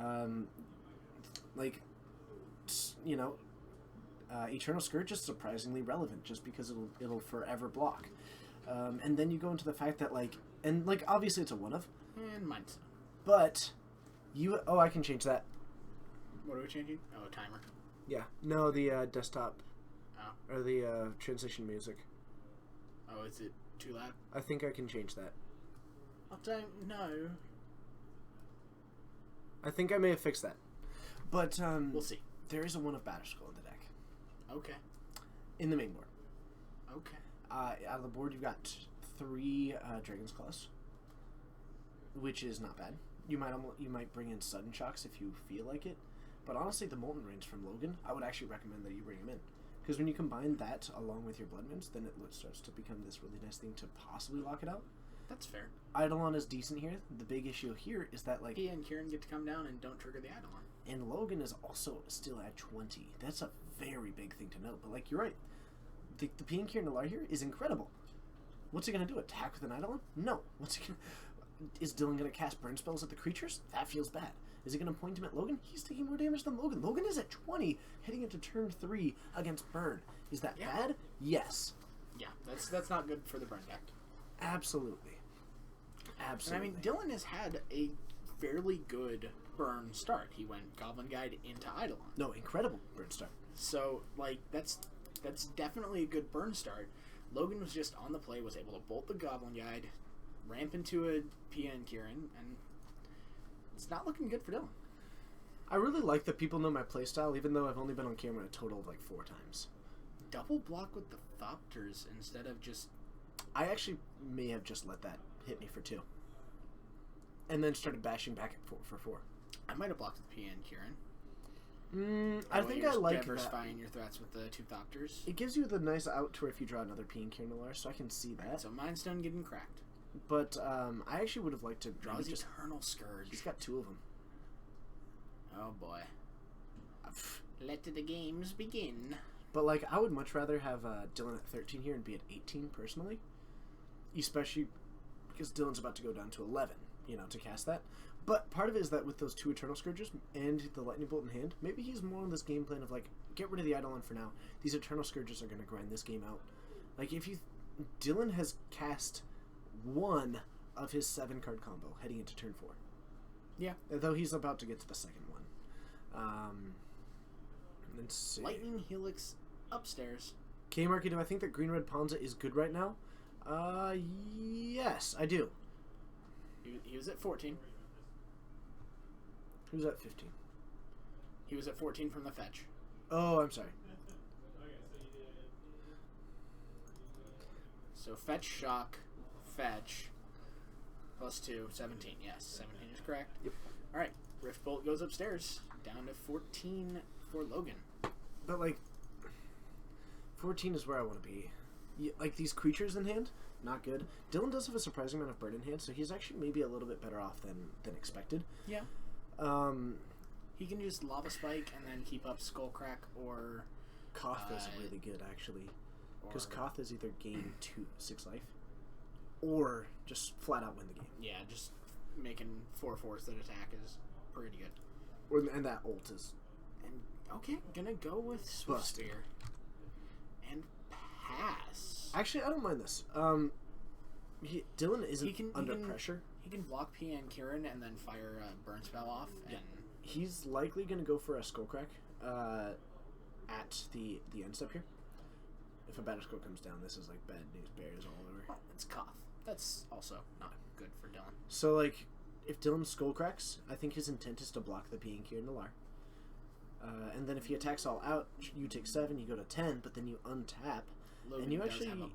Eternal Scourge is surprisingly relevant just because it'll forever block. And then you go into the fact that obviously it's a one of. And mine's. But I can change that. What are we changing? Oh, a timer. Yeah. No, the desktop. Oh. Or the transition music. Oh, is it too loud? I think I can change that. I don't know. I think I may have fixed that. But we'll see. There is a one of Batterskull in the deck. Okay. In the main board. Okay. Out of the board, you've got 3 Dragon's Claws, which is not bad. You might bring in Sudden Shocks if you feel like it, but honestly, the Molten Rains from Logan, I would actually recommend that you bring them in, because when you combine that along with your Blood Moons, then it starts to become this really nice thing to possibly lock it out. That's fair. Eidolon is decent here. The big issue here is that he and Kieran get to come down and don't trigger the Eidolon. And Logan is also still at 20. That's a very big thing to note. But you're right. The Piankir Nalar here is incredible. What's he going to do? Attack with an Eidolon? No. Is Dylan going to cast burn spells at the creatures? That feels bad. Is he going to point him at Logan? He's taking more damage than Logan. Logan is at 20 heading into turn 3 against burn. Is that bad? Yes. Yeah, that's not good for the burn deck. Absolutely. Absolutely. And I mean, Dylan has had a fairly good burn start. He went Goblin Guide into Eidolon. No, incredible burn start. So, like, that's definitely a good burn start. Logan was just on the play, was able to bolt the Goblin Guide, ramp into a PN Kieran, and it's not looking good for Dylan. I really like that people know my playstyle, even though I've only been on camera a total of like 4 times. Double block with the Thopters instead of just... I actually may have just let that hit me for 2. And then started bashing back at 4 for 4. I might have blocked with PN Kieran. I think I like diversifying your threats with the 2 Thopters. It gives you the nice out to where if you draw another P and Kiernalar, so I can see that. Right, so Mindstone getting cracked. But I actually would have liked to draw his Eternal Scourge. He's got 2 of them. Oh boy. Let the games begin. But like, I would much rather have Dylan at 13 here and be at 18 personally, especially because Dylan's about to go down to 11. You know, to cast that. But part of it is that with those 2 Eternal Scourges and the Lightning Bolt in hand, maybe he's more on this game plan of like, get rid of the Eidolon for now. These Eternal Scourges are going to grind this game out. Like, if you... Dylan has cast 1 of his 7-card combo heading into turn 4. Yeah. Though he's about to get to the second one. Let's see. Lightning Helix upstairs. K-Marky, do I think that Green Red Ponza is good right now? Yes, I do. He was at 14. Who's at 15? He was at 14 from the fetch. Oh, I'm sorry. So fetch, shock, fetch, +2, 17. Yes, 17 is correct. Yep. Alright, Rift Bolt goes upstairs. Down to 14 for Logan. But, like, 14 is where I want to be. Like, these creatures in hand, not good. Dylan does have a surprising amount of burn in hand, so he's actually maybe a little bit better off than expected. Yeah. He can just Lava Spike and then keep up Skullcrack or... Koth is really good, actually. Because Koth is either gain 6 life, or just flat out win the game. Yeah, just making 4/4s that attack is pretty good. And that ult is... And, okay, gonna go with Swift Spear. And pass. Actually, I don't mind this. Dylan isn't under pressure. He can block PN Kieran and then fire a burn spell off. And he's likely going to go for a Skullcrack at the end step here. If a Battle Skull comes down, this is like bad news bears all over. Oh, it's Koth. That's also not good for Dylan. So, like, if Dylan Skullcracks, I think his intent is to block the PN Kieran Nalar. And then if he attacks all out, you take 7, you go to 10, but then you untap. Logan and you does actually have a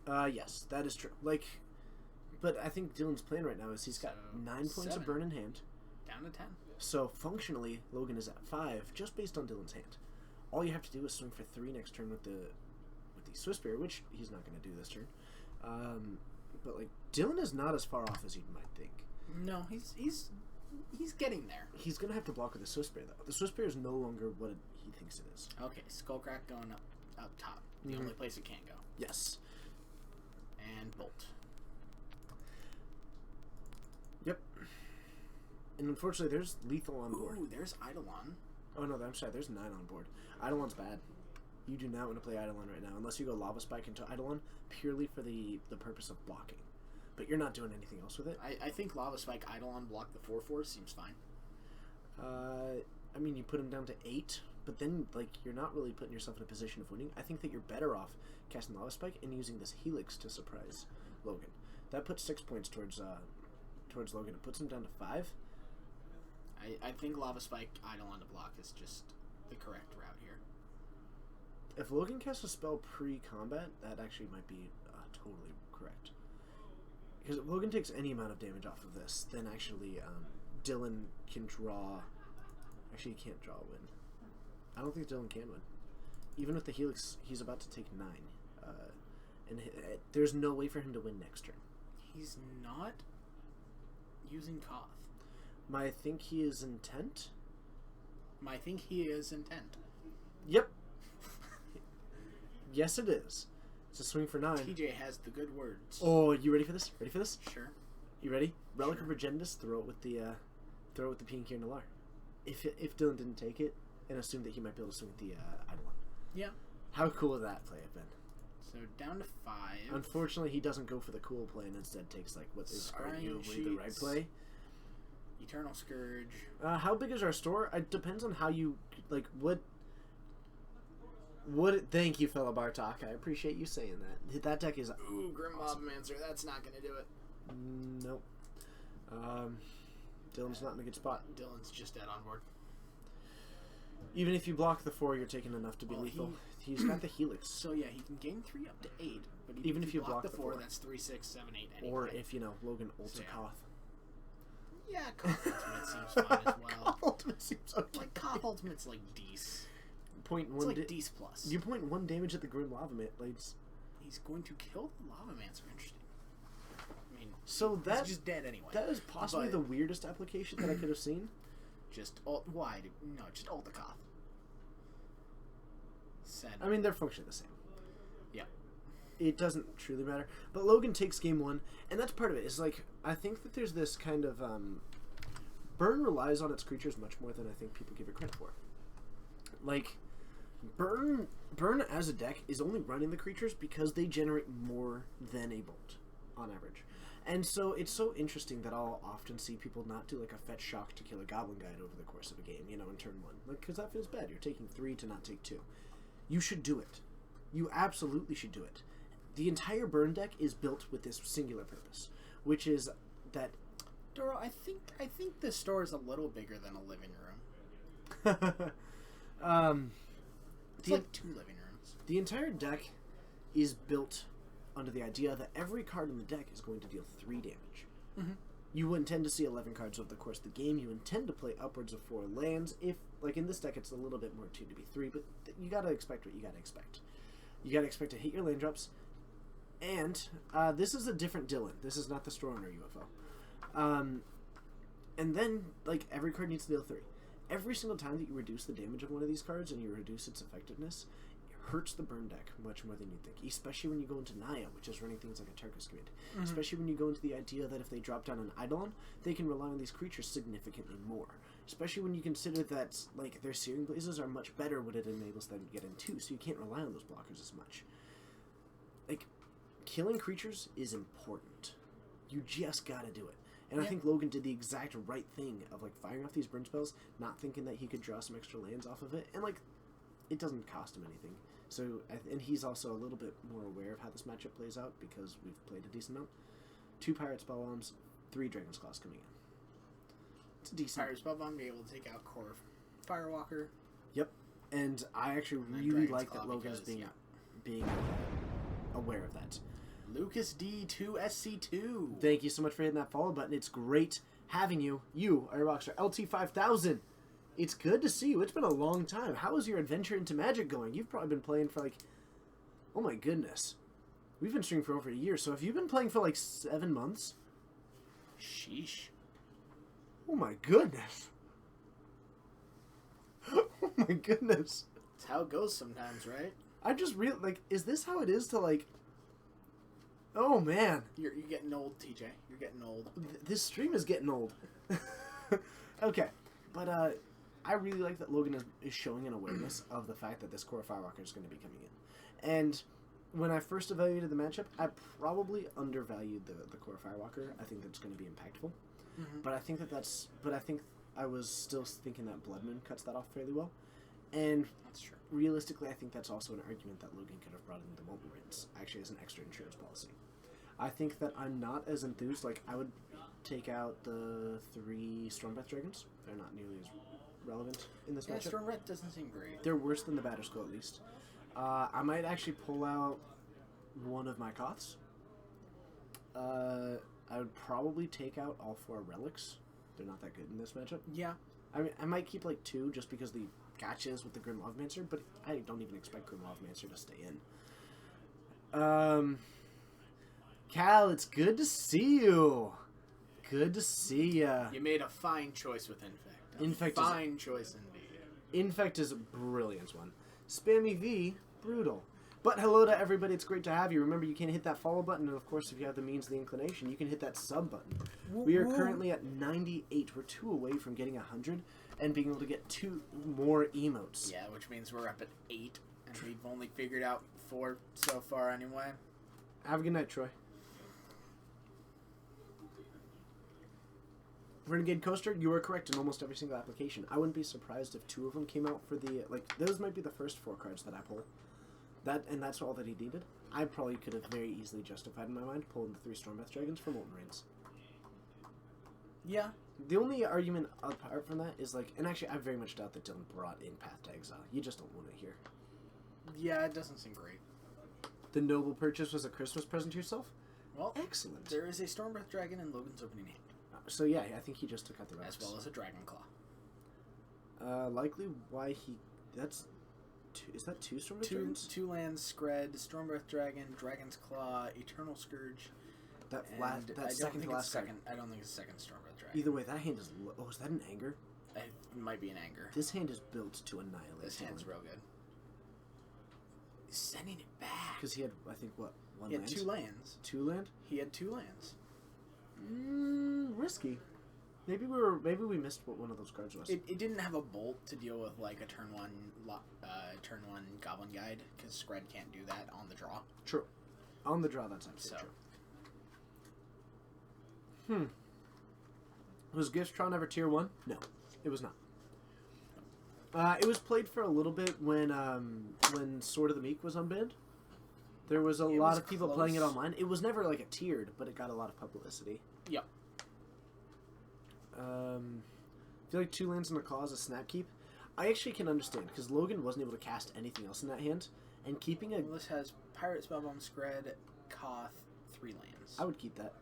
bolt. Yes, that is true. Like, but I think Dylan's plan right now is he's got 9 points 7. of burn in hand. Down to 10. So functionally, Logan is at 5 just based on Dylan's hand. All you have to do is swing for 3 next turn with the Swift Spear, which he's not going to do this turn. But like, Dylan is not as far off as you might think. No, he's getting there. He's going to have to block with the Swift Spear though. The Swift Spear is no longer what he thinks it is. Okay, Skullcrack going up top. The only place it can go. Yes. And Bolt. Yep. And unfortunately, there's lethal on board. Ooh, there's Eidolon. Oh no, I'm sorry. There's 9 on board. Eidolon's bad. You do not want to play Eidolon right now unless you go Lava Spike into Eidolon purely for the purpose of blocking. But you're not doing anything else with it. I think Lava Spike Eidolon block the 4/4 seems fine. I mean, you put him down to 8, but then like you're not really putting yourself in a position of winning. I think that you're better off casting Lava Spike and using this Helix to surprise Logan. That puts 6 points towards Logan. It puts him down to 5. I think Lava Spike Eidolon to block is just the correct route here. If Logan casts a spell pre-combat, that actually might be totally correct. Because if Logan takes any amount of damage off of this, then actually Dylan can draw... Actually, he can't draw a win. I don't think Dylan can win. Even with the Helix, he's about to take 9. And there's no way for him to win next turn. He's not using Koth. I think he is intent. I think he is intent. Yep. Yes, it is. It's a swing for 9. TJ has the good words. Oh, you ready for this? Ready for this? Sure. You ready? Relic Sure. of Regendus. Throw it with the Pinkir Nalar. If Dylan didn't take it and assumed that he might be able to swing with the Eidolon. Yeah. How cool would that play have been? So down to 5. Unfortunately, he doesn't go for the cool play and instead takes like what is arguably the right play. Eternal Scourge. How big is our store? It depends on how you like what. Thank you, fellow Bartok. I appreciate you saying that. That deck is Ooh, Grim awesome. Lavamancer. That's not gonna do it. Nope. Dylan's not in a good spot. Dylan's just dead on board. Even if you block the 4, you're taking enough to be lethal. He's got the Helix. So yeah, he can gain 3 up to 8. But even if you block the 4, that's 3, 6, 7, 8. Anyway. Or if Logan ults a Koth. Yeah, Koth Ultimate seems fine as well. Koth Ultimate seems okay. Like Koth Ultimate's like Dece. It's like Dece plus. You point 1 damage at the Grim Lavamancer. He's going to kill the Lavamancer. Interesting. I mean, so he's just dead anyway. That is possibly the weirdest application that I could have seen. Just ult. Why? No, just ult the Koth. I mean, they're functionally the same. Yeah. It doesn't truly matter. But Logan takes game 1, and that's part of it. It's like, I think that there's this kind of... Burn relies on its creatures much more than I think people give it credit for. Like, Burn as a deck is only running the creatures because they generate more than a bolt, on average. And so it's so interesting that I'll often see people not do like a fetch shock to kill a Goblin Guide over the course of a game, in turn 1. Like, because that feels bad. You're taking 3 to not take 2. You should do it. You absolutely should do it. The entire Burn deck is built with this singular purpose, which is that... Doro, I think the store is a little bigger than a living room. It's like 2 living rooms. The entire deck is built under the idea that every card in the deck is going to deal 3 damage. Mm-hmm. You intend to see 11 cards over the course of the game. You intend to play upwards of 4 lands. If, like in this deck, it's a little bit more tuned to be 3, but you gotta expect what you gotta expect. You gotta expect to hit your land drops. And this is a different Dylan. This is not the Store Owner UFO. And then, like, every card needs to deal 3. Every single time that you reduce the damage of one of these cards and you reduce its effectiveness, it hurts the Burn deck much more than you think. Especially when you go into Naya, which is running things like a Turkish Command. Mm-hmm. Especially when you go into the idea that if they drop down an Eidolon, they can rely on these creatures significantly more. Especially when you consider that, like, their Searing Blazes are much better when it enables them to get in 2, so you can't rely on those blockers as much. Like, killing creatures is important. You just gotta do it. And I think Logan did the exact right thing of, like, firing off these burn spells, not thinking that he could draw some extra lands off of it, and, like, it doesn't cost him anything. So, and he's also a little bit more aware of how this matchup plays out, because we've played a decent amount. 2 Pirate Spell Bombs, 3 Dragon's Claws coming in. It's a decent... Pirate Spell Bomb, be able to take out Core Firewalker. Yep. And I actually really like that Logan is being aware of that. Lucas D2 SC2. Thank you so much for hitting that follow button. It's great having you. You are Rockstar LT5000. It's good to see you. It's been a long time. How is your adventure into Magic going? You've probably been playing for like... Oh my goodness. We've been streaming for over a year, so have you been playing for like 7 months? Sheesh. Oh my goodness. Oh my goodness. It's how it goes sometimes, right? I just really... Like, is this how it is to like... Oh, man. You're getting old, TJ. You're getting old. This stream is getting old. Okay. But, I really like that Logan is showing an awareness of the fact that this Core Firewalker is going to be coming in. And when I first evaluated the matchup, I probably undervalued the Core Firewalker. I think that's going to be impactful. Mm-hmm. But I think I think I was still thinking that Blood Moon cuts that off fairly well. And that's true. Realistically, I think that's also an argument that Logan could have brought in the Molten Rinse, actually as an extra insurance policy. I think that I'm not as enthused. Like, I would take out the 3 Stormbreath Dragons. They're not nearly as relevant in this matchup. Stormbreath doesn't seem great. They're worse than the Batterskull, at least. I might actually pull out one of my Koths. I would probably take out all 4 Relics. They're not that good in this matchup. Yeah. I mean, I might keep, like, 2 just because the gotchas with the Grim Lavamancer, but I don't even expect Grim Lavamancer to stay in. Cal, it's good to see you. Good to see ya. You made a fine choice with Infect. Infect fine choice indeed. Infect is a brilliant one. Spammy V, brutal. But hello to everybody, it's great to have you. Remember, you can hit that follow button, and of course, if you have the means and the inclination, you can hit that sub button. We are currently at 98. We're 2 away from getting 100. and being able to get 2 more emotes. Yeah, which means we're up at 8, and we've only figured out 4 so far anyway. Have a good night, Troy. Renegade Coaster, you were correct in almost every single application. I wouldn't be surprised if 2 of them came out for the... Like, those might be the first 4 cards that I pull. And that's all that he needed. I probably could have very easily justified in my mind pulling the 3 Stormbreath Dragons for Molten Rains. Yeah. The only argument apart from that is, like... And actually, I very much doubt that Dylan brought in Path to Exile. You just don't want it here. Yeah, it doesn't seem great. The Noble Purchase was a Christmas present to yourself? Well, excellent. There is a Stormbreath Dragon in Logan's opening hand. So yeah, I think he just took out the relics. As well as a Dragon Claw. Likely why he... That's... Is that 2 Stormbreath Dragons? 2 lands, Skred, Stormbreath Dragon, Dragon's Claw, Eternal Scourge. That I second to last card. I don't think it's second Stormbreath Dragon. Either way, that hand is... Oh, is that an Anger? It might be an Anger. This hand is built to annihilate. This hand's real good. He's sending it back. Because he had, I think, what? 1 He land? had 2 lands. 2 land? He had 2 lands. Risky. Maybe we missed what one of those cards was. It didn't have a bolt to deal with like a turn 1 Goblin Guide because Skred can't do that on the draw. True. On the draw, that's absolutely true. Was Giftron ever tier 1? No, it was not. It was played for a little bit when Sword of the Meek was unbanned. There was a lot of people playing it online. It was never like a tiered, but it got a lot of publicity. Yep. I feel like 2 lands and a claw is a snap keep. I actually can understand, because Logan wasn't able to cast anything else in that hand, and keeping a... Well, this has Pirate Spellbomb, Skred, Koth, 3 lands. I would keep that.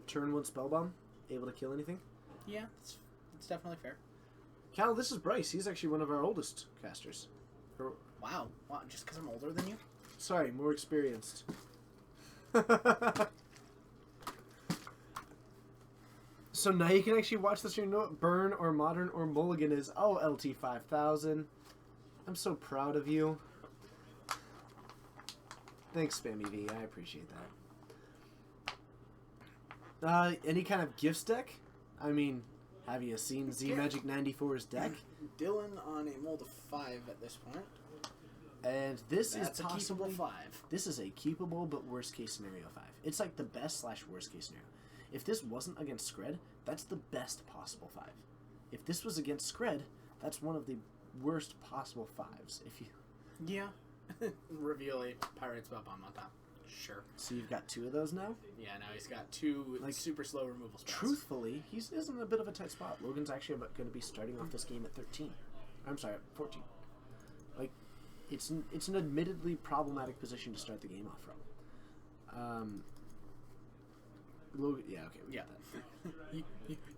Turn 1 Spellbomb, able to kill anything. Yeah, it's definitely fair. Cal, this is Bryce. He's actually one of our oldest casters. Wow, just because I'm older than you? Sorry, more experienced. So now you can actually watch this. You know what Burn or Modern or Mulligan is. Oh, LT5000. I'm so proud of you. Thanks, Spammy V. I appreciate that. Any kind of gifts deck? I mean, have you seen Z Magic 94's deck? Dylan on a mold of 5 at this point. And this That's is possibly a keepable 5. This is a keepable but worst case scenario 5. It's like the best / worst case scenario. If this wasn't against Skred, that's the best possible 5. If this was against Skred, that's one of the worst possible 5s. If you Yeah. Reveal a Pirate Spellbomb on top. Sure. So you've got 2 of those now? Yeah, now he's got 2 like super slow removal spells. Truthfully, he's in a bit of a tight spot. Logan's actually going to be starting off this game at 13. I'm sorry, at 14. Like, it's an admittedly problematic position to start the game off from. Logan, yeah, okay, we got that. you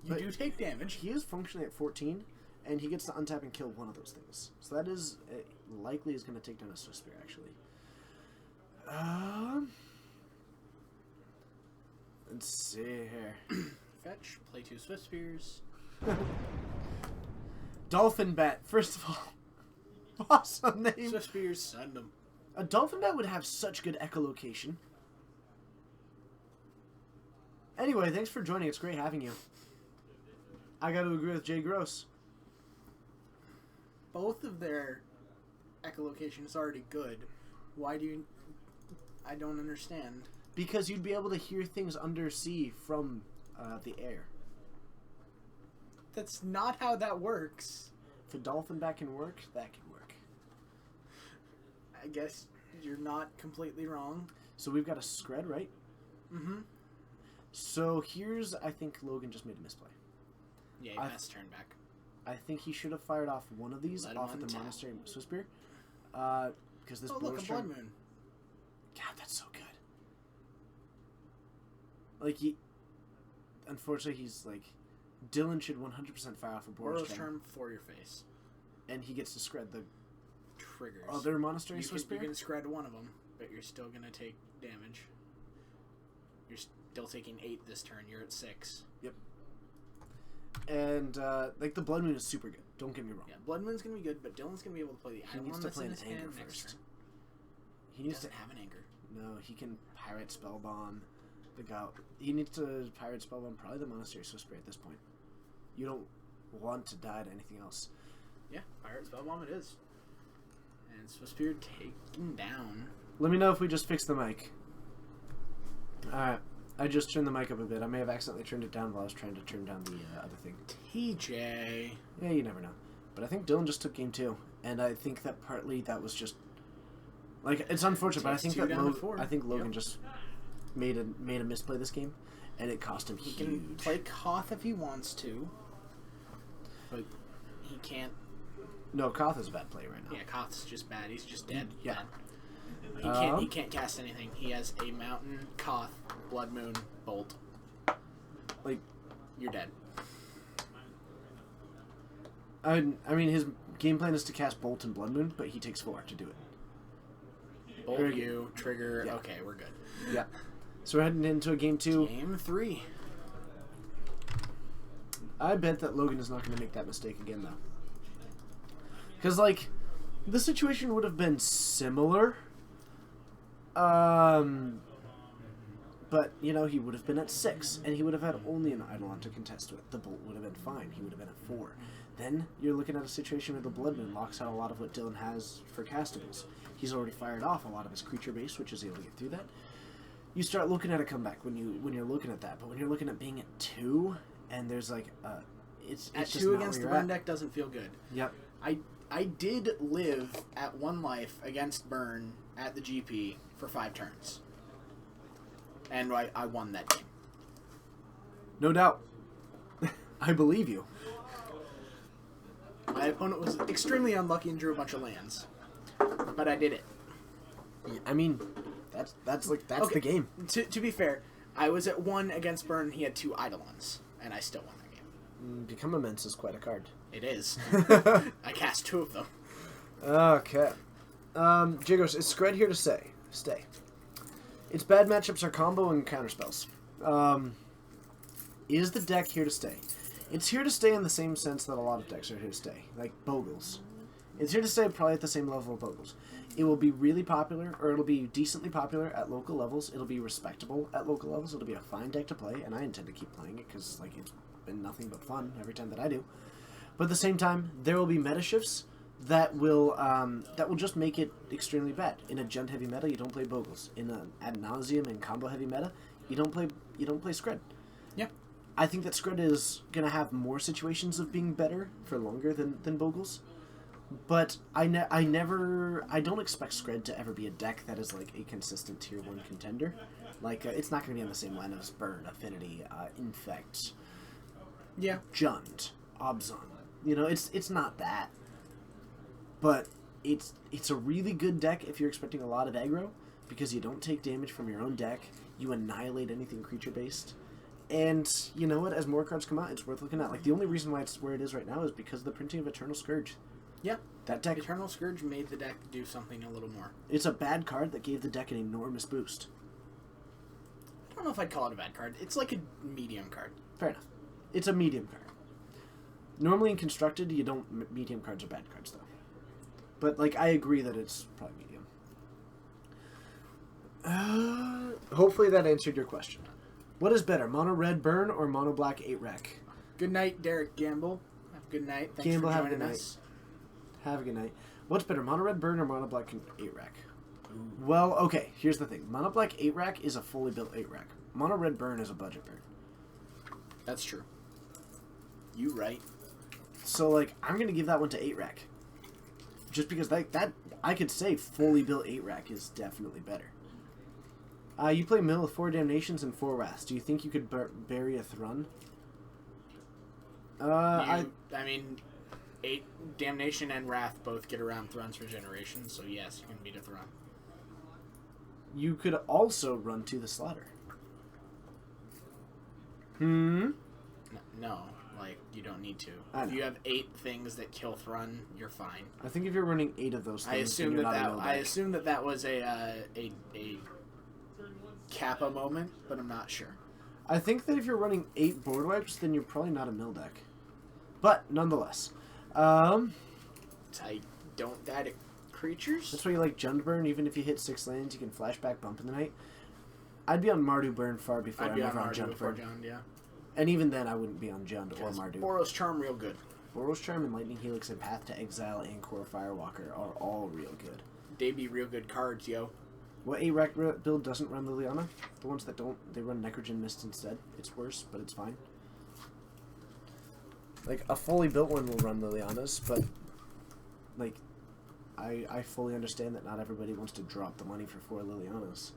do take damage. He is functionally at 14, and he gets to untap and kill one of those things. So that is likely is going to take down a Swiss Spear, actually. Let's see here. Fetch, play 2 Swift Spears. Dolphin Bat, first of all. Awesome name. Swift Spears, send them. A Dolphin Bat would have such good echolocation. Anyway, thanks for joining. It's great having you. I got to agree with Jay Gross. Both of their echolocation is already good. Why do you... I don't understand. Because you'd be able to hear things undersea from the air. That's not how that works. If a Dolphin Bat can work, that can work. I guess you're not completely wrong. So we've got a Skred, right? Mm-hmm. So here's, I think Logan just made a misplay. Yeah, he missed turn back. I think he should have fired off one of these off at the Monastery Swiss Spear. Because this look, a Blood Moon. God, that's so good. Like, unfortunately, he's like... Dylan should 100% fire off a Boros Charm for your face. And he gets to Skred the triggers. Other Monastery Swiss Spear? You can Skred one of them, but you're still going to take damage. You're still taking 8 this turn. You're at 6. Yep. And, like, the Blood Moon is super good. Don't get me wrong. Yeah, Blood Moon's going to be good, but Dylan's going to be able to play the He needs to play an Anger next first. turn. He needs doesn't have an Anger. No, he can Pirate Spellbomb the Gout. He needs to Pirate Spellbomb probably the Monastery Swiss Spear at this point. You don't... want to die to anything else. Yeah, Pirate Spellbomb it is. And Swiftspear taken down. Let me know if we just fixed the mic. Alright. I just turned the mic up a bit. I may have accidentally turned it down while I was trying to turn down the other thing. TJ. Yeah, you never know. But I think Dylan just took game 2. And I think that partly that was just... Like, it's unfortunate, but I think that Logan just made a misplay this game. And it cost him huge. He can play Koth if he wants to. But he can't... No, Koth is a bad play right now. Yeah, Koth's just bad. He's just dead. Yeah. Bad. He can't cast anything. He has a Mountain, Koth, Blood Moon, Bolt. Like, you're dead. I mean, his game plan is to cast Bolt and Blood Moon, but he takes 4 to do it. Bolt you, trigger. Yeah. Okay, we're good. Yeah. So we're heading into a game 2. Game 3. I bet that Logan is not going to make that mistake again, though. Because, like, the situation would have been similar. But, you know, he would have been at 6, and he would have had only an Eidolon to contest with. The Bolt would have been fine. He would have been at 4. Then you're looking at a situation where the Blood Moon locks out a lot of what Dylan has for castables. He's already fired off a lot of his creature base, which is able to get through that. You start looking at a comeback when you're looking at that. But when you're looking at being at 2, and there's like it's at just 2 not against the where you're burn at. deck doesn't feel good. Yep. I did live at 1 life against burn at the GP for 5 turns. And I won that game. No doubt. I believe you. My opponent was extremely unlucky and drew a bunch of lands. But I did it. I mean, that's Okay, the game. To be fair, I was at 1 against burn and he had 2 Eidolons. And I still won that game. Become Immense is quite a card. It is. I cast 2 of them. Okay. Jigos, is Skred here to stay? Its bad matchups are combo and counterspells. Is the deck here to stay? It's here to stay in the same sense that a lot of decks are here to stay. Like Bogles. It's here to stay probably at the same level of Bogles. It will be really popular, or it'll be decently popular at local levels. It'll be respectable at local levels. It'll be a fine deck to play, and I intend to keep playing it because like it's been nothing but fun every time that I do. But at the same time, there will be meta shifts that will just make it extremely bad. In a gent heavy meta, you don't play Bogles. In an ad nauseum and combo heavy meta, you don't play Skred. Yeah. I think that Skred is gonna have more situations of being better for longer than Bogles. But I don't expect Skred to ever be a deck that is like a consistent tier 1 contender. Like it's not gonna be on the same line as Burn, Affinity, Infect, Jund, Obzon. You know, it's not that. But it's a really good deck if you're expecting a lot of aggro, because you don't take damage from your own deck, you annihilate anything creature-based, and you know what, as more cards come out, it's worth looking at. Like, the only reason why it's where it is right now is because of the printing of Eternal Scourge. Yeah. That deck... Eternal Scourge made the deck do something a little more. It's a bad card that gave the deck an enormous boost. I don't know if I'd call it a bad card. It's like a medium card. Fair enough. It's a medium card. Normally in Constructed, you don't... Medium cards are bad cards, though. But, like, I agree that it's probably medium. Hopefully that answered your question. What is better, Mono Red Burn or Mono Black 8-Rec? Good night, Derek Gamble. Have a good night. Thanks Gamble, for have a joining good us. Night. Have a good night. What's better, Mono Red Burn or Mono Black 8-Rec? Well, okay, here's the thing. Mono Black 8-Rec is a fully built 8-Rec. Mono Red Burn is a budget burn. That's true. You right. So, like, I'm going to give that one to 8-Rec. Just because that I could say fully built 8-Rec is definitely better. You play mill with 4 Damnations and 4 Wraths. Do you think you could bury a Thrun? I mean, 8 Damnation and Wrath both get around Thrun's regeneration, so yes, you can beat a Thrun. You could also run to the Slaughter. No, like, you don't need to. I If know. you have 8 things that kill Thrun, you're fine. I think if you're running 8 of those things, I assume then you're not a mill I deck. assume that was a Kappa moment, but I'm not sure. I think that if you're running 8 board wipes, then you're probably not a mill deck. But, nonetheless. I don't die to creatures? That's why you like Jund Burn. Even if you hit 6 lands, you can flashback bump in the night. I'd be on Mardu Burn far before I'd I'm be on ever on Mardu Jund before Burn. Jund, yeah. And even then, I wouldn't be on Jund or Marduk. Boros Charm real good. Boros Charm and Lightning Helix and Path to Exile and Core Firewalker are all real good. They be real good cards, yo. What A-Rec build doesn't run Liliana? The ones that don't, they run Necrogen Mist instead. It's worse, but it's fine. Like, a fully built one will run Lilianas, but, like, I fully understand that not everybody wants to drop the money for 4 Lilianas.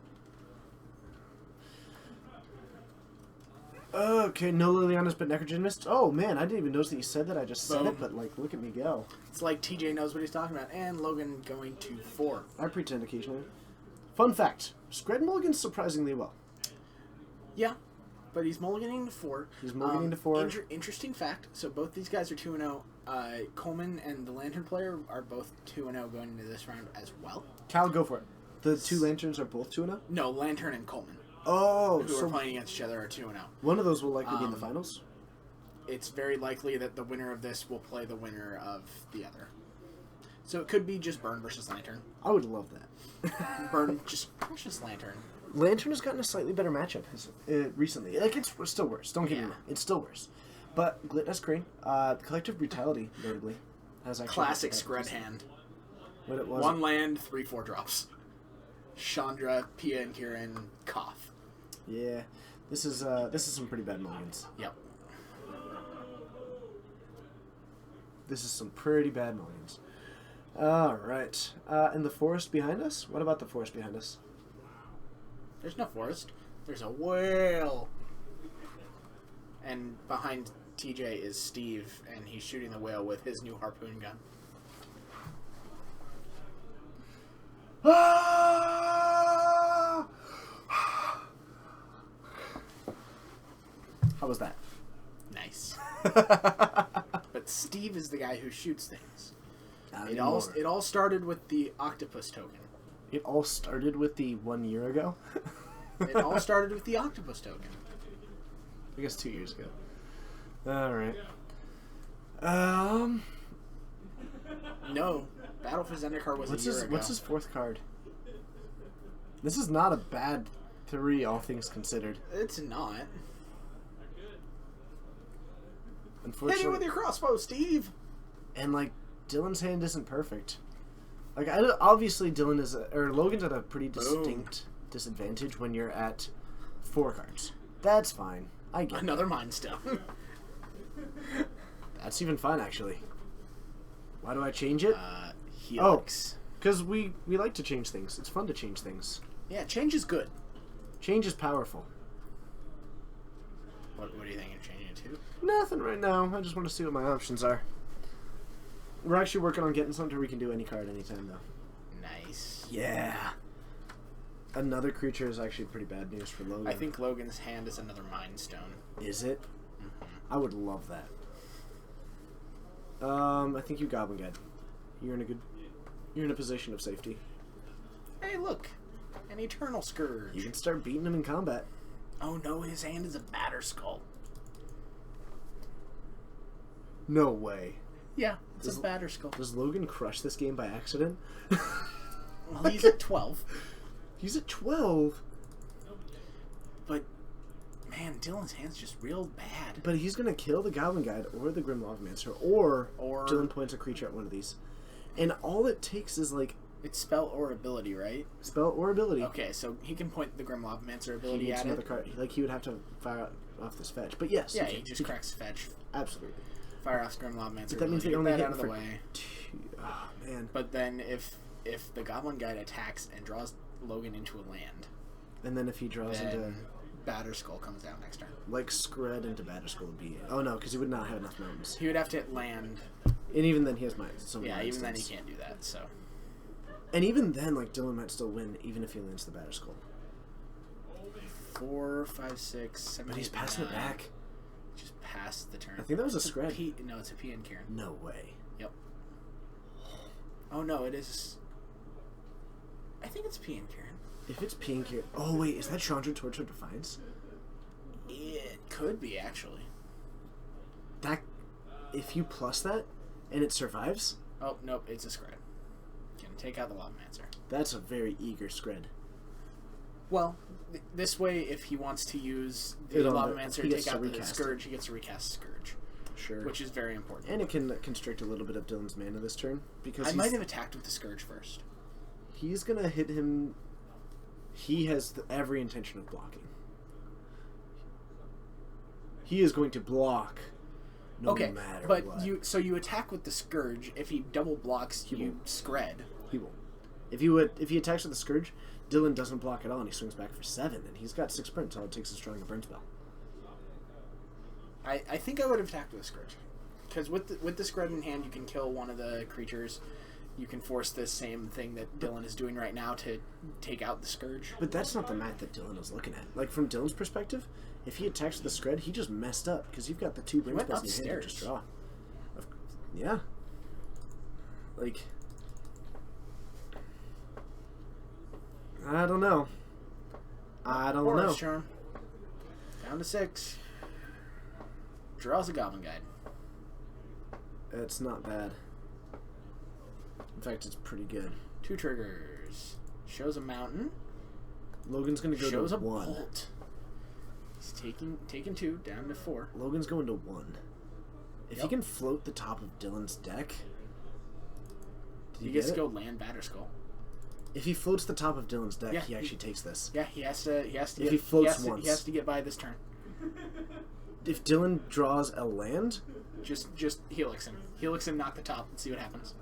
Okay, no Lilianas but Necrogen Mist. Oh, man, I didn't even notice that you said that. I just said it, but, like, look at me go. It's like TJ knows what he's talking about. And Logan going to 4. I pretend occasionally. Fun fact, Skred mulligans surprisingly well. Yeah, but he's mulliganing to 4. He's mulliganing to 4. Interesting fact, so both these guys are 2-0. Coleman and the Lantern player are both 2-0 going into this round as well. Cal, go for it. The 2 Lanterns are both 2-0? No, Lantern and Coleman. Oh, who are playing against each other are 2-0. One of those will likely be in the finals? It's very likely that the winner of this will play the winner of the other. So it could be just Burn versus Lantern. I would love that. Burn just Lantern. Lantern has gotten a slightly better matchup recently. Like, it's still worse. Don't get me wrong. It's still worse. But Glit has Crane. Collective Brutality, notably, has actually... Classic Skred hand. What it was. 1 land, 3/4 drops. Chandra, Pia and Kieran, Koth. Yeah. This is some pretty bad mulligans. Yep. This is some pretty bad mulligans. Alright. And the forest behind us? What about the forest behind us? There's no forest. There's a whale. And behind TJ is Steve, and he's shooting the whale with his new harpoon gun. How was that? Nice. But Steve is the guy who shoots things. It all started with the octopus token. It all started with the 1 year ago? It all started with the octopus token. I guess 2 years ago. Alright. No. Battle for Zendikar was a year ago. What's his 4th card? This is not a bad 3, all things considered. It's not. Unfortunately, Hit it with your crossbow, Steve! And, like, Dylan's hand isn't perfect. Like, obviously Dylan Logan's at a pretty distinct disadvantage when you're at 4 cards. That's fine. I get Another Mind Stone. That's even fine, actually. Why do I change it? Helix. Because we like to change things. It's fun to change things. Yeah, change is good. Change is powerful. What do you think you're changing it to? Nothing right now. I just want to see what my options are. We're actually working on getting something where we can do any card anytime, though. Nice. Yeah. Another creature is actually pretty bad news for Logan. I think Logan's hand is another Mind Stone. Is it? Mm-hmm. I would love that. I think you Goblin Guide. You're in a position of safety. Hey, look. An Eternal Scourge. You can start beating him in combat. Oh no, his hand is a Batter Skull. No way. Yeah, it's a Batter Skull. Does Logan crush this game by accident? Well, he's at 12. He's at 12? But, man, Dylan's hand's just real bad. But he's going to kill the Goblin Guide or the Grim Lavamancer, or Dylan points a creature at one of these. And all it takes is, like... It's spell or ability, right? Spell or ability. Okay, so he can point the Grim Lavamancer ability at it. Card. Like, he would have to fire off this fetch. But yes. Yeah, he just cracks fetch. Absolutely. Fire off Grim Lavamancer. But that means they only hit out of the way. Oh, man. But then if the Goblin Guide attacks and draws Logan into a land... And then if he draws into... Batter Skull comes down next turn. Like Skred into Batter Skull would be... Oh, no, because he would not have enough mountains. He would have to hit land. And even then he has mines. Yeah, even then he can't do that, so... And even then, like, Dylan might still win, even if he lands the Batter Skull. 4, 5, 6, 7, But he's passing it back. Just past the turn. I think that was a Skred. No, it's a P and Kieran. No way. Yep. Oh, no, it is... I think it's P and Kieran. If it's P and Kieran... Oh, wait, is that Chandra Torch of Defiance? It could be, actually. That... If you plus that, and it survives... Oh, nope, it's a Skred. Can take out the Lavamancer. That's a very eager Skred. Well, this way, if he wants to use the Lavamancer to take out the Scourge, he gets to recast Scourge. Sure. Which is very important. And it can constrict a little bit of Dylan's mana this turn. Because I might have attacked with the Scourge first. He's going to hit him... He has every intention of blocking. He is going to block no matter what. So you attack with the Scourge. If he double blocks, you Skred. He won't. If he attacks with the Scourge, Dylan doesn't block at all, and he swings back for 7, and he's got 6 sprint, so all it takes is drawing a burn spell. I think I would have attacked with a Scourge. Because with the Skred in hand, you can kill one of the creatures. You can force this same thing that Dylan is doing right now to take out the Scourge. But that's not the mat that Dylan is looking at. Like, from Dylan's perspective, if he attacks with the Skred, he just messed up, because you've got the 2 burn spells in your hand to just draw. Yeah. Like... I don't know. Forest Charm. Down to 6. Draws a Goblin Guide. It's not bad. In fact, it's pretty good. 2 triggers. Shows a mountain. Logan's going to go Shows to a 1. bolt. He's taking 2, down to 4. Logan's going to 1. If he can float the top of Dylan's deck... He gets to go land Batterskull. If he floats the top of Dylan's deck, he actually takes this. Yeah, he has to. If he floats once, he has to get by this turn. If Dylan draws a land, just Helix him. Helix him, knock the top, and see what happens.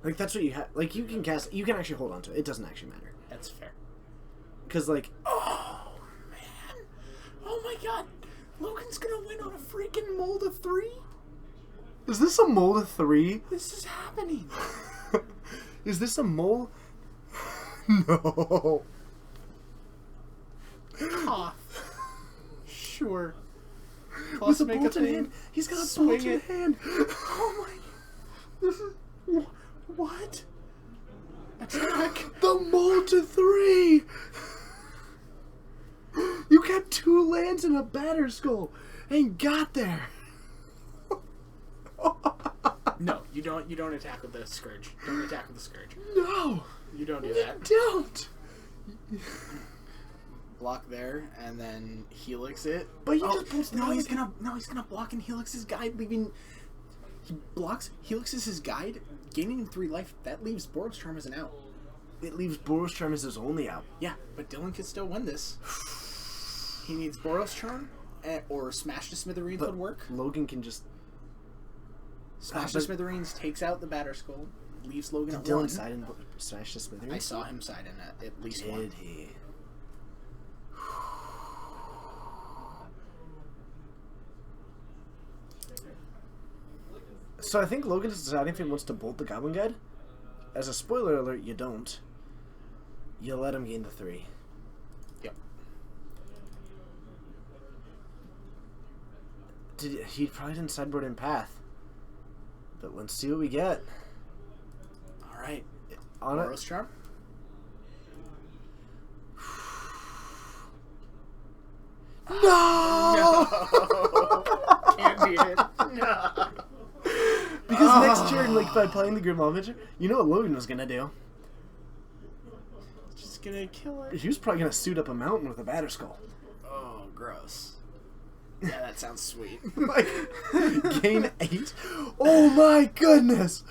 Like that's what you have. Like you can cast. You can actually hold on to it. It doesn't actually matter. That's fair. Because like, oh man, oh my god, Logan's gonna win on a freaking mold of 3. Is this a mold of 3? This is happening. Is this a mole? No. Cough. Sure. Plus with a bolt in hand. He's got a bolt in hand. Oh my. This is... What? Attack. The mold to 3. You kept 2 lands in a Batterskull and got there. No, you don't attack with the Scourge. Don't attack with the Scourge. No. You don't do that. Don't. Block there and then Helix it. But you just he's gonna block and Helix's guide, leaving. He blocks Helix's guide, gaining 3 life. That leaves Boros Charm as an out. It leaves Boros Charm as his only out. Yeah, but Dylan can still win this. He needs Boros Charm or Smash to Smithereens would work. Logan can just Smash to Smithereens takes out the Batterskull, leaves Logan at 1. Dylan side in Smash to Smithereens? I saw him side in at least 1. Did he? So I think Logan is deciding if he wants to bolt the Goblin Guide. As a spoiler alert, you don't. You let him gain the 3. Yep. He probably didn't sideboard in Path. But let's see what we get. Alright. On Boros Charm? No! Can't beat it. No. Because next turn, like by playing the Grim Lavager, you know what Logan was gonna do? Just gonna kill it. He was probably gonna suit up a mountain with a Batterskull. Oh, gross. Yeah, that sounds sweet. Like, gain 8? Oh my goodness!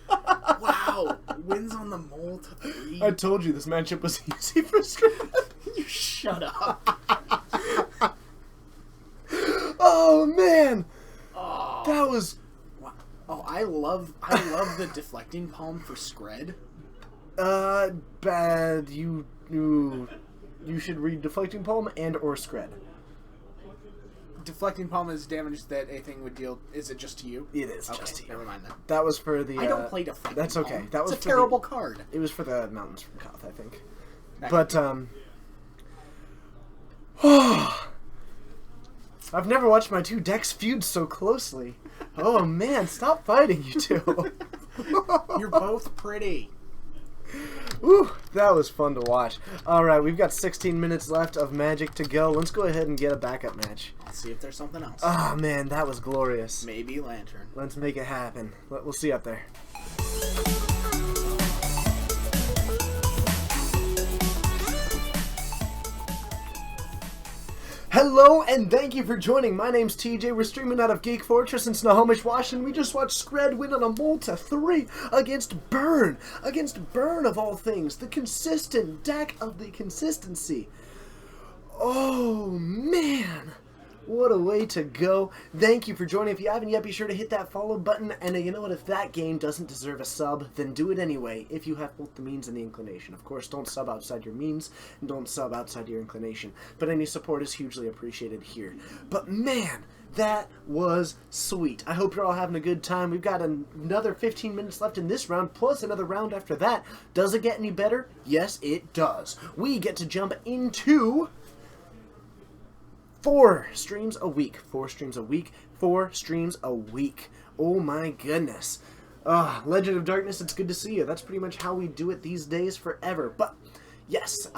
Wow. Wins on the mole to 3. I told you this matchup was easy for Skred. You shut up. Oh man! Oh. That was... Wow. Oh, I love the deflecting palm for Skred. Bad. You should read Deflecting Palm and or Skred. Deflecting palm is damage that a thing would deal. Is it just to you? It is okay, just to you. Never mind then. That was for the... I don't play deflecting That's okay. palm. That was it's a terrible card. It was for the Mountains from Koth, I think. That But, I've never watched my 2 decks feud so closely. Oh man, stop fighting, you 2. You're both pretty. Ooh, that was fun to watch. Alright, we've got 16 minutes left of Magic to go. Let's go ahead and get a backup match. Let's see if there's something else. Ah, man, that was glorious. Maybe Lantern. Let's make it happen. We'll see you up there. Hello and thank you for joining. My name's TJ. We're streaming out of Geek Fortress in Snohomish, Washington. We just watched Skred win on a Malta 3 against Burn. Against Burn of all things. The consistent deck of the consistency. Oh man. What a way to go. Thank you for joining. If you haven't yet, be sure to hit that follow button. And you know what? If that game doesn't deserve a sub, then do it anyway, if you have both the means and the inclination. Of course, don't sub outside your means, and don't sub outside your inclination. But any support is hugely appreciated here. But man, that was sweet. I hope you're all having a good time. We've got another 15 minutes left in this round, plus another round after that. Does it get any better? Yes, it does. We get to jump into 4 streams a week. 4 streams a week. 4 streams a week. Oh my goodness. Legend of Darkness, it's good to see you. That's pretty much how we do it these days forever. But, yes,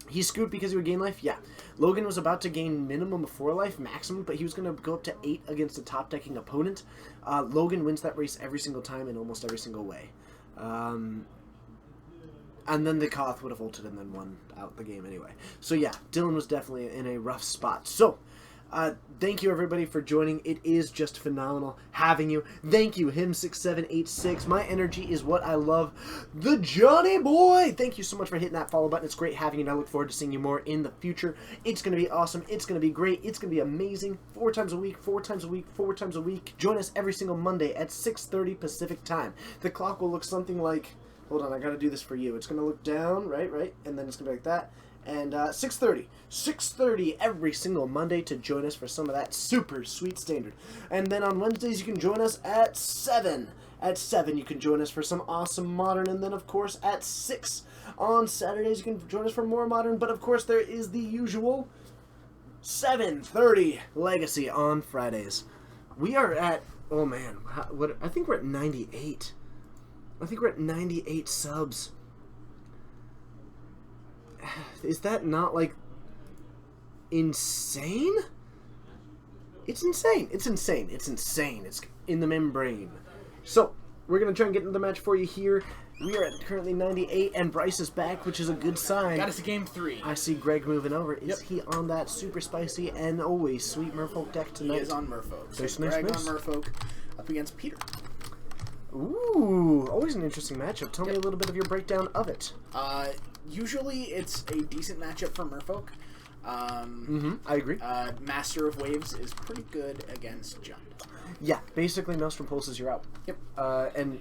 he screwed because he would gain life? Yeah. Logan was about to gain minimum of 4 life, maximum, but he was going to go up to 8 against a top-decking opponent. Logan wins that race every single time in almost every single way. And then the Koth would have ulted and then won out the game anyway. So yeah, Dylan was definitely in a rough spot. So, thank you everybody for joining. It is just phenomenal having you. Thank you, him6786. My energy is what I love. The Johnny Boy! Thank you so much for hitting that follow button. It's great having you, and I look forward to seeing you more in the future. It's going to be awesome. It's going to be great. It's going to be amazing. 4 times a week, 4 times a week, 4 times a week. Join us every single Monday at 6:30 Pacific time. The clock will look something like... Hold on, I gotta do this for you. It's gonna look down, right, and then it's gonna be like that. And 6:30. 6:30 every single Monday to join us for some of that super sweet standard. And then on Wednesdays you can join us at 7. At 7 you can join us for some awesome modern. And then of course at 6 on Saturdays you can join us for more modern. But of course there is the usual 7:30 Legacy on Fridays. We are at, oh man, I think we're at 98. I think we're at 98 subs. Is that not, like, insane? It's insane. It's insane. It's insane. It's in the membrane. So, we're going to try and get into the match for you here. We are at currently 98, and Bryce is back, which is a good sign. Got us to game 3. I see Greg moving over. Is he on that super spicy and always sweet Merfolk deck tonight? He is on Merfolk. So Nice. Greg on Merfolk up against Peter. Ooh, always an interesting matchup. Tell me a little bit of your breakdown of it. Usually it's a decent matchup for Merfolk. I agree. Master of Waves is pretty good against Jund. Yeah, basically Maelstrom Pulses, you're out. Yep. And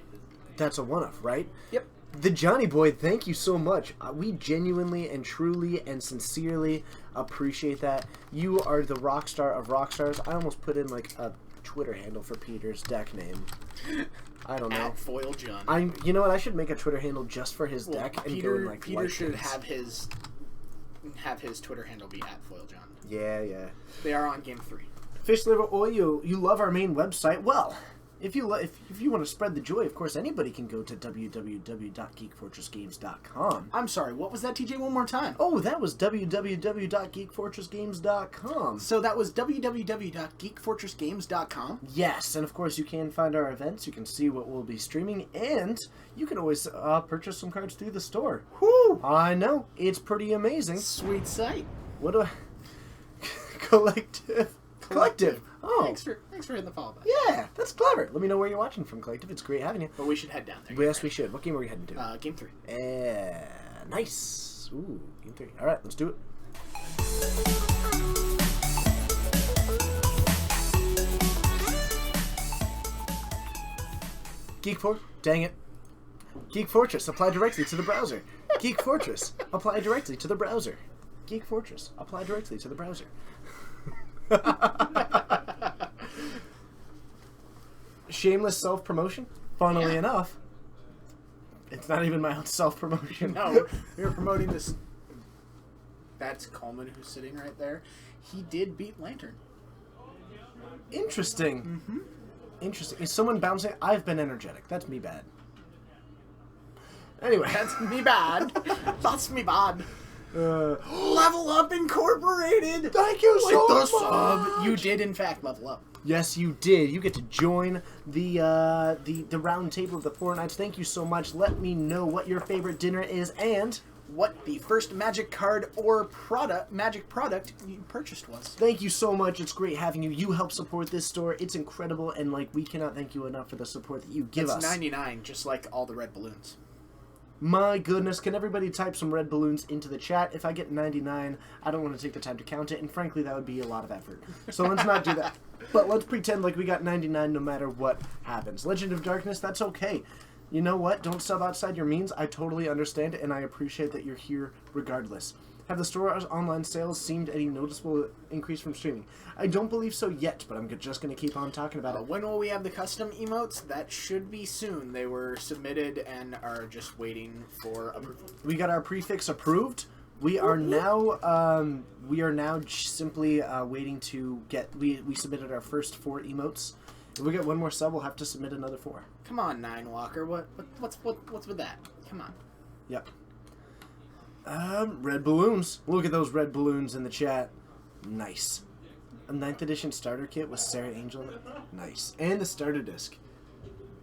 that's a one-off, right? Yep. The Johnny Boy, thank you so much. We genuinely and truly and sincerely appreciate that. You are the rock star of rock stars. I almost put in like a Twitter handle for Peter's deck name. I don't know. At Foil Jund. You know what? I should make a Twitter handle just for his deck and Peter, go in like Peter should have his Twitter handle be at Foil Jund. Yeah. They are on game 3. Fish Liver Oil, you love our main website. Well, if you want to spread the joy, of course, anybody can go to www.geekfortressgames.com. I'm sorry, what was that, TJ? One more time. Oh, that was www.geekfortressgames.com. So that was www.geekfortressgames.com? Yes, and of course you can find our events, you can see what we'll be streaming, and you can always purchase some cards through the store. Whoo! I know, it's pretty amazing. Sweet sight. What do I... Collective. Oh. Thanks for hitting the follow button. Yeah, that's clever. Let me know where you're watching from, Collective. It's great having you. But we should head down there. Yes, we should. What game are we heading to? Game 3. Nice. Ooh, game 3. All right, let's do it. Dang it. Geek Fortress, apply directly to the browser. Geek Fortress, apply directly to the browser. Geek Fortress, apply directly to the browser. Shameless self-promotion. Funnily enough, it's not even my own self-promotion. No, we were promoting this. That's Coleman who's sitting right there. He did beat Lantern. Interesting. Interesting. Is someone bouncing? I've been energetic. That's me bad. Anyway. That's me bad. That's me bad. Level Up Incorporated! Thank you so much! Sub. You did, in fact, level up. Yes, you did. You get to join the round table of the Four Knights. Thank you so much. Let me know what your favorite dinner is and what the first magic card or magic product you purchased was. Thank you so much. It's great having you. You help support this store. It's incredible, and like we cannot thank you enough for the support that you give us. It's 99, just like all the red balloons. My goodness, can everybody type some red balloons into the chat? If I get 99, I don't want to take the time to count it, and frankly, that would be a lot of effort. So let's not do that. But let's pretend like we got 99 no matter what happens. Legend of Darkness, that's okay. You know what? Don't sub outside your means. I totally understand, and I appreciate that you're here regardless. Have the store's online sales seemed any noticeable increase from streaming? I don't believe so yet, but I'm just going to keep on talking about it. When will we have the custom emotes? That should be soon. They were submitted and are just waiting for approval. We got our prefix approved. We are now simply waiting to get. We submitted our first 4 emotes. If we get one more sub, we'll have to submit another 4. Come on, Nine Walker. What's with that? Come on. Yep. Red balloons. Look at those red balloons in the chat. Nice. A 9th edition starter kit with Sarah Angel. Nice. And the starter disc.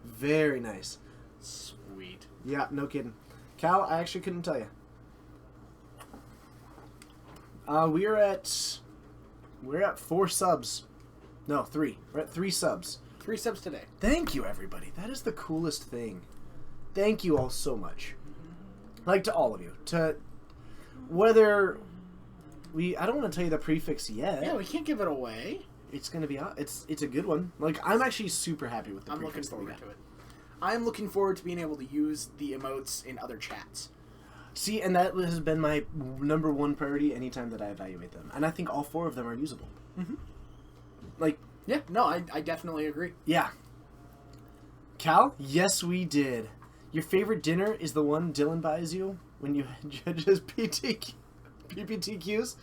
Very nice. Sweet. Yeah, no kidding. Cal, I actually couldn't tell you. We're at 4 subs. No, 3. We're at 3 subs. 3 subs today. Thank you, everybody. That is the coolest thing. Thank you all so much. Like, to all of you. To whether I don't want to tell you the prefix yet. Yeah, we can't give it away. It's gonna be it's a good one. Like, I'm actually super happy with the I'm looking prefix that we forward got. to it. I'm looking forward to being able to use the emotes in other chats. See, and that has been my number 1 priority anytime that I evaluate them. And I think all 4 of them are usable. Mm-hmm. Like, yeah, no, I definitely agree. yeah. Cal, yes, we did. Your favorite dinner is the one Dylan buys you when you judges PPTQs?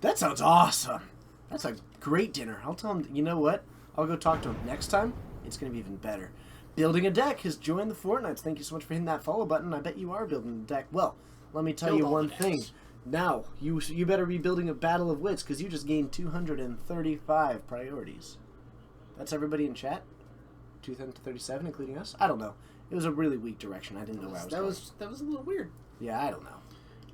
That sounds awesome. That's a great dinner. I'll tell him, you know what? I'll go talk to him. Next time, it's going to be even better. Building a Deck has joined the Fortnites. Thank you so much for hitting that follow button. I bet you are building a deck. Well, let me tell you one thing. Now, you better be building a Battle of Wits because you just gained 235 priorities. That's everybody in chat? 237, including us? I don't know. It was a really weak direction. I didn't know where I was going. That was a little weird. Yeah, I don't know.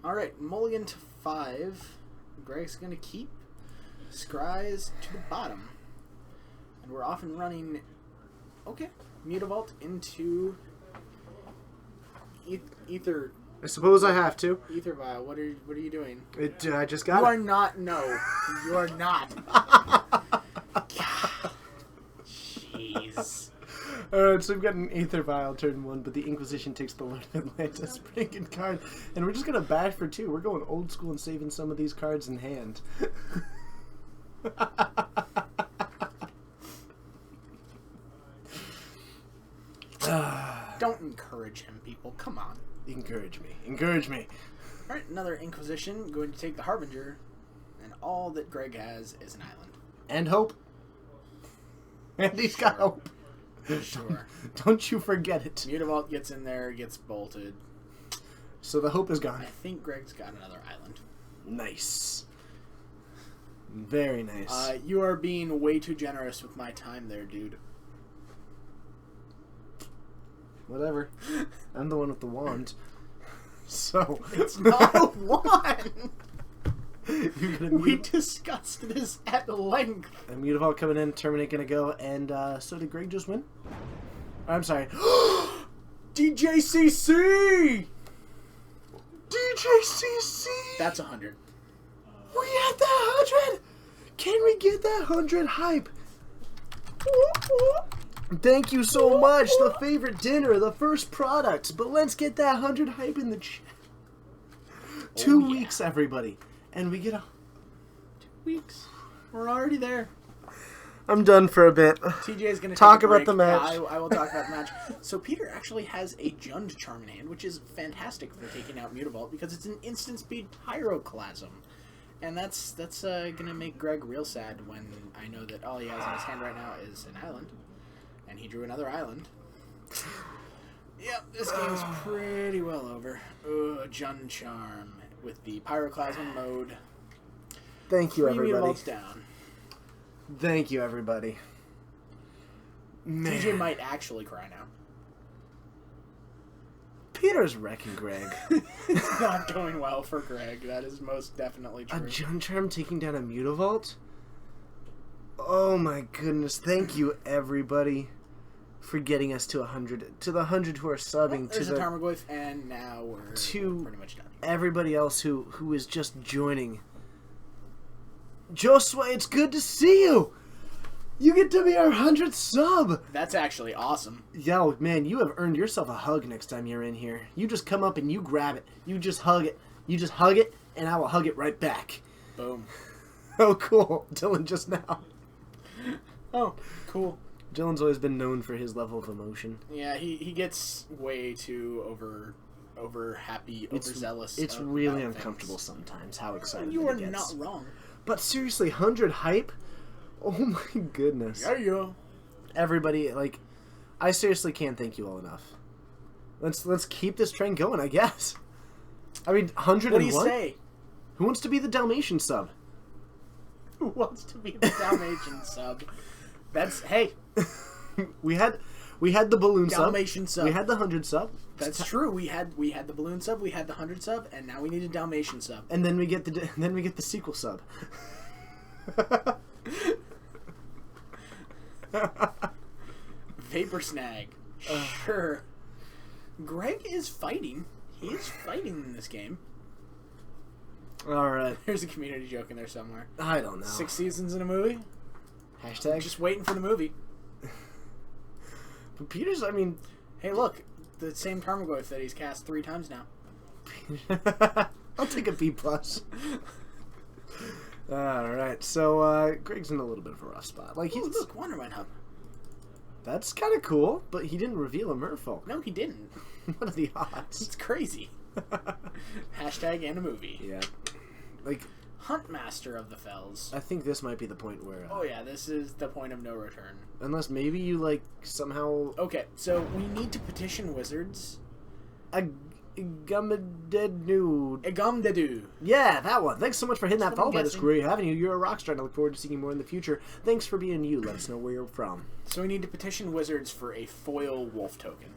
All right, mulligan to 5. Greg's going to keep Scries to the bottom. And we're off and running. Okay. Mutavault into Ether. I suppose I have to. Ether Vial. What are you doing? I just got You it. are not. No. You are not. Jeez. Alright, so we've got an Aether Vial turn 1, but the Inquisition takes the Lord of Atlantis. Pretty good card. And we're just going to bash for 2. We're going old school and saving some of these cards in hand. Don't encourage him, people. Come on. Encourage me. Encourage me. Alright, another Inquisition going to take the Harbinger, and all that Greg has is an island. And hope. And he's got hope. Sure. Don't you forget it. Mutavault gets in there, gets bolted. So the hope is gone. I think Greg's got another island. Nice. Very nice. You are being way too generous with my time there, dude. Whatever. I'm the one with the wand. So. It's not a wand! We Mutavault discussed this at length. coming in, Terminate gonna go, and so did Greg just win? I'm sorry. DJCC! DJCC! That's 100. We had that 100! Can we get that 100 hype? Thank you so much. The favorite dinner, the first product. But let's get that 100 hype in the chat. 2 weeks, everybody. And we get 2 weeks. We're already there. I'm done for a bit. TJ's going to talk take a about break. the match. Yeah, I will talk about the match. So Peter actually has a Jund Charm in hand, which is fantastic for taking out Mutavault because it's an instant speed Pyroclasm. And that's going to make Greg real sad when I know that all he has in his hand right now is an island. And he drew another island. Yep, this game's pretty well over. Jund Charm with the Pyroclasm mode. Thank you, 3 everybody. Mutavaults down. Thank you, everybody. Man. TJ might actually cry now. Peter's wrecking Greg. It's not going well for Greg. That is most definitely true. A Jun Charm taking down a Mutavault? Oh my goodness. Thank you, everybody, for getting us to 100. To the 100 who are subbing. There's to a Tarmogoyf, and now we're pretty much done. Everybody else who is just joining. Josua, it's good to see you! You get to be our 100th sub! That's actually awesome. Yo, man, you have earned yourself a hug next time you're in here. You just come up and you grab it. You just hug it. You just hug it, and I will hug it right back. Boom. Oh, cool. Dylan just now. Oh, cool. Dylan's always been known for his level of emotion. Yeah, he gets way too over happy, overzealous. It's really uncomfortable sometimes how excited you are he gets. not wrong. But seriously, 100 hype? Oh my goodness. Yeah. Everybody, like, I seriously can't thank you all enough. Let's keep this train going, I guess. I mean, 101? What do you say? Who wants to be the Dalmatian sub? Who wants to be the Dalmatian sub? That's, hey. We had the balloon Dalmatian sub. We had the 100 sub. That's true. We had the balloon sub, we had the 100 sub, and now we need a Dalmatian sub. And then we get the sequel sub. Vapor Snag. Sure. Greg is fighting. He is fighting in this game. Alright. There's a community joke in there somewhere. I don't know. 6 seasons in a movie? Hashtag. Just waiting for the movie. But Peter's, I mean... Hey, look. The same Tarmogoyf that he's cast 3 times now. I'll take a B+. Alright, so Greg's in a little bit of a rough spot. Like, he's... look, Wonderman Hub. That's kind of cool, but he didn't reveal a Merfolk. No, he didn't. What are the odds? It's crazy. Hashtag and a movie. Yeah. Like... Huntmaster of the Fells. I think this might be the point where... oh yeah, this is the point of no return. Unless maybe you, like, somehow... Okay, so we need to petition wizards. Egumdedu. Yeah, that one. Thanks so much for hitting that follow button. It's great having you. You're a rock star, and I look forward to seeing you more in the future. Thanks for being you. Let us know where you're from. So we need to petition wizards for a foil wolf token.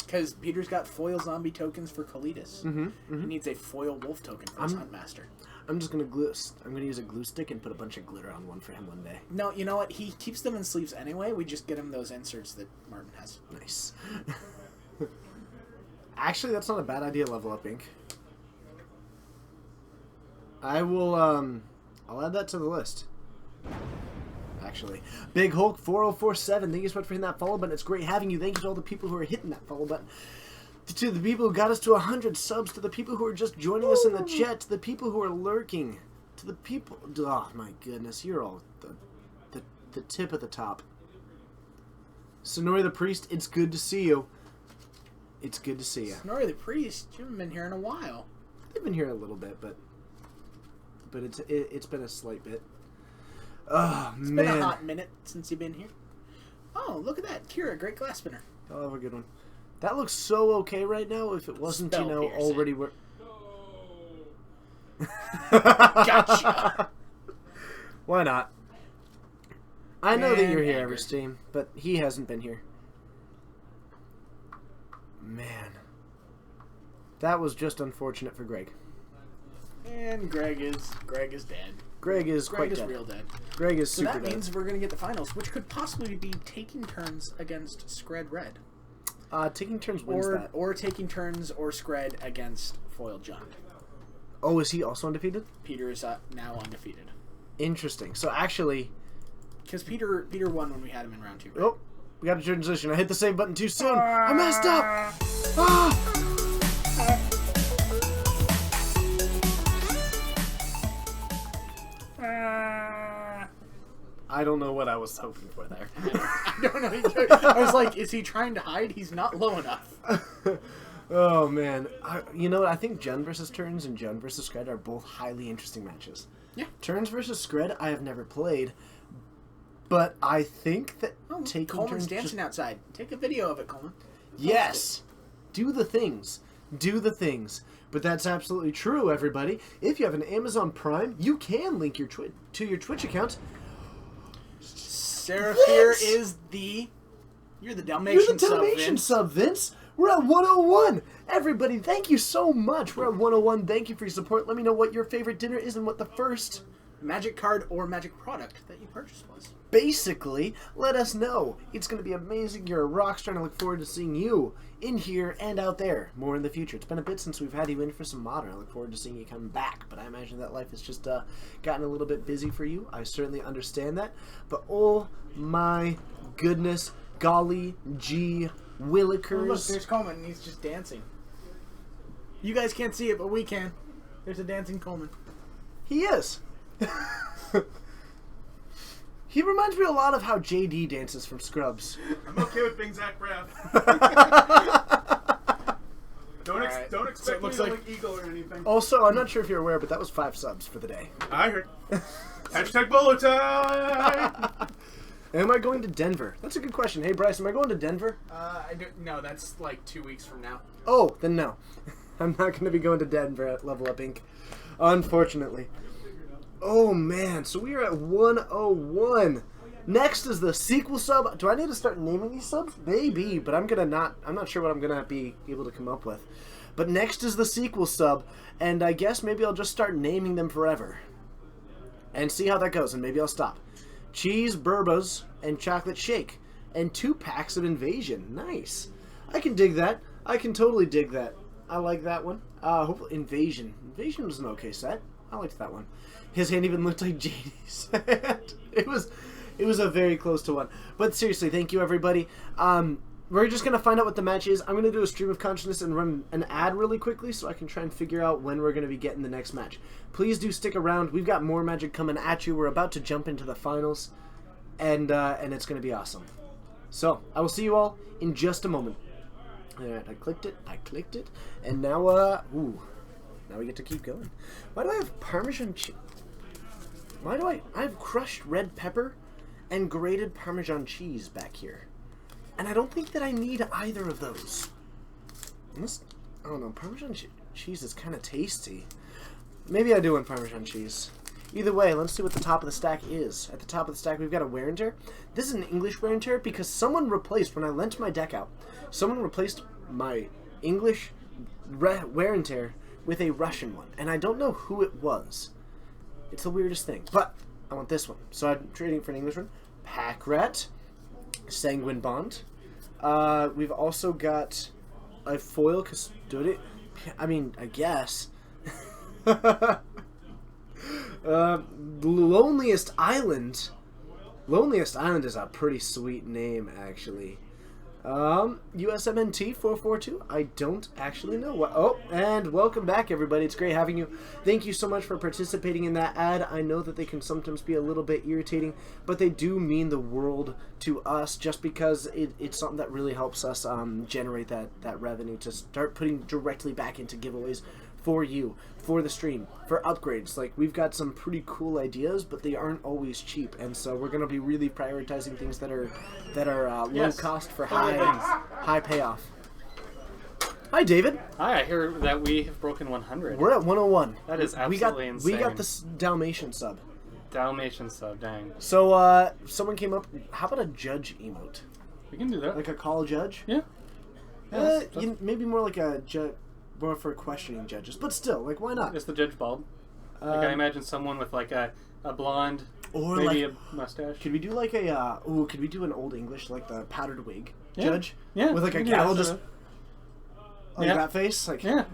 Because Peter's got foil zombie tokens for Kalidas. He needs a foil wolf token for his Huntmaster. I'm just gonna I'm gonna use a glue stick and put a bunch of glitter on one for him one day. No, you know what? He keeps them in sleeves anyway. We just get him those inserts that Martin has. Nice. Actually, that's not a bad idea, level up ink. I will, I'll add that to the list. Actually. Big Hulk 4047, thank you so much for hitting that follow button. It's great having you. Thank you to all the people who are hitting that follow button. To the people who got us to 100 subs, to the people who are just joining us in the chat, to the people who are lurking, to the people... oh, my goodness, you're all the tip of the top. Sonori the Priest, it's good to see you. It's good to see you. Sonori the Priest, you haven't been here in a while. They've been here a little bit, but it's been a slight bit. Oh, man. It's been a hot minute since you've been here. Oh, look at that. Kira, great glass spinner. I'll have a good one. That looks so okay right now if it wasn't, Spell you know, piercing. already... Gotcha. Why not? I know that you're here, Angry. Eversteam, but he hasn't been here. Man. That was just unfortunate for Greg. And Greg is dead. Greg is quite dead. Real dead. Greg is So super that dead. means we're going to get the finals, which could possibly be taking turns against Skred Red. Taking turns wins that. Or taking turns or Skred against Foil John. Oh, is he also undefeated? Peter is now undefeated. Interesting. So actually... because Peter won when we had him in round 2. Right? Oh, we got a transition. I hit the save button too soon. I messed up! Ah! I don't know what I was hoping for there. I don't know. I was like, is he trying to hide? He's not low enough. Oh, man. You know what? I think Jun versus Turns and Jun versus Skred are both highly interesting matches. Yeah. Turns versus Skred, I have never played. But I think that taking Coleman's turns... dancing outside. Take a video of it, Coleman. Yes! Do the things. Do the things. But that's absolutely true, everybody. If you have an Amazon Prime, you can link your to your Twitch account. Seraphir is the... You're the Dalmatian You're the Dalmatian sub, sub, Vince. We're at 101. Everybody, thank you so much. We're at 101. Thank you for your support. Let me know what your favorite dinner is and what the first magic card or magic product that you purchased was. Basically, let us know. It's going to be amazing. You're a rock star, and I look forward to seeing you in here and out there more in the future. It's been a bit since we've had you in for some Modern. I look forward to seeing you come back, but I imagine that life has just gotten a little bit busy for you. I certainly understand that. But oh my goodness, golly gee willikers. Oh, look, there's Coleman, and he's just dancing. You guys can't see it, but we can. There's a dancing Coleman. He is. He reminds me a lot of how JD dances from Scrubs. I'm okay with being Zach Braff. Don't expect So it me looks to like- like Eagle or anything. Also, I'm not sure if you're aware, but that was 5 subs for the day. I heard. Hashtag bolo time! Am I going to Denver? That's a good question. Hey, Bryce, am I going to Denver? I don't. No, that's like 2 weeks from now. Oh, then no. I'm not going to be going to Denver at Level Up Inc. Unfortunately. Oh, man. So we are at 101. Next is the sequel sub. Do I need to start naming these subs? Maybe, but I'm not sure what I'm going to be able to come up with. But next is the sequel sub, and I guess maybe I'll just start naming them forever. And see how that goes, and maybe I'll stop. Cheese, Burbas, and Chocolate Shake. And 2 packs of Invasion. Nice. I can dig that. I can totally dig that. I like that one. Hopefully Invasion. Invasion was an okay set. I liked that one. His hand even looked like JD's hand. It was a very close to one. But seriously, thank you everybody. We're just going to find out what the match is. I'm going to do a stream of consciousness and run an ad really quickly so I can try and figure out when we're going to be getting the next match. Please do stick around. We've got more Magic coming at you. We're about to jump into the finals. And it's going to be awesome. So, I will see you all in just a moment. Alright, I clicked it, and now, now we get to keep going. Why do I have Parmesan cheese? Why do I have crushed red pepper and grated Parmesan cheese back here? And I don't think that I need either of those. Unless, I don't know, Parmesan cheese is kind of tasty. Maybe I do want Parmesan cheese. Either way, let's see what the top of the stack is. At the top of the stack, we've got a wear and tear. This is an English wear and tear because someone replaced, when I lent my deck out, someone replaced my English wear and tear with a Russian one. And I don't know who it was. It's the weirdest thing. But I want this one. So I'm trading for an English one. Pack Rat. Sanguine Bond. We've also got a foil custodian. I mean, I guess. Loneliest Island. Loneliest Island is a pretty sweet name, actually. USMNT 442. I don't actually know what. Oh, and welcome back, everybody. It's great having you. Thank you so much for participating in that ad. I know that they can sometimes be a little bit irritating, but they do mean the world to us just because it's something that really helps us generate that revenue to start putting directly back into giveaways for you, for the stream, for upgrades. Like, we've got some pretty cool ideas, but they aren't always cheap, and so we're going to be really prioritizing things that are low cost for high payoff. Hi, David. Hi, I hear that we have broken 100. We're at 101. That is absolutely insane. We got this Dalmatian sub. Dalmatian sub, dang. So, someone came up, how about a judge emote? We can do that. Like a call judge? Yeah. Maybe more like a judge. More for questioning judges, but still, like, why not? Is the judge bald? Like, I imagine someone with like a blonde, or maybe like, a mustache. Could we do like a could we do an old English, like the powdered wig judge? Yeah. With like a gavel just like that face, like yeah.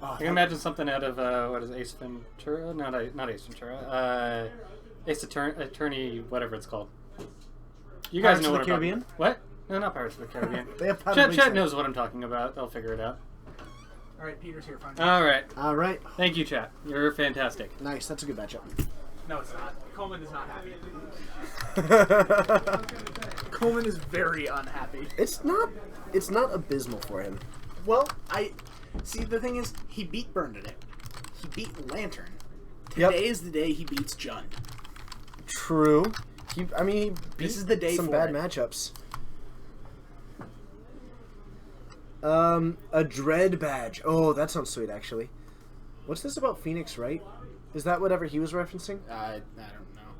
Oh, I can imagine something out of what is it, Ace Ventura? Not Ace Ventura. Ace Attorney, whatever it's called. You guys Pirates know of what the I'm Caribbean? talking about. What? No, not Pirates of the Caribbean. They have powdered wigs. Chat knows what I'm talking about. They'll figure it out. Alright, Peter's here, fine. All right. Thank you, chat. You're fantastic. Nice. That's a good matchup. No, it's not. Coleman is not happy. It's Coleman is very unhappy. not abysmal for him. Well, see, the thing is, he beat Bernadette. He beat Lantern. Yep. Today is the day he beats Jund. True. He beat This is the day some for bad it. matchups. A dread badge. Oh, that sounds sweet, actually. What's this about Phoenix, right? Is that whatever he was referencing? I don't know.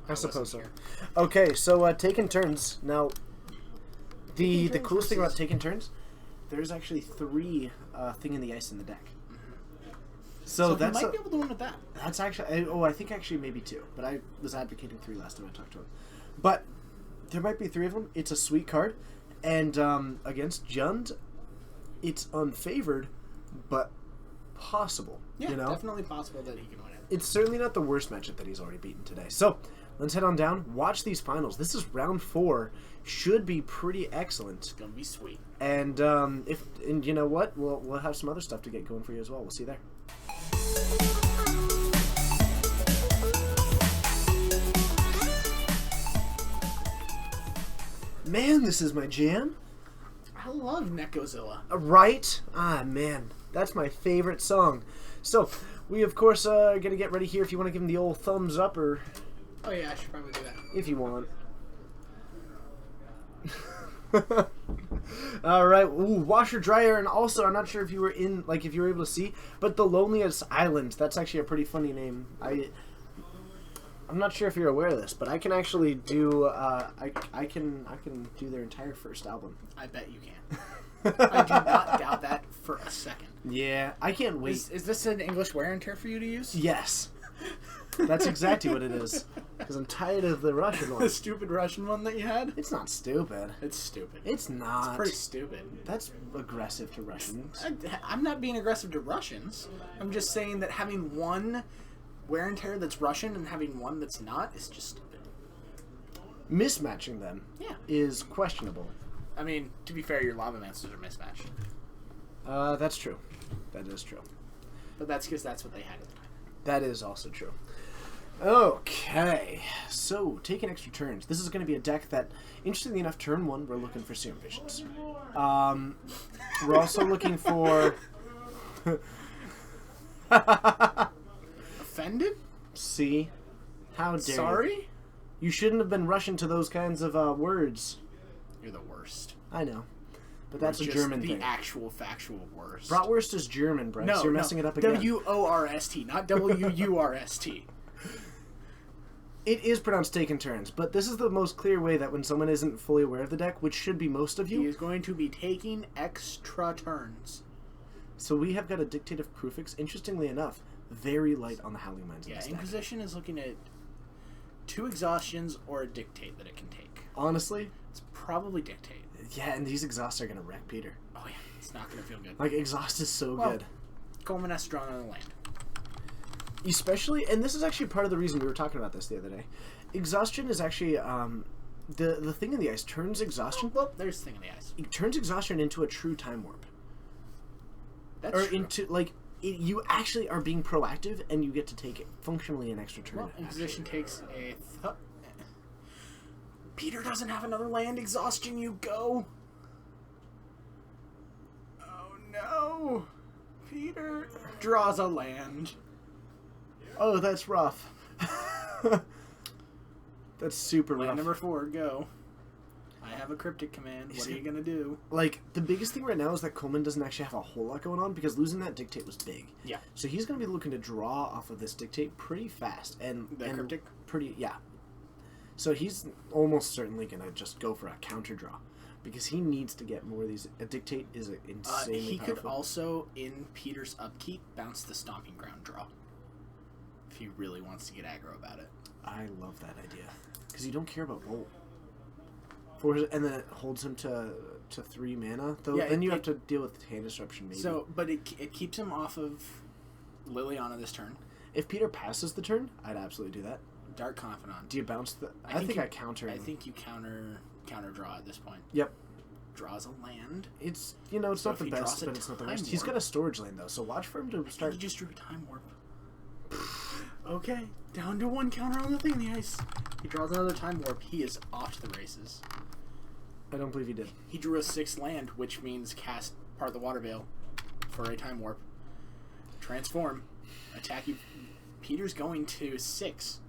I suppose so. wasn't here. Okay, so taking turns. Now, the coolest thing about versus- taking turns, there's actually 3 Thing in the Ice in the deck. So that's he might be able to win with that. That's actually... I think actually maybe 2. But I was advocating 3 last time I talked to him. But there might be 3 of them. It's a sweet card. And against Jund, it's unfavored, but possible. Yeah, you know? definitely possible that he can win it. It's certainly not the worst matchup that he's already beaten today. So, let's head on down. Watch these finals. This is round 4. Should be pretty excellent. It's gonna be sweet. And and you know what? We'll have some other stuff to get going for you as well. We'll see you there. Man, this is my jam. I love Necozilla. Right? Ah, man. That's my favorite song. So, we of course are going to get ready here if you want to give him the old thumbs up or... Oh yeah, I should probably do that. If you want. Alright, ooh, washer dryer, and also, I'm not sure if you were if you were able to see, but The Loneliest Island, that's actually a pretty funny name. I'm not sure if you're aware of this, but I can actually do, I can do their entire first album. I bet you can. I do not doubt that for a second. Yeah, I can't wait. Is this an English wear and tear for you to use? Yes. That's exactly what it is. Because I'm tired of the Russian one. The stupid Russian one that you had? It's not stupid. It's stupid. It's not. It's pretty stupid. That's aggressive to Russians. I'm not being aggressive to Russians. I'm just saying that having one wear and tear that's Russian and having one that's not is just stupid. Mismatching them is questionable. I mean, to be fair, your Lava Masters are mismatched. That's true. That is true. But that's because that's what they had at the time. That is also true. Okay, so taking extra turns. This is going to be a deck that, interestingly enough, turn 1, we're looking for Serum Visions. We're also looking for... Offended? See? How dare Sorry? You shouldn't have been rushing to those kinds of words. You're the worst. I know. But that's a just German the thing. actual factual worst. Bratwurst is German, Bryce. No, You're messing it up again. W-O-R-S-T, not W-U-R-S-T. It is pronounced taking turns, but this is the most clear way that when someone isn't fully aware of the deck, which should be most of you... He is going to be taking extra turns. So we have got a Dictative Prefix, interestingly enough, very light on the Howling Minds in this deck. Inquisition is looking at 2 Exhaustions or a Dictate that it can take. Honestly? It's probably Dictate. Yeah, and these Exhausts are going to wreck Peter. Oh yeah, it's not going to feel good. Like, Exhaust is so good. Coleman has to draw another land. Especially, and this is actually part of the reason we were talking about this the other day. Exhaustion is actually, the Thing in the Ice turns Exhaustion... Well, there's the Thing in the Ice. It turns Exhaustion into a true Time Warp. That's true. Into, like, you actually are being proactive, and you get to take functionally an extra turn. Well, Inquisition takes a... Peter doesn't have another land. Exhaustion, you go. Oh no. Peter draws a land. Oh, that's rough. That's super rough. Land number 4, go. I have a cryptic command. What are you going to do? Like, the biggest thing right now is that Coleman doesn't actually have a whole lot going on because losing that Dictate was big. Yeah. So he's going to be looking to draw off of this Dictate pretty fast. And cryptic? Yeah. So he's almost certainly going to just go for a counter draw because he needs to get more of these. A Dictate is insanely He powerful. could also, in Peter's upkeep, bounce the Stomping Ground draw. If he really wants to get aggro about it. I love that idea. Because you don't care about Bolt. And then it holds him to 3 mana. Though then you have to deal with hand disruption maybe. So, but it keeps him off of Liliana this turn. If Peter passes the turn, I'd absolutely do that. Dark Confidant. Do you bounce the... I think I counter him. I think you counter draw at this point. Yep. Draws a land. It's, it's not the best, but it's not the worst. He's got a storage lane, though, so watch for him to start... He just drew Time Warp. Okay, down to 1 counter on the Thing in the Ice. He draws another Time Warp. He is off to the races. I don't believe he did. He drew a 6th land, which means cast part of the Water Veil for a Time Warp. Transform. Attack you. Peter's going to 6.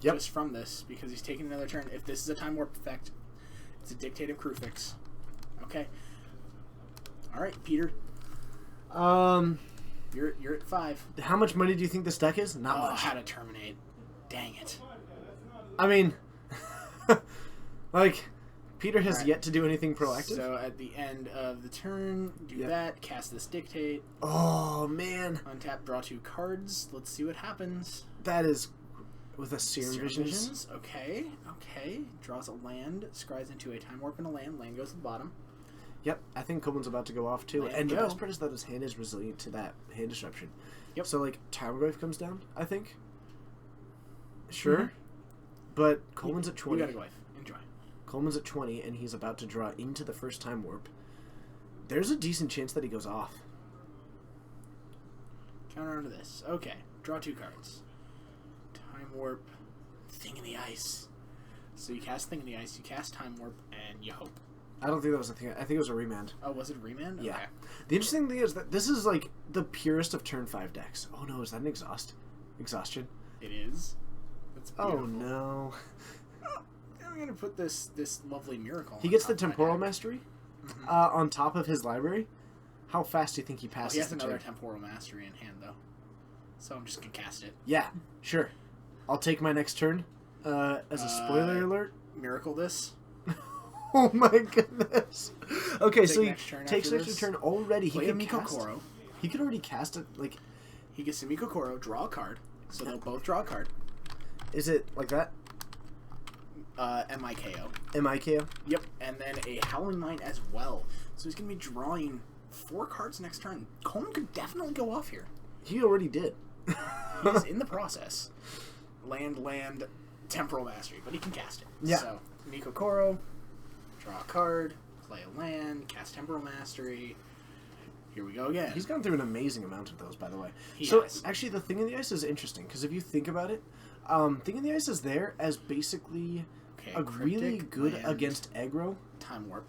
Yep. Just from this, because he's taking another turn. If this is a Time Warp effect, it's a Dictative Crewfix. Okay. Alright, Peter. You're at 5. How much money do you think this deck is? Not much. How to terminate. Dang it. I mean, like, Peter has Right. yet to do anything proactive. So at the end of the turn, do that, cast this Dictate, Oh, man. untap, draw 2 cards. Let's see what happens. That is with a Serum Visions. Okay. Draws a land, scries into a Time Warp and a land. Land goes to the bottom. Yep, I think Coleman's about to go off too. Land And the go. best part is that his hand is resilient to that hand disruption. Yep. So, like, Timegrave comes down, I think. Sure. But Coleman's at 20. You gotta go with. Enjoy. Coleman's at 20, and he's about to draw into the first Time Warp. There's a decent chance that he goes off. Counter onto this. Okay. Draw 2 cards. Time Warp. Thing in the Ice. So you cast Thing in the Ice, you cast Time Warp, and you hope. I don't think that was a thing. I think it was a remand. Oh, was it remand? Yeah. Okay. The interesting thing is that this is, like, the purest of turn 5 decks. Oh, no, is that an exhaustion? It is. That's Oh, beautiful. no. I'm gonna put this lovely miracle. He on gets the top of my Temporal deck. Mastery on top of his library. How fast do you think he Oh, passes he has the another turn? Temporal Mastery in hand, though. So I'm just gonna cast it. Yeah, sure. I'll take my next turn. As a spoiler alert. Miracle this. Oh my goodness. Okay, Take so he next turn takes after next this. turn already. Play He a can Miko cast. Koro. He could already cast it. Like, He gets to Miko Koro, draw a card. So they'll both draw a card. is it like that? MIKO. MIKO? Yep, and then a Howling Might as well. So he's gonna be drawing 4 cards next turn. Coleman could definitely go off here. He already did. He's in the process. Land, Temporal Mastery, but he can cast it. Yeah. So Miko Koro, draw a card, play a land, cast Temporal Mastery. Here we go again. He's gone through an amazing amount of those, by the way. He So has. actually, the Thing in the Ice is interesting because if you think about it, Thing in the Ice is there as basically Okay, a really Cryptic, good land, against aggro. Time Warp.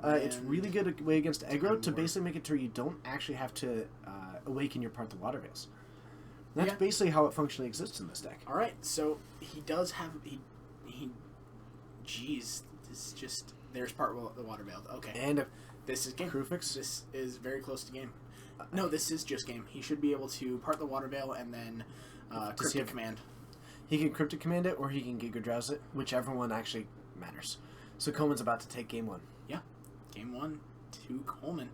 It's And really good way against aggro Time to Warp. basically make it to where you don't actually have to awaken your part the water veils. That's Yeah. basically how it functionally exists in this deck. All right, so he does have he. Jeez, this is just there's part of the water veil. Okay, And this is game. Krufix? This is very close to game. No, this is just game. He should be able to part the water veil and then Does he cryptic have- command. he can Cryptic Command it or he can Giga Drowse it, whichever one actually matters. So Coleman's about to take game 1. Yeah, game 1 to Coleman.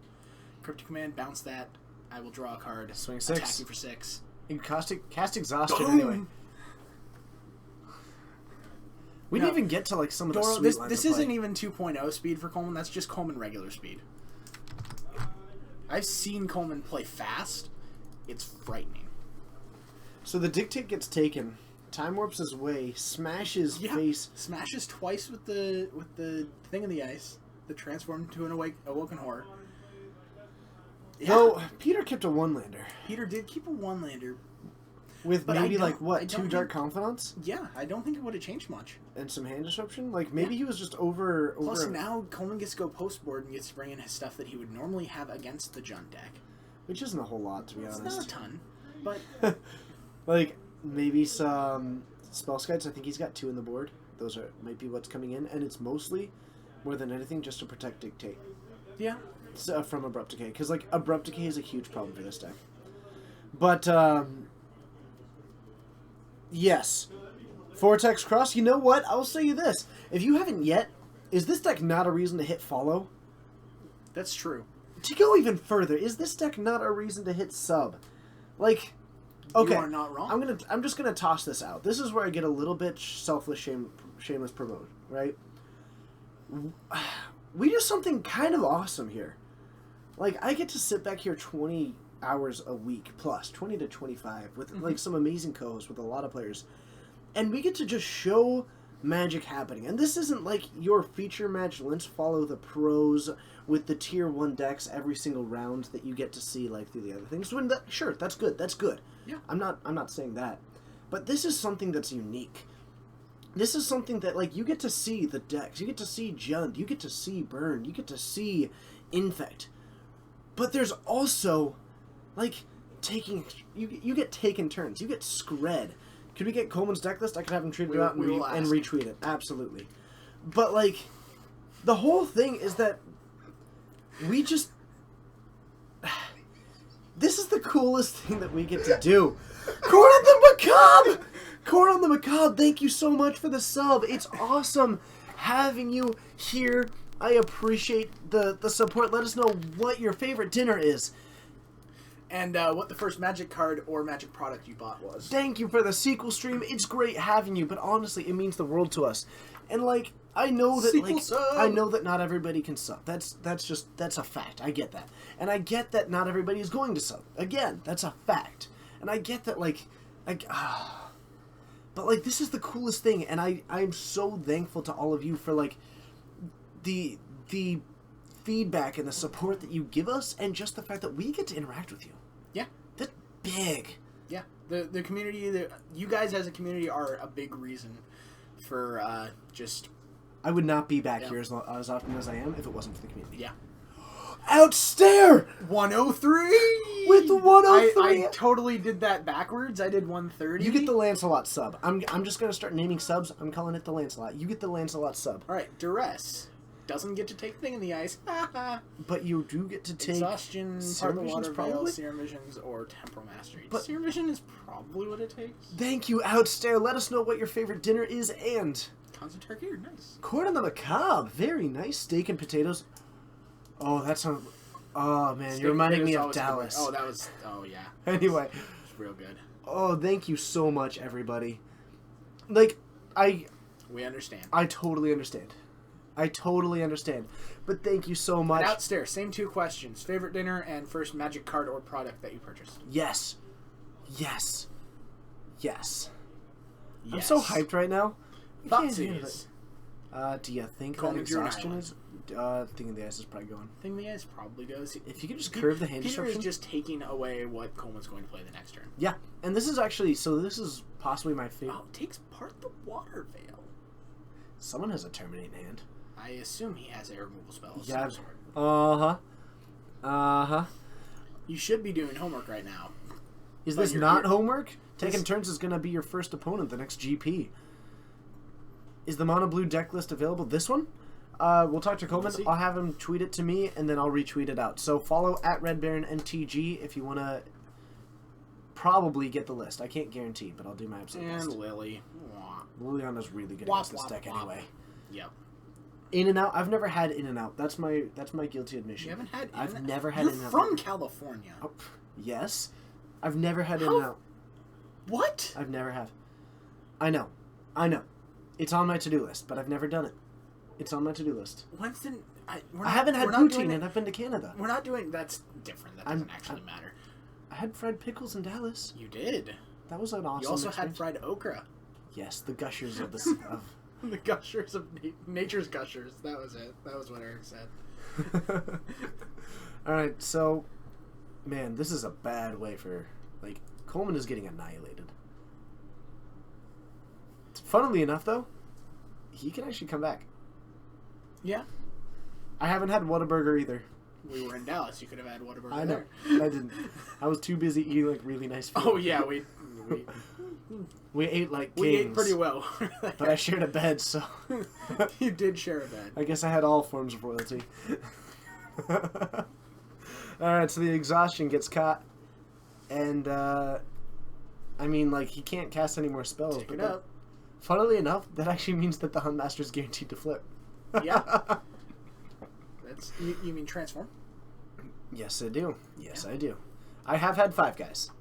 Cryptic command, bounce that. I will draw a card. Swing 6. Attack you for 6. You can cast Exhaustion Boom! anyway. We didn't even get to like some of the Doro, sweet this lines this of play. isn't even 2.0 speed for Coleman. That's just Coleman regular speed. I've seen Coleman play fast. It's frightening. So the Dictate gets taken. Time Warps his way, smashes face. Smashes twice with the Thing in the Ice that transformed into an awoken horror. Yeah. Though Peter kept a 1-lander Peter did keep a 1-lander. with But I maybe don't- like I what don't 2 Dark think- Confidants Yeah, I don't think it would have changed much. and some hand disruption. Like maybe he was just over. Plus, now Coleman gets to go post board and gets to bring in his stuff that he would normally have against the Jund deck. which isn't a whole lot to be It's honest. not a ton, but Like maybe some spell skites. I think he's got 2 in the board. Those might be what's coming in, and it's mostly more than anything just to protect Dictate. yeah. So, from Abrupt Decay, because like Abrupt Decay is a huge problem for this deck. But yes, Vortex Cross. You know what? I'll say you this: if you haven't yet, is this deck not a reason to hit follow? That's true. To go even further, is this deck not a reason to hit sub? Like, okay, You are not wrong. I'm just gonna toss this out. This is where I get a little bit selfless, shameless promote, right? We do something kind of awesome here. Like, I get to sit back here 20 hours a week plus, 20 to 25, with like some amazing co-hosts with a lot of players, and we get to just show magic happening. And this isn't like your feature match. Let's follow the pros with the tier 1 decks every single round that you get to see like through the other things. When sure, that's good. That's good. Yeah. I'm not saying that, but this is something that's unique. This is something that like you get to see the decks. You get to see Jund. You get to see Burn. You get to see Infect. But there's also like taking you get taken turns. You get Skred. Could we get Coleman's deck list? I could have him tweet it out we will and ask. retweet it. Absolutely. But like the whole thing is that we just this is the coolest thing that we get to do. Corn on the Macabre! Corn on the Macabre, thank you so much for the sub. It's awesome. having you here. I appreciate the support. Let us know what your favorite dinner is. And what the first Magic card or Magic product you bought was. Thank you for the sequel stream. It's great having you, but honestly, it means the world to us. And like, I know that not everybody can sub. That's a fact. I get that. And I get that not everybody is going to sub. Again, that's a fact. And I get that but like, this is the coolest thing, and I'm so thankful to all of you for like the feedback and the support that you give us, and just the fact that we get to interact with you. Yeah. That's big. Yeah. The community, you guys as a community are a big reason for just... I would not be back here as often as I am if it wasn't for the community. Yeah. Outstare! 103! With the 103! I totally did that backwards. I did 130. You get the Lancelot sub. I'm just going to start naming subs. I'm calling it the Lancelot. You get the Lancelot sub. Alright, Duress. Doesn't get to take Thing in the Ice. But you do get to take... Exhaustion, Part of the Water Veil, Serum Visions, or Temporal Mastery. But Serum Vision is probably what it takes. Thank you, Outstare. Let us know what your favorite dinner is, and... Tons of turkey, nice. Corn on the Macabre. Very nice. Steak and potatoes. Oh, that sounds... Oh, man, Steak you're reminding me of always Dallas. Oh, that was... Oh, yeah. Anyway. It's real good. Oh, thank you so much, everybody. Like, We understand. I totally understand. I totally understand. But thank you so much. And Outstare, same two questions. Favorite dinner and first Magic card or product that you purchased. Yes. Yes. Yes. I'm so hyped right now. Thoughtseize. Do you think Call that me Drew exhaustion is... Thing in the Ice is probably going. Thing in the Ice probably goes. If you could just curve the hand Peter disruption... is just taking away what Coleman's going to play the next turn. Yeah. And this is actually... So this is possibly my favorite... Oh, it takes Part the Water Veil. Someone has a Terminate in hand. I assume he has air removal spells. Yeah. Uh-huh. You should be doing homework right now. Is this not homework? Taking turns is going to be your first opponent the next GP. Is the Mono Blue deck list available? This one? We'll talk to Coleman. I'll have him tweet it to me, and then I'll retweet it out. So follow at RedBaronNTG if you want to probably get the list. I can't guarantee, but I'll do my absolute best. And Lily. Liliana's really good against this deck anyway. Yep. In and Out. I've never had In and Out. That's my guilty admission. You haven't had In-N-Out? I've never had You're In and Out. from California. Oh, yes. I've never had In and Out. What? I've never have. I know. It's on my to-do list, but I've never done it. It's on my to-do list. Winston, I haven't had poutine, and I've been to Canada. We're not doing... That's different. That doesn't actually matter. I had fried pickles in Dallas. You did. That was an awesome You also experience. had fried okra. Yes, the gushers of the... The gushers of... Nature's gushers. That was it. That was what Eric said. Alright, so... Man, this is a bad way for... Like, Coleman is getting annihilated. Funnily enough, though, he can actually come back. Yeah. I haven't had Whataburger either. We were in Dallas. You could have had Whataburger I know. there. I didn't. I was too busy eating, like, really nice food. Oh, yeah. We ate like kings. We ate pretty well. But I shared a bed, so... You did share a bed. I guess I had all forms of royalty. Alright, so the exhaustion gets caught. And, I mean, like, he can't cast any more spells. Take it up. Funnily enough, that actually means that the Hunt Master is guaranteed to flip. Yeah. That's you mean transform? Yes, I do. Yes, I do. I have had 5 guys.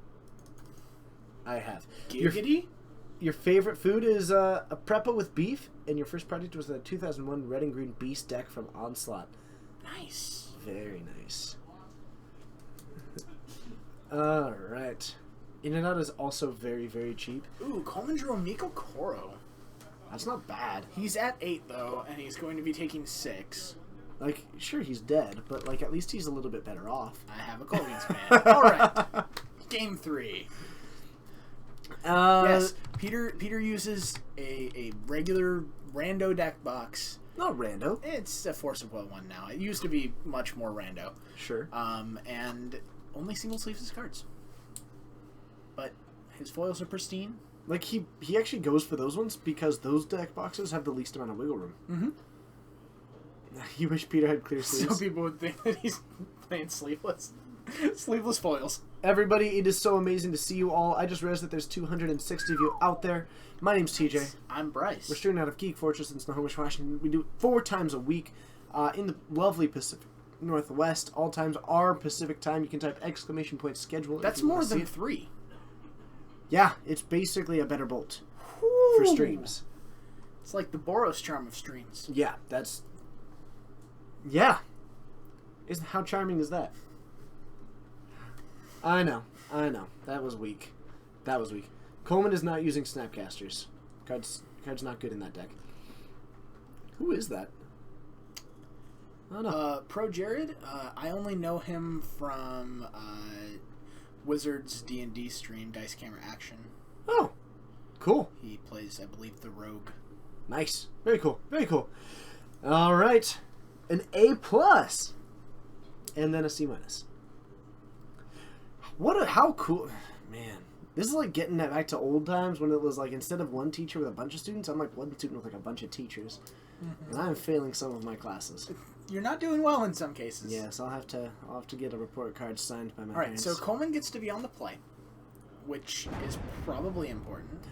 I have. Giggity? Your favorite food is a Preppa with beef, and your first project was the 2001 Red and Green Beast deck from Onslaught. Nice. Very nice. Alright. In-N-Out is also very, very cheap. Ooh, Coleman drew Miko Koro. That's not bad. He's at 8, though, and he's going to be taking 6. Like, sure, he's dead, but, like, at least he's a little bit better off. I have a Colgan's man. Alright. Game 3. Yes, Peter uses a regular rando deck box. Not rando. It's a Force of Will one now. It used to be much more rando. Sure. And only single sleeves his cards. But his foils are pristine. Like, he actually goes for those ones because those deck boxes have the least amount of wiggle room. Mm-hmm. You wish Peter had clear sleeves. So people would think that he's playing sleeveless. Sleeveless foils. Everybody, it is so amazing to see you all. I just realized that there's 260 of you out there. My name's TJ. I'm Bryce. We're streaming out of Geek Fortress in Snohomish, Washington. We do it 4 times a week in the lovely Pacific Northwest. All times are Pacific time. You can type !schedule. That's more than 3. Yeah, it's basically a better bolt for streams. It's like the Boros charm of streams. Yeah, that's... Yeah. How charming is that? I know. That was weak. Coleman is not using Snapcasters. Card's not good in that deck. Who is that? I don't know. Pro Jared, I only know him from Wizards D&D stream, Dice Camera Action. Oh, cool. He plays, I believe, the Rogue. Nice. Very cool. All right. An A+. And then a C-. How cool. Man. This is like getting back to old times when it was like instead of one teacher with a bunch of students, I'm like one student with like a bunch of teachers. Mm-hmm. And I'm failing some of my classes. You're not doing well in some cases. Yes, I'll have to get a report card signed by my parents. Alright, so Coleman gets to be on the play, which is probably important.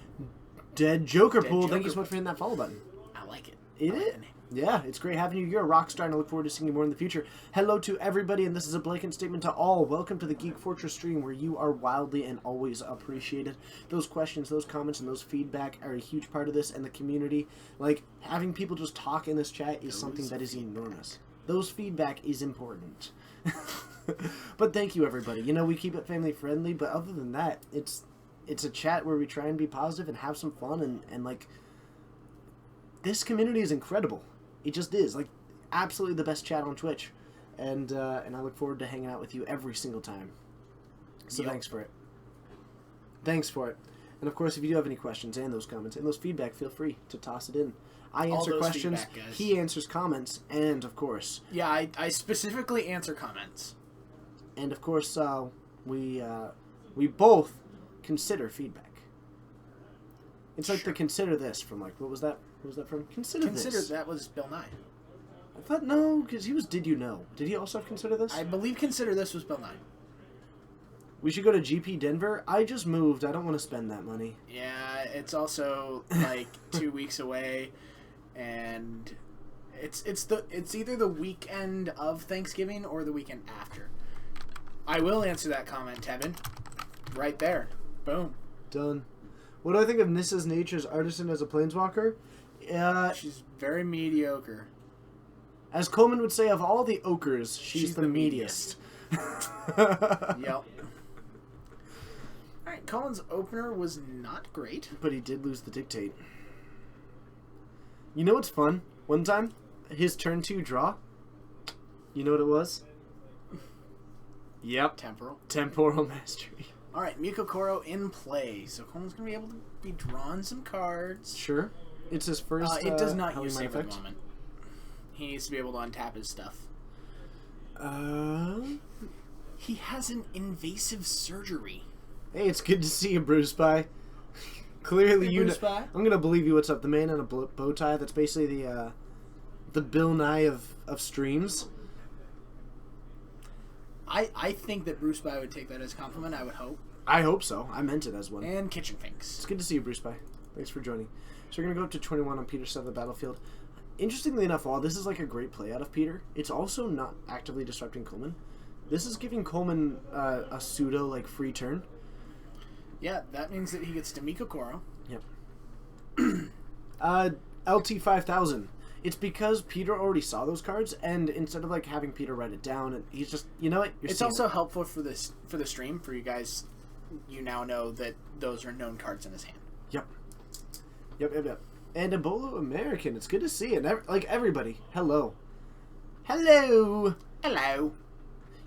Dead Joker Pool. Thank you so much for hitting that follow button. I like it. It is. Yeah, it's great having you. You're a rock star, and I look forward to seeing you more in the future. Hello to everybody, and this is a blanket statement to all. Welcome to the Geek Fortress stream, where you are wildly and always appreciated. Those questions, those comments, and those feedback are a huge part of this, and the community. Like, having people just talk in this chat is something that is enormous. Those feedback is important. But thank you, everybody. You know, we keep it family-friendly, but other than that, it's a chat where we try and be positive and have some fun, and like, this community is incredible. It just is. Like, absolutely the best chat on Twitch. And I look forward to hanging out with you every single time. So Thanks for it. And of course, if you do have any questions and those comments and those feedback, feel free to toss it in. I answer questions, he answers comments, and of course... Yeah, I specifically answer comments. And of course, we both consider feedback. It's like the consider this from like, what was that? What was that from? Consider this. That was Bill Nye. I thought no, because he was Did You Know? Did he also have Consider This? I believe Consider This was Bill Nye. We should go to GP Denver. I just moved. I don't want to spend that money. Yeah, it's also like 2 weeks away, and it's either the weekend of Thanksgiving or the weekend after. I will answer that comment, Tevin. Right there. Boom. Done. What do I think of Nissa's Nature's Artisan as a planeswalker? She's very mediocre. As Coleman would say, of all the ochres, she's the meatiest. Yep. Alright, Coleman's opener was not great. But he did lose the Dictate. You know what's fun? One time, his turn 2 draw. You know what it was? Yep. Temporal Mastery. Alright, Mikokoro in play. So Coleman's going to be able to be drawing some cards. Sure. It's his first it does not use save at the moment. He needs to be able to untap his stuff. He has an invasive surgery. Hey, it's good to see you, Bruce Pie. Clearly, you know. I'm going to believe you. What's up? The man in a bow tie. That's basically the Bill Nye of streams. I think that Bruce Pie would take that as a compliment. I would hope. I hope so. I meant it as one. And Kitchen Finks. It's good to see you, Bruce Pie. Thanks for joining. So we're going to go up to 21 on Peter's side of the battlefield. Interestingly enough, while this is like a great play out of Peter, it's also not actively disrupting Coleman. This is giving Coleman a pseudo like free turn. Yeah, that means that he gets to Mikokoro. Yep. LT 5000. It's because Peter already saw those cards, and instead of like having Peter write it down, and he's just, you know what? It's also helpful for the stream for you guys. You now know that those are known cards in his hand. Yep. And Ebola American. It's good to see it. Like everybody. Hello. You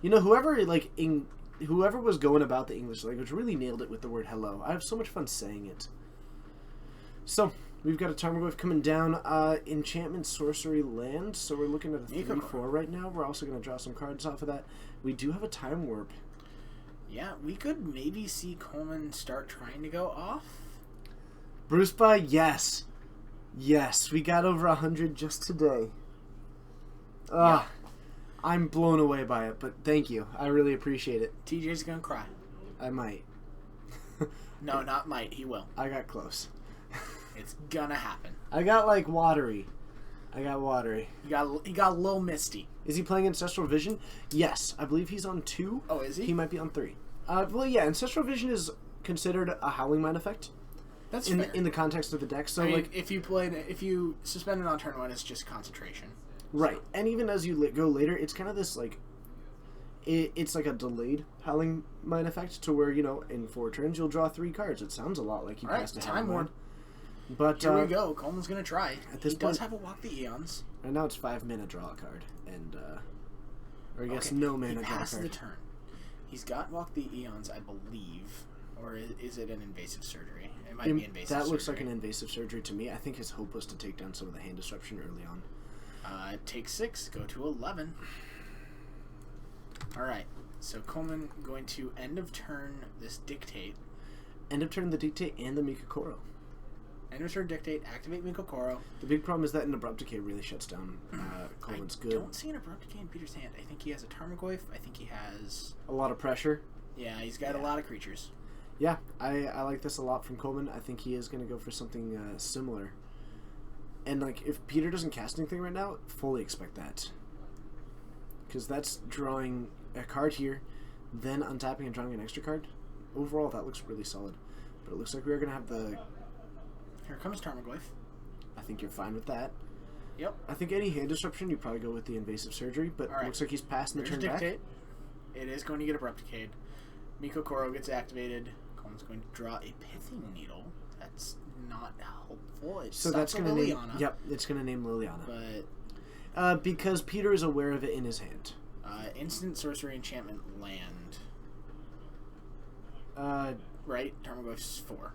know, whoever was going about the English language really nailed it with the word hello. I have so much fun saying it. So, we've got a Tarmogoyf coming down. Enchantment Sorcery Land. So we're looking at a 3-4 right now. We're also going to draw some cards off of that. We do have a Time Warp. Yeah, we could maybe see Coleman start trying to go off. Bruce Pie, yes. Yes, we got over 100 just today. Yeah. I'm blown away by it, but thank you. I really appreciate it. TJ's gonna cry. I might. No, not might. He will. I got close. It's gonna happen. I got like watery. He got a little misty. Is he playing Ancestral Vision? Yes, I believe he's on 2. Oh, is he? He might be on 3. Well, yeah, Ancestral Vision is considered a Howling Mine effect. That's in fair. In the context of the deck. So I mean, like, if you suspend it on turn 1, it's just concentration. Right, and even as you go later, it's kind of this like, it's like a delayed Howling Mine effect to where, you know, in 4 turns you'll draw 3 cards. It sounds a lot like you cast a Howling Mine. But here we go. Coleman's gonna try. At this he point, does have a Walk the Eons. And now it's 5 mana draw a card, and or I guess no mana draw a card. He passes the turn. He's got Walk the Eons, I believe, or is it an Invasive Surgery? It might be Invasive Surgery. That looks like an Invasive Surgery to me. I think his hope was to take down some of the hand disruption early on. Take 6, go to 11. All right. So Coleman going to end of turn this Dictate. End of turn the Dictate and the Mikokoro. End of turn Dictate, activate Mikokoro. The big problem is that an Abrupt Decay really shuts down Coleman's good. I don't see an Abrupt Decay in Peter's hand. I think he has a Tarmogoyf. I think he has... a lot of pressure. Yeah, he's got a lot of creatures. Yeah, I like this a lot from Coleman. I think he is going to go for something similar. And, like, if Peter doesn't cast anything right now, fully expect that. Because that's drawing a card here, then untapping and drawing an extra card. Overall, that looks really solid. But it looks like we're going to have the... Here comes Tarmogoyf. I think you're fine with that. Yep. I think any hand disruption, you probably go with the Invasive Surgery, but it looks like he's passing the turn Dictate. back. It is going to get Abrupt Decayed. Mikokoro gets activated. Coleman's going to draw a Pithing Needle. That's not helpful. So that's going to name... Yep, it's going to name Liliana. But... because Peter is aware of it in his hand. Instant Sorcery Enchantment Land. Right? Tarmogoyf's 4.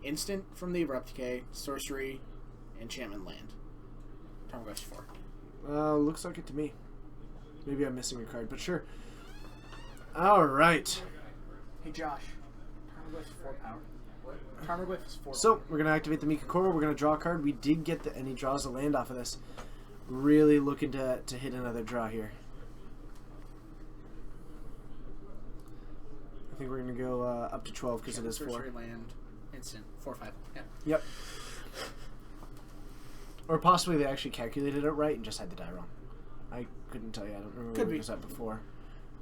Instant from the Abrupt Decay, Sorcery, Enchantment Land. Tarmogoyf's 4. Looks like it to me. Maybe I'm missing a card, but sure. Alright. Hey Josh, Tarmogoyf's 4 power. What? Tarmogoyf's 4 So, we're going to activate the Mikokoro, we're going to draw a card. We did get and he draws a land off of this. Really looking to hit another draw here. I think we're going to go up to 12 because it is 4. Sorcery Land, Instant, 4/5. Yeah. Yep. Or possibly they actually calculated it right and just had the die wrong. I couldn't tell you. I don't remember what was that before.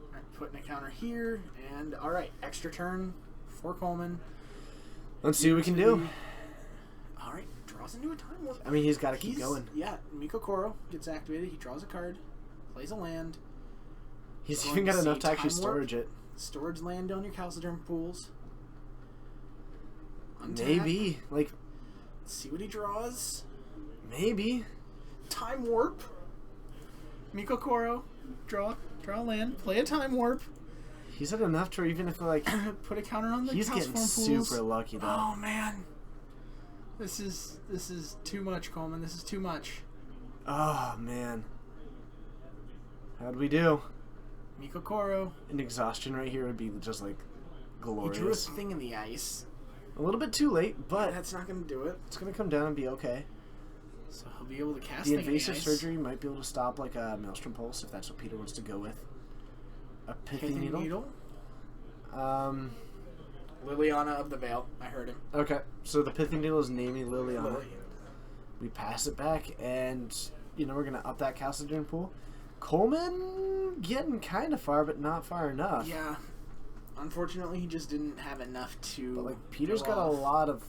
Alright, putting a counter here, and alright, extra turn for Coleman. Let's see what we can do. Alright, draws into a Time Warp. I mean, he's got to keep going. Yeah, Mikokoro gets activated. He draws a card, plays a land. He's even got enough to actually storage it. Storage land on your Calciderm pools. Untap. Maybe. Like, let's see what he draws. Maybe. Time Warp. Mikokoro. Draw a land. Play a Time Warp. He's had enough to even if, like... put a counter on the He's getting pools. super lucky, though. Oh, man. This is too much, Coleman. This is too much. Oh, man. How'd we do? Mikokoro. An exhaustion right here would be just, like, glorious. He drew a thing in the ice. A little bit too late, but... yeah, that's not going to do it. It's going to come down and be okay. So he'll be able to cast the Invasive Surgery might be able to stop, like, a Maelstrom Pulse, if that's what Peter wants to go with. A Pithing Needle. Liliana of the Veil. I heard him. Okay, so the Pithing Needle is naming Liliana. We pass it back, and, you know, we're going to up that Calciderm pool. Coleman getting kind of far, but not far enough. Yeah. Unfortunately, he just didn't have enough to... But, like, Peter's got a lot of...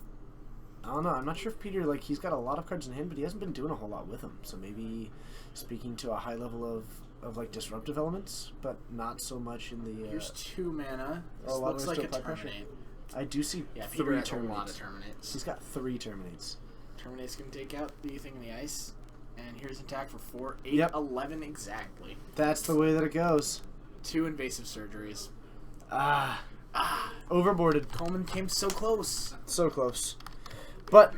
I don't know. I'm not sure if Peter, like, he's got a lot of cards in hand, but he hasn't been doing a whole lot with them. So maybe speaking to a high level of like, disruptive elements, but not so much in the... Here's 2 mana. This a lot looks of like a Terminate. Pressure. I do see Peter 3 has Terminates. A lot of Terminates. He's got 3 Terminates. Terminates can take out the thing in the ice. And here's an attack for 4, 8, Yep. 11 exactly. That's the way that it goes. 2 Invasive Surgeries. Overboarded. Coleman came so close. So close. But,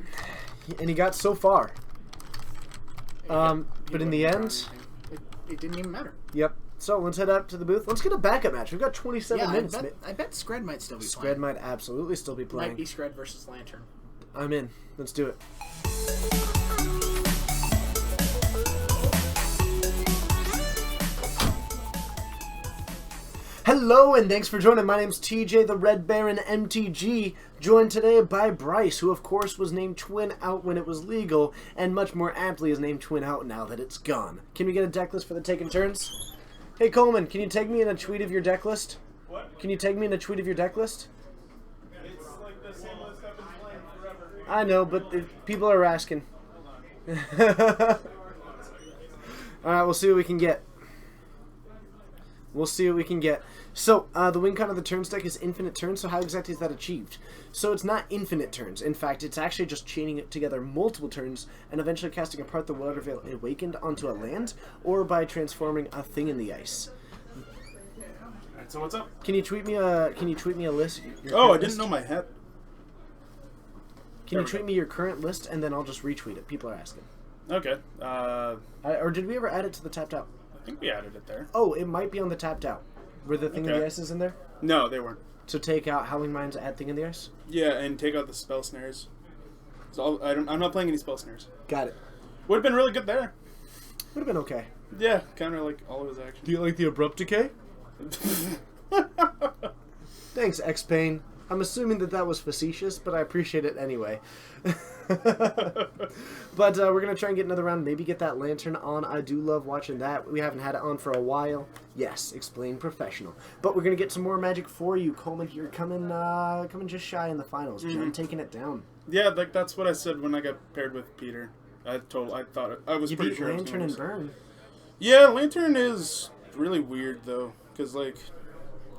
and he got so far. But in the end... It didn't even matter. Yep. So, let's head up to the booth. Let's get a backup match. We've got 27 minutes. I bet Skred might still be playing. Skred might absolutely still be playing. Might be Skred versus Lantern. I'm in. Let's do it. Hello and thanks for joining. My name's TJ, the Red Baron MTG, joined today by Bryce, who of course was named Twin Out when it was legal, and much more aptly is named Twin Out now that it's gone. Can we get a deck list for the taking turns? Hey Coleman, can you tag me in a tweet of your deck list? What? Can you tag me in a tweet of your deck list? It's like the same list I've been playing forever. I know, but people are asking. Alright, we'll see what we can get. We'll see what we can get. So, the win count of the turns deck is infinite turns, so how exactly is that achieved? So it's not infinite turns. In fact, it's actually just chaining it together multiple turns and eventually casting apart the Water Veil Awakened onto a land, or by transforming a thing in the ice. Alright, so what's up? Can you tweet me a list? Oh, I didn't know my hat. Can you tweet me your current list, and then I'll just retweet it? People are asking. Okay. Or did we ever add it to the tapped out? I think we added it there. Oh, it might be on the tapped out. Were the thing in the ice is in there? No, they weren't. So take out Howling Minds, add thing in the ice? Yeah, and take out the spell snares. So I'm not playing any spell snares. Got it. Would have been really good there. Would have been okay. Yeah, kind of like all of his action. Do you like the Abrupt Decay? Thanks, X-Pain. I'm assuming that was facetious, but I appreciate it anyway. But we're going to try and get another round, maybe get that Lantern on. I do love watching that. We haven't had it on for a while. Yes, explain professional. But we're going to get some more Magic for you. Coleman, you're coming just shy in the finals. Jen taking it down. Yeah, like that's what I said when I got paired with Peter. I was You pretty beat sure. Lantern and Burn. Yeah, Lantern is really weird though, because like,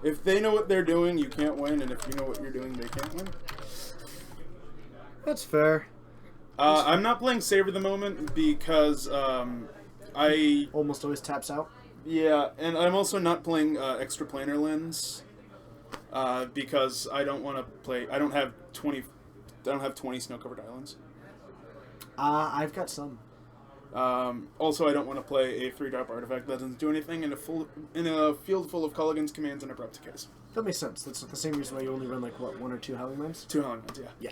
if they know what they're doing, you can't win, and if you know what you're doing, they can't win. That's fair. I'm not playing Save at the moment because I Almost always taps out. yeah, and I'm also not playing Extra Planar Lens because I don't want to play. I don't have 20 snow-covered islands. I've got some. Also, I don't want to play a 3-drop artifact that doesn't do anything in a field full of Culligan's commands and Abrupt Decays. That makes sense. That's the same reason why you only run like what, 1 or 2 Howling Minds? 2 Howling Minds, yeah. Yeah.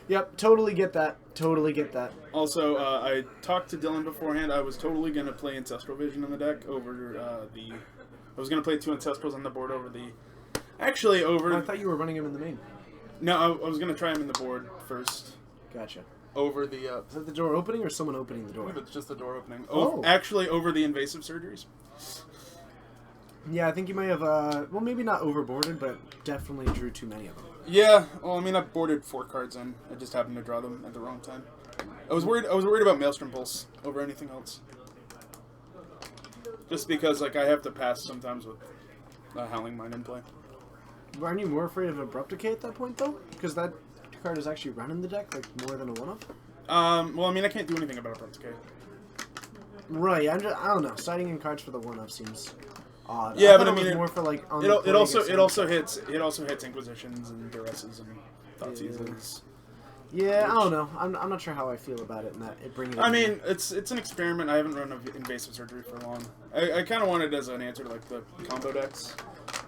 Yep, totally get that. Totally get that. Also, I talked to Dylan beforehand. I was totally going to play Ancestral Vision in the deck over I was going to play 2 Ancestrals on the board over the... Actually, over... Oh, I thought you were running him in the main. No, I was going to try him in the board first. Gotcha. Over the... Is that the door opening or someone opening the I door? believe it's just the door opening. Oh. Actually, over the invasive surgeries. Yeah, I think you may have, well, maybe not overboarded, but definitely drew too many of them. Yeah, well, I mean, I boarded 4 cards in. I just happened to draw them at the wrong time. I was worried about Maelstrom Pulse over anything else. Just because, like, I have to pass sometimes with Howling Mind in play. Aren't you more afraid of Abrupt Decay at that point, though? Because that card is actually running the deck, like, more than a one-of? Well, I mean, I can't do anything about Abrupt Decay. Right, I don't know. Siding in cards for the one-of seems odd. Yeah, but I mean, it was more for, like, on it also hits Inquisitions and Duresses and Thoughtseizes. Yeah, I don't know. I'm not sure how I feel about it, and that it bringing. I mean, it's an experiment. I haven't run invasive surgery for long. I kind of want it as an answer to like the combo decks.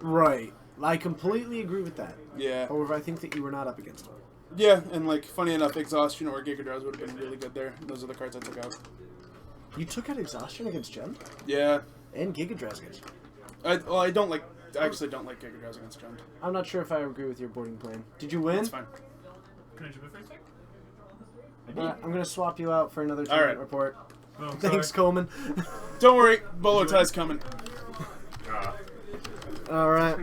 Right. I completely agree with that. Yeah. However, I think that you were not up against them. Yeah, and like funny enough, Exhaustion or Giga Drowse would have been really good there. Those are the cards I took out. You took out Exhaustion against Jen? Yeah. And Giga Drowse against Jen. I actually don't like Giga Drowse against Jen. I'm not sure if I agree with your boarding plan. Did you win? It's fine. Can I jump in for a sec? I'm going to swap you out for another All tournament right. report. Oh, Thanks, sorry. Coleman. Don't worry, Bolo Tie's coming. All right.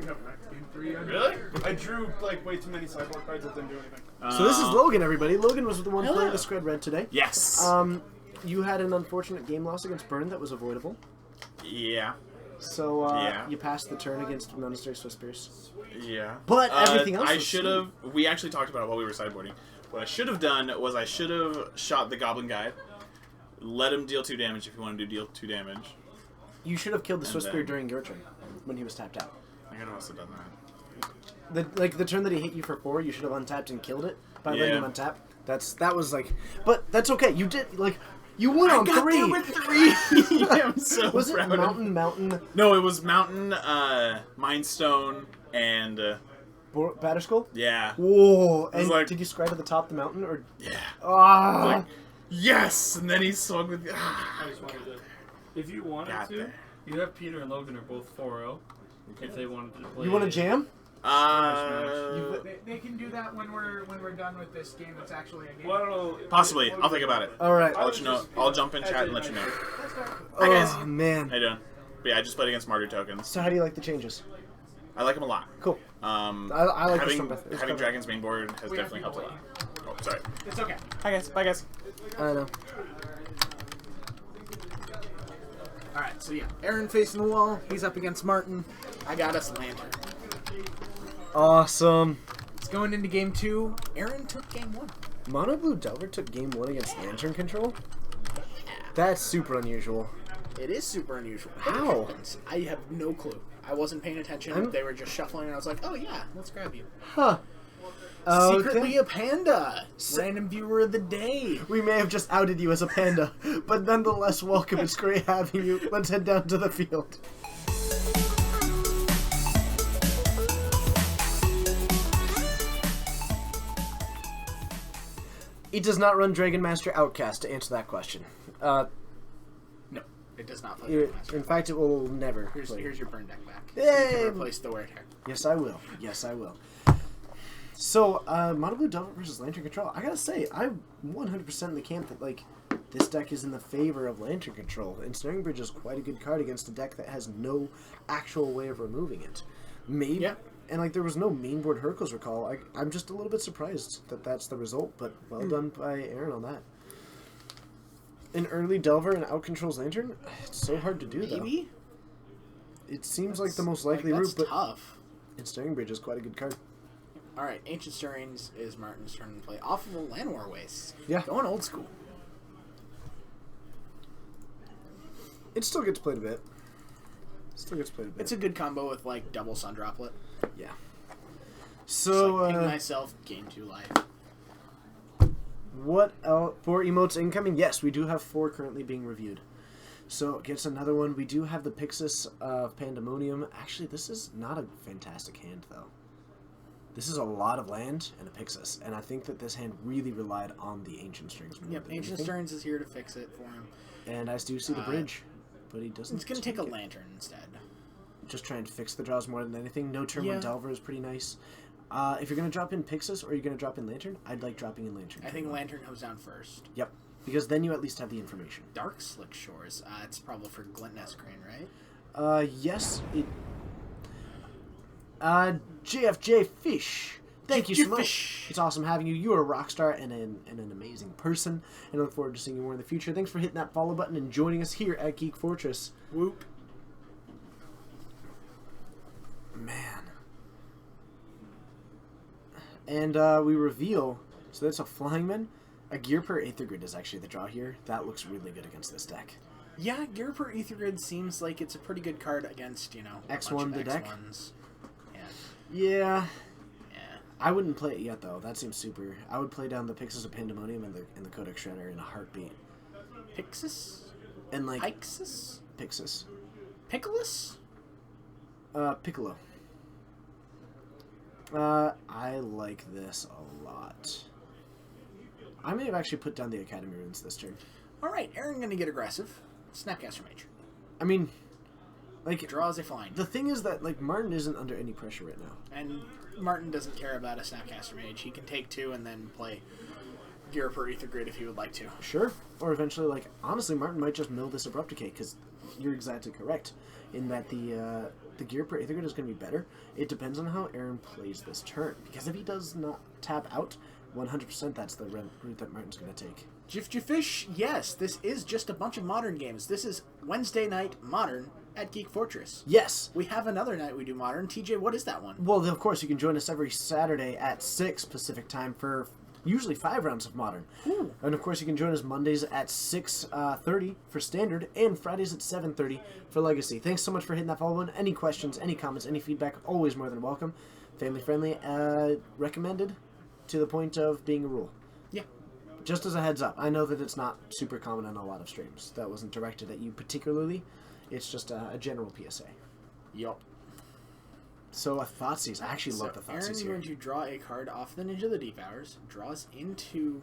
Really? I drew like way too many sideboard cards that didn't do anything. So this is Logan, everybody. Logan was the one playing the Skred Red today. Yes. You had an unfortunate game loss against Burn that was avoidable. Yeah. So Yeah. you passed the turn against Monastery Swiss Pierce. Yeah. But everything else I was should have. We actually talked about it while we were sideboarding. What I should have done was I should have shot the Goblin Guy, let him deal 2 damage if you want him to deal 2 damage. You should have killed the Swiss then- Spear during your turn when he was tapped out. I could have also done that. The turn that he hit you for 4, you should have untapped and killed it by letting Yeah. him untap. That was like, but that's okay. You did you won on 3. there with 3. I'm so Was it proud of Mountain? No, it was Mountain, Mind Stone, and Batterskull? yeah. Whoa! And like- did you scry to the top of the mountain or? Yeah. Ah! Like, yes! And then he swung with. I just wanted to. If you wanted Got to, there. you have Peter and Logan are both 4-0. if they wanted to play. You want to jam? They can do that when we're done with this game. It's actually a game. Possibly. I'll think about it. All right. I'll let you know. I'll jump in chat and let you know. Oh, Hi guys. man. How you doing? But yeah, I just played against Martyr tokens. So how do you like the changes? I like them a lot. Cool. I like having this one. having Dragon's main board has definitely helped a lot. Oh, sorry. It's okay. Hi guys. Bye guys. I know. Alright, so yeah, Aaron facing the wall. He's up against Martin. I got us Lantern. Awesome. It's going into game 2. Aaron took game 1. Mono Blue Delver took game 1 against Lantern Control? That's super unusual. It is super unusual. How? I have no clue. I wasn't paying attention. They were just shuffling, and I was like, oh yeah, let's grab you. Huh. Secretly a panda. Random viewer of the day. We may have just outed you as a panda, but nonetheless, welcome. It's great having you. Let's head down to the field. It does not run Dragon Master Outcast, to answer that question. No, it does not play Dragon Master. In fact, it will never. Here's your burn deck back. Yay! So you can replace the wear hair. Yes, I will. Yes, I will. So, Mono Blue Delver versus Lantern Control. I gotta say, I'm 100% in the camp that, like, this deck is in the favor of Lantern Control. And Snaring Bridge is quite a good card against a deck that has no actual way of removing it. Maybe. Yeah. And, like, there was no mainboard Hercules recall. I'm just a little bit surprised that that's the result, but well done by Aaron on that. An early Delver and out controls Lantern? It's so hard to do, Maybe? though. It seems like the most likely route, but tough. and Snaring Bridge is quite a good card. Alright, Ancient Stirrings is Martin's turn to play. Off of the Llanowar Wastes. Yeah. Going old school. It still gets played a bit. It's a good combo with, like, double Sun Droplet. Yeah. So, So, like, ping myself, gain 2 life. what else? 4 emotes incoming? Yes, we do have 4 currently being reviewed. So, gets another one. We do have the Pixis of Pandemonium. Actually, this is not a fantastic hand, though. This is a lot of land and a Pixis, and I think that this hand really relied on the Ancient Strings more Yep, than Ancient anything. Strings is here to fix it for him. And I do see the bridge, but he doesn't. It's going to take a it. Lantern instead. Just try and fix the draws more than anything. No turn Yeah. one Delver is pretty nice. If you're going to drop in Pixis or you're going to drop in Lantern, I'd like dropping in Lantern. I think Lantern comes down first. Yep, because then you at least have the information. Dark Slick Shores. It's probably for Glintnest Crane, right? Yes, it... JFJ Fish. Thank you so much. Fish. It's awesome having you. You are a rock star and an amazing person. And I look forward to seeing you more in the future. Thanks for hitting that follow button and joining us here at Geek Fortress. Whoop. Man. And we reveal... So that's a Flying Man. A Gear per Aether Grid is actually the draw here. That looks really good against this deck. Yeah, Gear per Aether Grid seems like it's a pretty good card against, you know, a X1 bunch of the deck? X1s. Yeah. Yeah. Yeah. I wouldn't play it yet, though. That seems super... I would play down the Pixis of Pandemonium and the Codex Shredder in a heartbeat. Pixis? And, like... Pixis? Pixis. Pickles? Piccolo. I like this a lot. I may have actually put down the Academy runes this turn. Alright, Aaron gonna get aggressive. Snapcaster Mage. I mean, like... Draws a flying. The thing is that, like, Martin isn't under any pressure right now. And Martin doesn't care about a Snapcaster Mage. He can take 2 and then play Gear per Aether Grid if he would like to. Sure. Or eventually, like, honestly, Martin might just mill this Abrupt Decay, because you're exactly correct in that the Gear per Aether Grid is going to be better. It depends on how Aaron plays this turn, because if he does not tap out, 100% that's the route that Martin's going to take. Fish, yes, this is just a bunch of Modern games. This is Wednesday night Modern at Geek Fortress. Yes! We have another night we do Modern. TJ, what is that one? Well, of course, you can join us every Saturday at 6 Pacific Time for usually 5 rounds of Modern. Ooh. And, of course, you can join us Mondays at 6:30 for Standard and Fridays at 7:30 for Legacy. Thanks so much for hitting that follow button. Any questions, any comments, any feedback, always more than welcome. Family-friendly, recommended to the point of being a rule. Yeah. Just as a heads up, I know that it's not super common on a lot of streams. That wasn't directed at you particularly. It's just a general PSA. Yup. So a Thoughtseize. I actually love the Aaron's Thoughtseize here. going to draw a card off the Ninja of the Deep Hours, draws into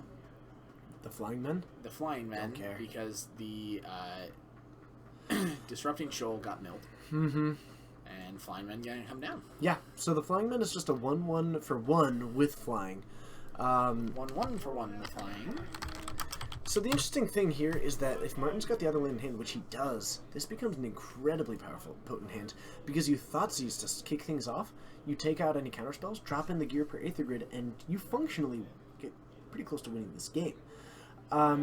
The Flying Men? the Flying Men Don't care. because the Disrupting Shoal got milled. Mm-hmm. and flying men gonna come down. Yeah, so the flying men is just a 1/1 for 1 with flying. 1/1 for 1 with flying. So the interesting thing here is that if Martin's got the other land in hand, which he does, this becomes an incredibly powerful, potent hand, because you Thoughtseize to kick things off, you take out any counterspells, drop in the gear per Aether Grid, and you functionally get pretty close to winning this game.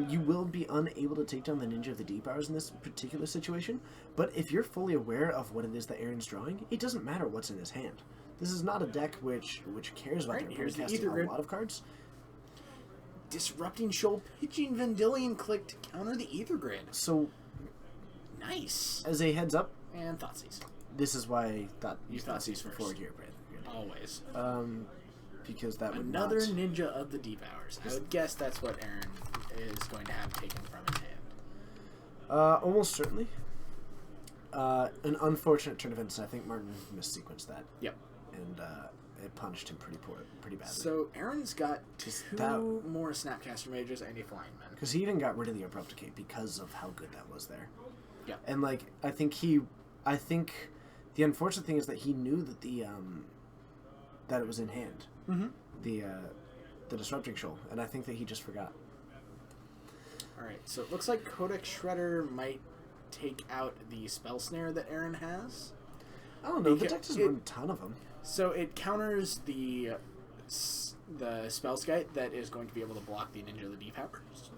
You will be unable to take down the Ninja of the Deep Hours in this particular situation, but if you're fully aware of what it is that Aaron's drawing, it doesn't matter what's in his hand. This is not a deck which cares about Right, their here's the casting Aether a Grid. lot of cards. Disrupting Shoal, pitching Vendilion Click to counter the Aether Grid. So, Nice. as a heads up, And Thoughtseize. this is why I thought You Thoughtseize for first. 4 gear per Aether Grid. Always. Because that would Another not... Ninja of the Deep Hours. I would guess that's what Aaron is going to have taken from his hand. Almost certainly. An unfortunate turn of events. I think Martin missequenced that, Yep. and it punished him pretty badly. So Aaron's got Just 2 that- more Snapcaster Mages and a Flying Man. Because he even got rid of the Abrupt Decay because of how good that was there. Yeah. And like I think the unfortunate thing is that he knew that that it was in hand. Mm-hmm. The Disrupting Shoal, and I think that he just forgot. Alright, so it looks like Codex Shredder might take out the Spell Snare that Aaron has. I don't know. The Beca- deck doesn't it- run a ton of them. So it counters the Spellskite that is going to be able to block the Ninja of the Deep Hours.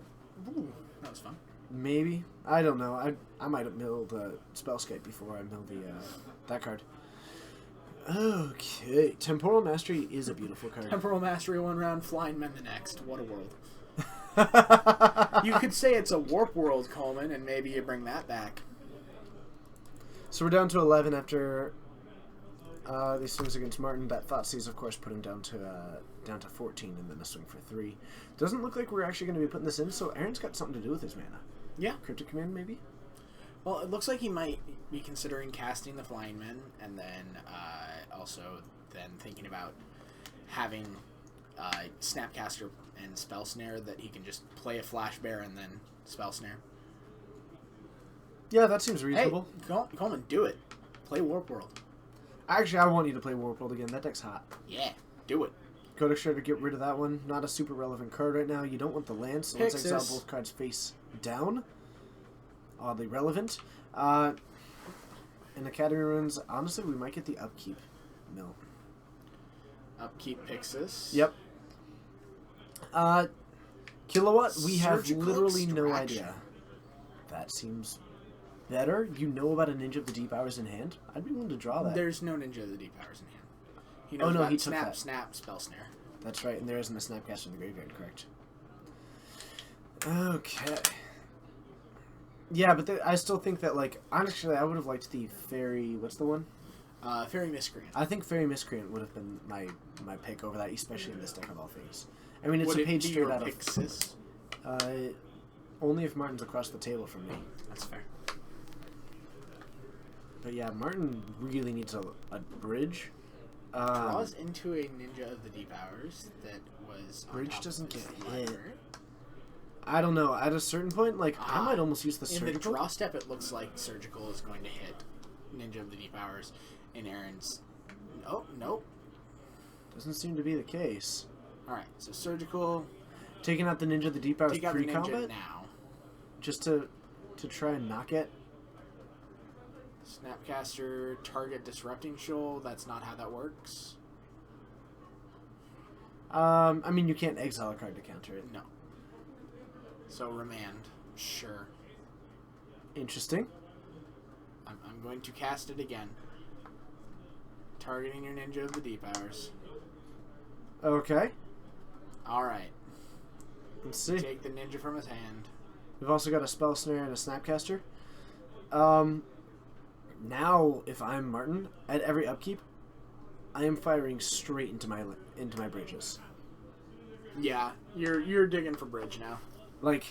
Ooh, that was fun. Maybe, I don't know. I might have milled Spellskite before I milled that card. Okay, Temporal Mastery is a beautiful card. Temporal Mastery 1 round, Flying Men the next. What a world. You could say it's a Warp World, Coleman, and maybe you bring that back. So we're down to 11 after these swings against Martin. That Thoughtseize, of course, put him down to 14, and then a swing for 3. Doesn't look like we're actually going to be putting this in, so Aaron's got something to do with his mana. Yeah. Cryptic Command, maybe? Well, it looks like he might be considering casting the Flying Men, and then also then thinking about having Snapcaster and Spell Snare that he can just play a Flash Bear and then Spell Snare. Yeah, that seems reasonable. Hey, Coleman, do it. Play Warp World. Actually, I want you to play Warp World again. That deck's hot. Yeah, do it. Codex Shredder, get rid of that one. Not a super relevant card right now. You don't want the land, so let's exile Grixis. both cards face down. Oddly relevant. In Academy Ruins, honestly, we might get the Upkeep mill. Upkeep Pixis. Yep. Kilowatt, we have Surgical literally no Extraction. idea. That seems better. You know about a Ninja of the Deep Hours in hand? I'd be willing to draw that. There's no Ninja of the Deep Hours in hand. He knows no, about he took Snap, that. Snap, Spell Snare. That's right, and there isn't a Snapcaster in the graveyard, correct? Okay. Yeah, but I still think that, like, honestly, I would have liked the Fairy... What's the one? Fairy Miscreant. I think Fairy Miscreant would have been my pick over that, especially in this deck of all things. I mean, it's Would a it page be straight your out of... Pixis? Only if Martin's across the table from me. That's fair. But yeah, Martin really needs a bridge. Draws into a Ninja of the Deep Hours that was on Bridge top of doesn't his get hit. library. I don't know. At a certain point, like, I might almost use the In Surgical. the draw step, it looks like Surgical is going to hit Ninja of the Deep Hours. In Aaron's... Nope. Doesn't seem to be the case. Alright, so Surgical... Taking out the Ninja of the Deep Hours Take out the pre-combat? Ninja now. Just to try and knock it? Snapcaster, target Disrupting Shoal. That's not how that works. I mean, you can't exile a card to counter it. No. So Remand. Sure. Interesting. I'm going to cast it again. Targeting your Ninja of the Deep Hours. Okay. Alright. Let's see. Take the Ninja from his hand. We've also got a Spell Snare and a Snapcaster. Now, if I'm Martin, at every upkeep, I am firing straight into my bridges. Yeah, you're digging for bridge now. Like,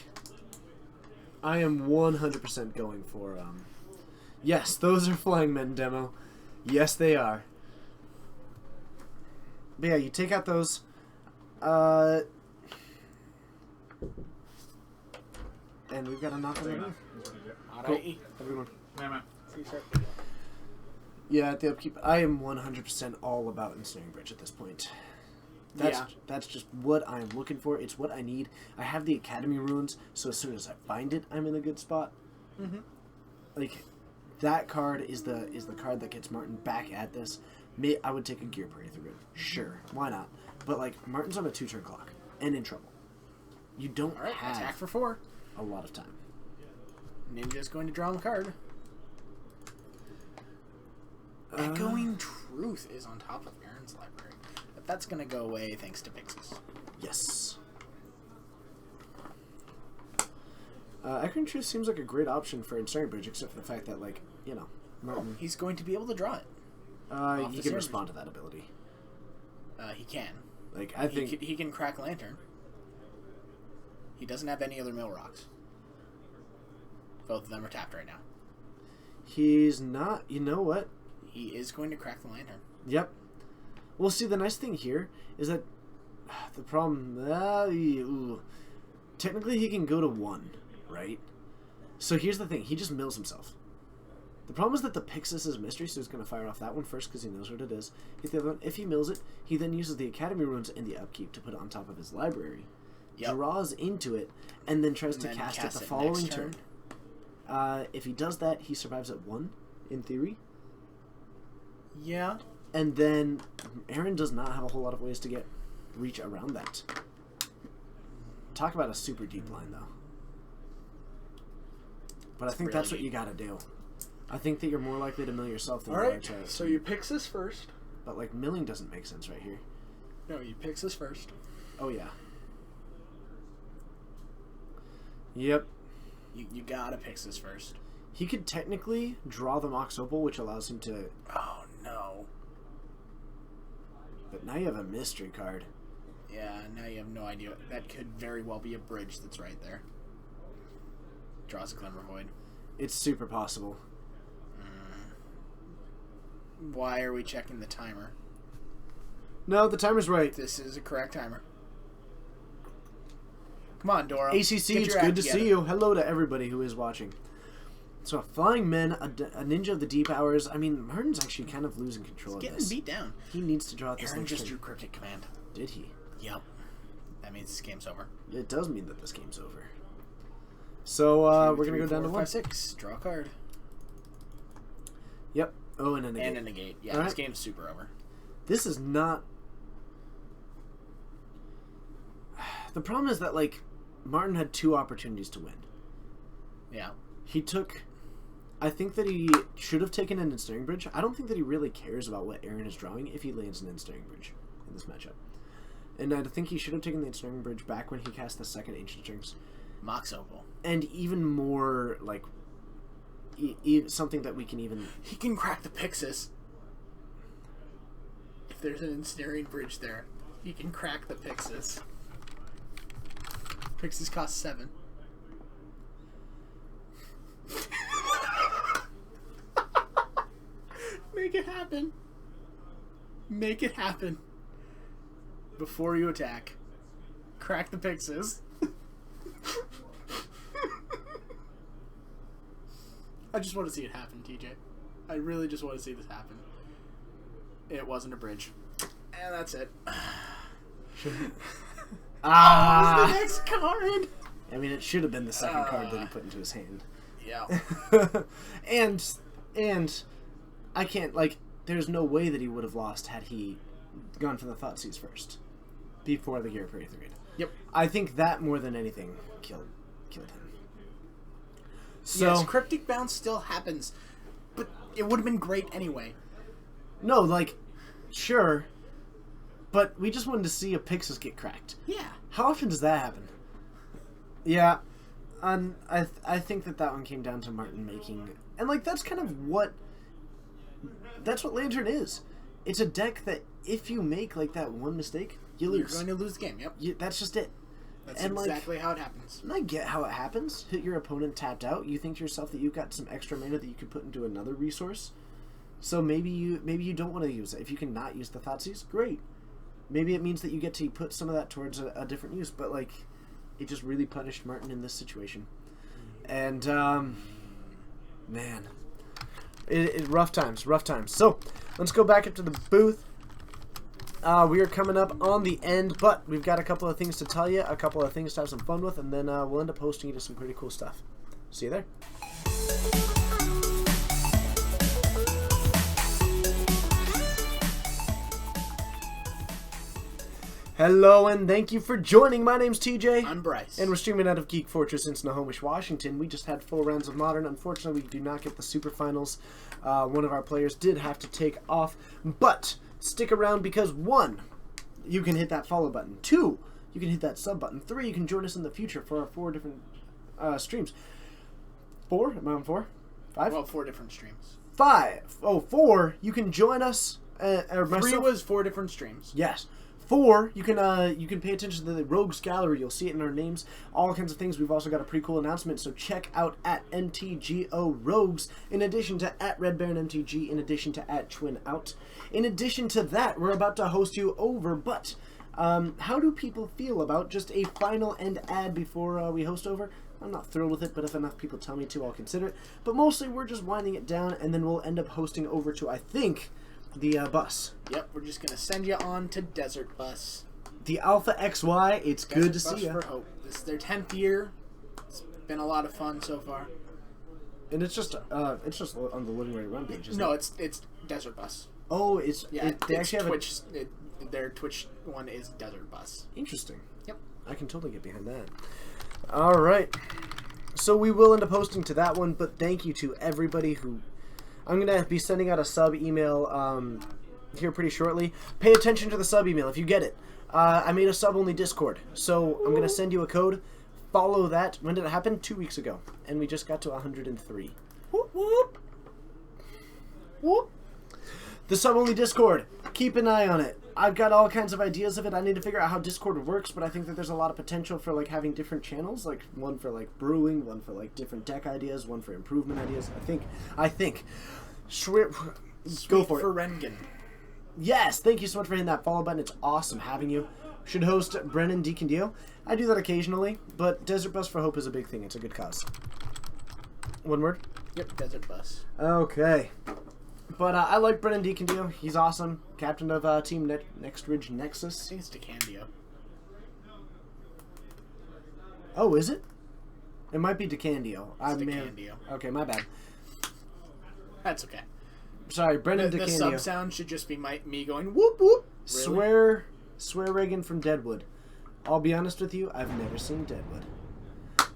I am 100% going for, yes, those are Flying Men demo. Yes, they are. But yeah, you take out those, and we've got a knock on the door. Alrighty. Everyone. Yeah, man. See you, sir. Yeah, at the upkeep, I am 100% all about Ensnaring Bridge at this point. That's just what I'm looking for. It's what I need. I have the Academy runes, so as soon as I find it, I'm in a good spot. Mm-hmm. Like, that card is the card that gets Martin back at this. I would take a Gear Parade through it. Sure, why not? But, like, Martin's on a 2-turn clock and in trouble. You don't have attack for 4. a lot of time. Ninja's going to draw him a card. Echoing Truth is on top of Aaron's library. But that's going to go away thanks to Grixis. Yes. Echoing Truth seems like a great option for Ensnaring Bridge, except for the fact that, like, you know, Martin... He's going to be able to draw it. He can respond to that ability. He can. Like, I think... He can crack Lantern. He doesn't have any other mill rocks. Both of them are tapped right now. He's not... You know what? He is going to crack the Lantern. Yep. Well, see, the nice thing here is that the problem... technically, he can go to 1, right? So here's the thing. He just mills himself. The problem is that the Pixis is a mystery, so he's going to fire off that one first because he knows what it is. Hit the other one. If he mills it, he then uses the Academy runes in the upkeep to put it on top of his library. Yep. Draws into it, and then tries to cast it the following turn. If he does that, he survives at 1, in theory. Yeah. And then Aaron does not have a whole lot of ways to reach around that. Talk about a super deep line, though. But I think that's what you gotta do. I think that you're more likely to mill yourself than you are to... So you Pixis first. But, like, milling doesn't make sense right here. No, you Pixis first. Oh, yeah. Yep. You gotta Pixis first. He could technically draw the Mox Opal, which allows him to... Oh, no. But now you have a mystery card. Yeah, now you have no idea. That could very well be a bridge that's right there. Draws a Glimmer Void. It's super possible. Why are we checking the timer? No, the timer's right. This is a correct timer. Come on, Dora. ACC, it's good to see you. Hello to everybody who is watching. So, Flying Men, a Ninja of the Deep Hours. I mean, Martin's actually kind of losing control of this. He's getting beat down. He needs to draw this Aaron next just turn. drew Cryptic Command. Did he? Yep. That means this game's over. It does mean that this game's over. So, we're going to go down to 1. 5, 6. Draw a card. Yep. Oh, and a negate. And a negate. Yeah, this game's super over. This is not... The problem is that, like, Martin had 2 opportunities to win. Yeah. He took... I think that he should have taken an Ensnaring Bridge. I don't think that he really cares about what Aaron is drawing if he lands an Ensnaring Bridge in this matchup. And I think he should have taken the Ensnaring Bridge back when he cast the second Ancient Strings. Mox Opal. And even more, like... something that we can even... He can crack the Pixis. If there's an Ensnaring Bridge there, he can crack the Pixis. Pixis cost 7. Make it happen. Make it happen. Before you attack. Crack the Pixis. I just want to see it happen, TJ. I really just want to see this happen. It wasn't a bridge. And that's it. Ah! What was the next card? I mean, it should have been the second card that he put into his hand. Yeah. and I can't, like, there's no way that he would have lost had he gone for the Thoughtseize first. Before the Gear Parade 3. Yep. I think that more than anything killed him. So, yes, Cryptic Bounce still happens, but it would have been great anyway. No, like, sure, but we just wanted to see a Pixis get cracked. Yeah. How often does that happen? Yeah, I think that one came down to Martin making... And, like, that's kind of what... That's what Lantern is. It's a deck that if you make, like, that one mistake, you lose. You're going to lose the game, yep. That's just it. That's and exactly how it happens. And I get how it happens. Hit your opponent tapped out. You think to yourself that you've got some extra mana that you could put into another resource. So maybe you don't want to use it. If you can not use the Thoughtseize, great. Maybe it means that you get to put some of that towards a different use. But, like, it just really punished Martin in this situation. And, man. Rough times. So, let's go back up to the booth. We are coming up on the end, but we've got a couple of things to tell you, a couple of things to have some fun with, and then we'll end up hosting you to some pretty cool stuff. See you there. Hello and thank you for joining. My name's TJ. I'm Bryce. And we're streaming out of Geek Fortress in Snohomish, Washington. We just had 4 rounds of Modern. Unfortunately, we do not get the Super Finals. One of our players did have to take off. But stick around because 1, you can hit that follow button. 2, you can hit that sub button. 3, you can join us in the future for our 4 different streams. 4? Am I on 4? 5? Well, 4 different streams. 5. Oh, 4, you can join us. 3 was 4 different streams. Yes. 4, you can pay attention to the Rogues Gallery. You'll see it in our names. All kinds of things. We've also got a pretty cool announcement, so check out at MTGO Rogues, in addition to at Red Baron MTG, in addition to at Twin Out. In addition to that, we're about to host you over, but how do people feel about just a final end ad before we host over? I'm not thrilled with it, but if enough people tell me to, I'll consider it. But mostly, we're just winding it down, and then we'll end up hosting over to, I think, the bus. Yep, we're just gonna send you on to Desert Bus. The Alpha XY. It's Desert good to Bus see you. for Hope. This is their 10th year. It's been a lot of fun so far. And it's just on the Living Ready Run page. Isn't No, it? it's Desert Bus. Oh, it's Yeah, they it's actually have Twitch. Their Twitch one is Desert Bus. Interesting. Yep. I can totally get behind that. All right. So we will end up posting to that one, but thank you to everybody who. I'm going to be sending out a sub email here pretty shortly. Pay attention to the sub email if you get it. I made a sub-only Discord, so I'm going to send you a code. Follow that. When did it happen? 2 weeks ago. And we just got to 103. Whoop, whoop. Whoop. The sub-only Discord. Keep an eye on it. I've got all kinds of ideas of it. I need to figure out how Discord works, but I think that there's a lot of potential for like having different channels, like one for like brewing, one for like different deck ideas, one for improvement ideas. I think. Go for it. Rengen. Yes, thank you so much for hitting that follow button. It's awesome having you. Should host Brennan DeCandio. I do that occasionally, but Desert Bus for Hope is a big thing. It's a good cause. One word? Yep, Desert Bus. Okay. But I like Brennan DeCandio. He's awesome. Captain of Team Next Ridge I Nexus. think it's DeCandio. Oh, is it? It might be DeCandio. It's DeCandio. Okay, my bad. That's okay. Sorry, Brennan The DeCandio. sub sound should just be me going whoop whoop. Really? Swear Reagan from Deadwood. I'll be honest with you, I've never seen Deadwood.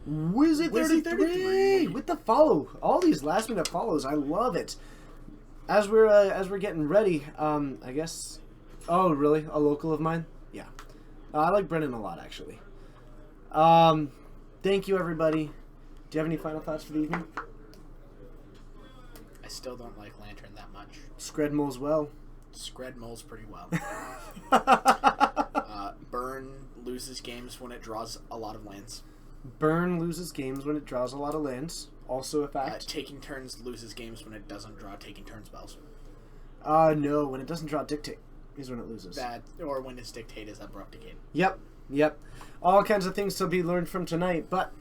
Wizzy33 with the follow. All these last minute follows, I love it. As we're getting ready, I guess. Oh, really? A local of mine? Yeah. I like Brennan a lot, actually. Thank you, everybody. Do you have any final thoughts for the evening? I still don't like Lantern that much. Skred moles well. Skred moles pretty well. Burn loses games when it draws a lot of lands. Burn loses games when it draws a lot of lands. Also a fact. Taking turns loses games when it doesn't draw taking turn spells. No, when it doesn't draw dictate is when it loses. That, or when its dictate is Abrupticate. Yep. All kinds of things to be learned from tonight, but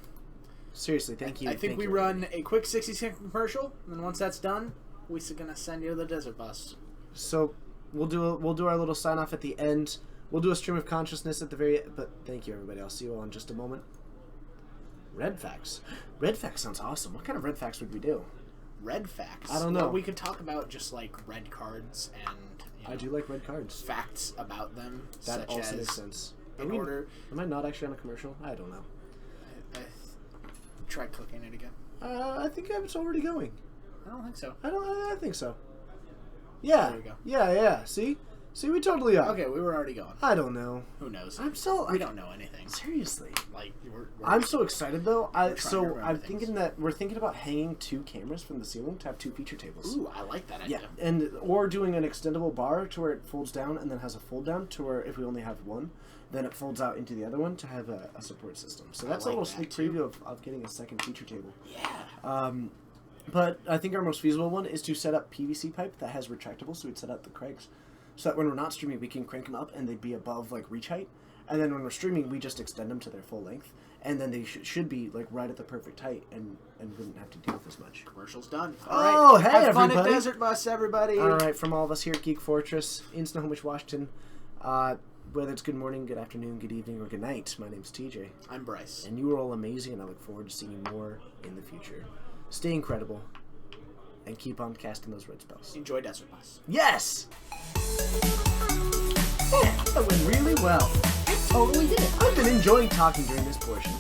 seriously, thank you. I think we run a quick 60-second commercial, and then once that's done, we're gonna send you to the Desert Bus. So we'll do our little sign off at the end. We'll do a stream of consciousness at the very end, but thank you, everybody. I'll see you all in just a moment. Red facts. Red facts sounds awesome. What kind of red facts would we do? Red facts? I don't know. Well, we could talk about just like red cards and I do like red cards. Facts about them. That such also as makes sense. In order, am I not actually on a commercial? I don't know. Try clicking it again. I think it's already going. I don't think so. I think so. Yeah. There we go. Yeah. See, we totally are. Okay, we were already going. I don't know. Who knows? We don't know anything. Seriously. Like I'm so excited though. I'm things. thinking that we're thinking about hanging 2 cameras from the ceiling to have 2 feature tables. Ooh, I like that idea. Yeah, or doing an extendable bar to where it folds down and then has a fold down to where if we only have one, then it folds out into the other one to have a support system. So that's a little sneak preview of getting a second feature table. Yeah. But I think our most feasible one is to set up PVC pipe that has retractable, so we'd set up the Craigs. So that when we're not streaming, we can crank them up and they'd be above like reach height. And then when we're streaming, we just extend them to their full length. And then they should be like right at the perfect height and wouldn't have to deal with as much. Commercial's done. Oh, hey, Have fun everybody. at Desert Bus, everybody. All right, from all of us here at Geek Fortress in Snohomish, Washington, whether it's good morning, good afternoon, good evening, or good night, my name's TJ. I'm Bryce. And you are all amazing, and I look forward to seeing you more in the future. Stay incredible, and keep on casting those red spells. Enjoy Desert Bus. Yes! Yeah, that went really well. Totally did. I've been enjoying talking during this portion.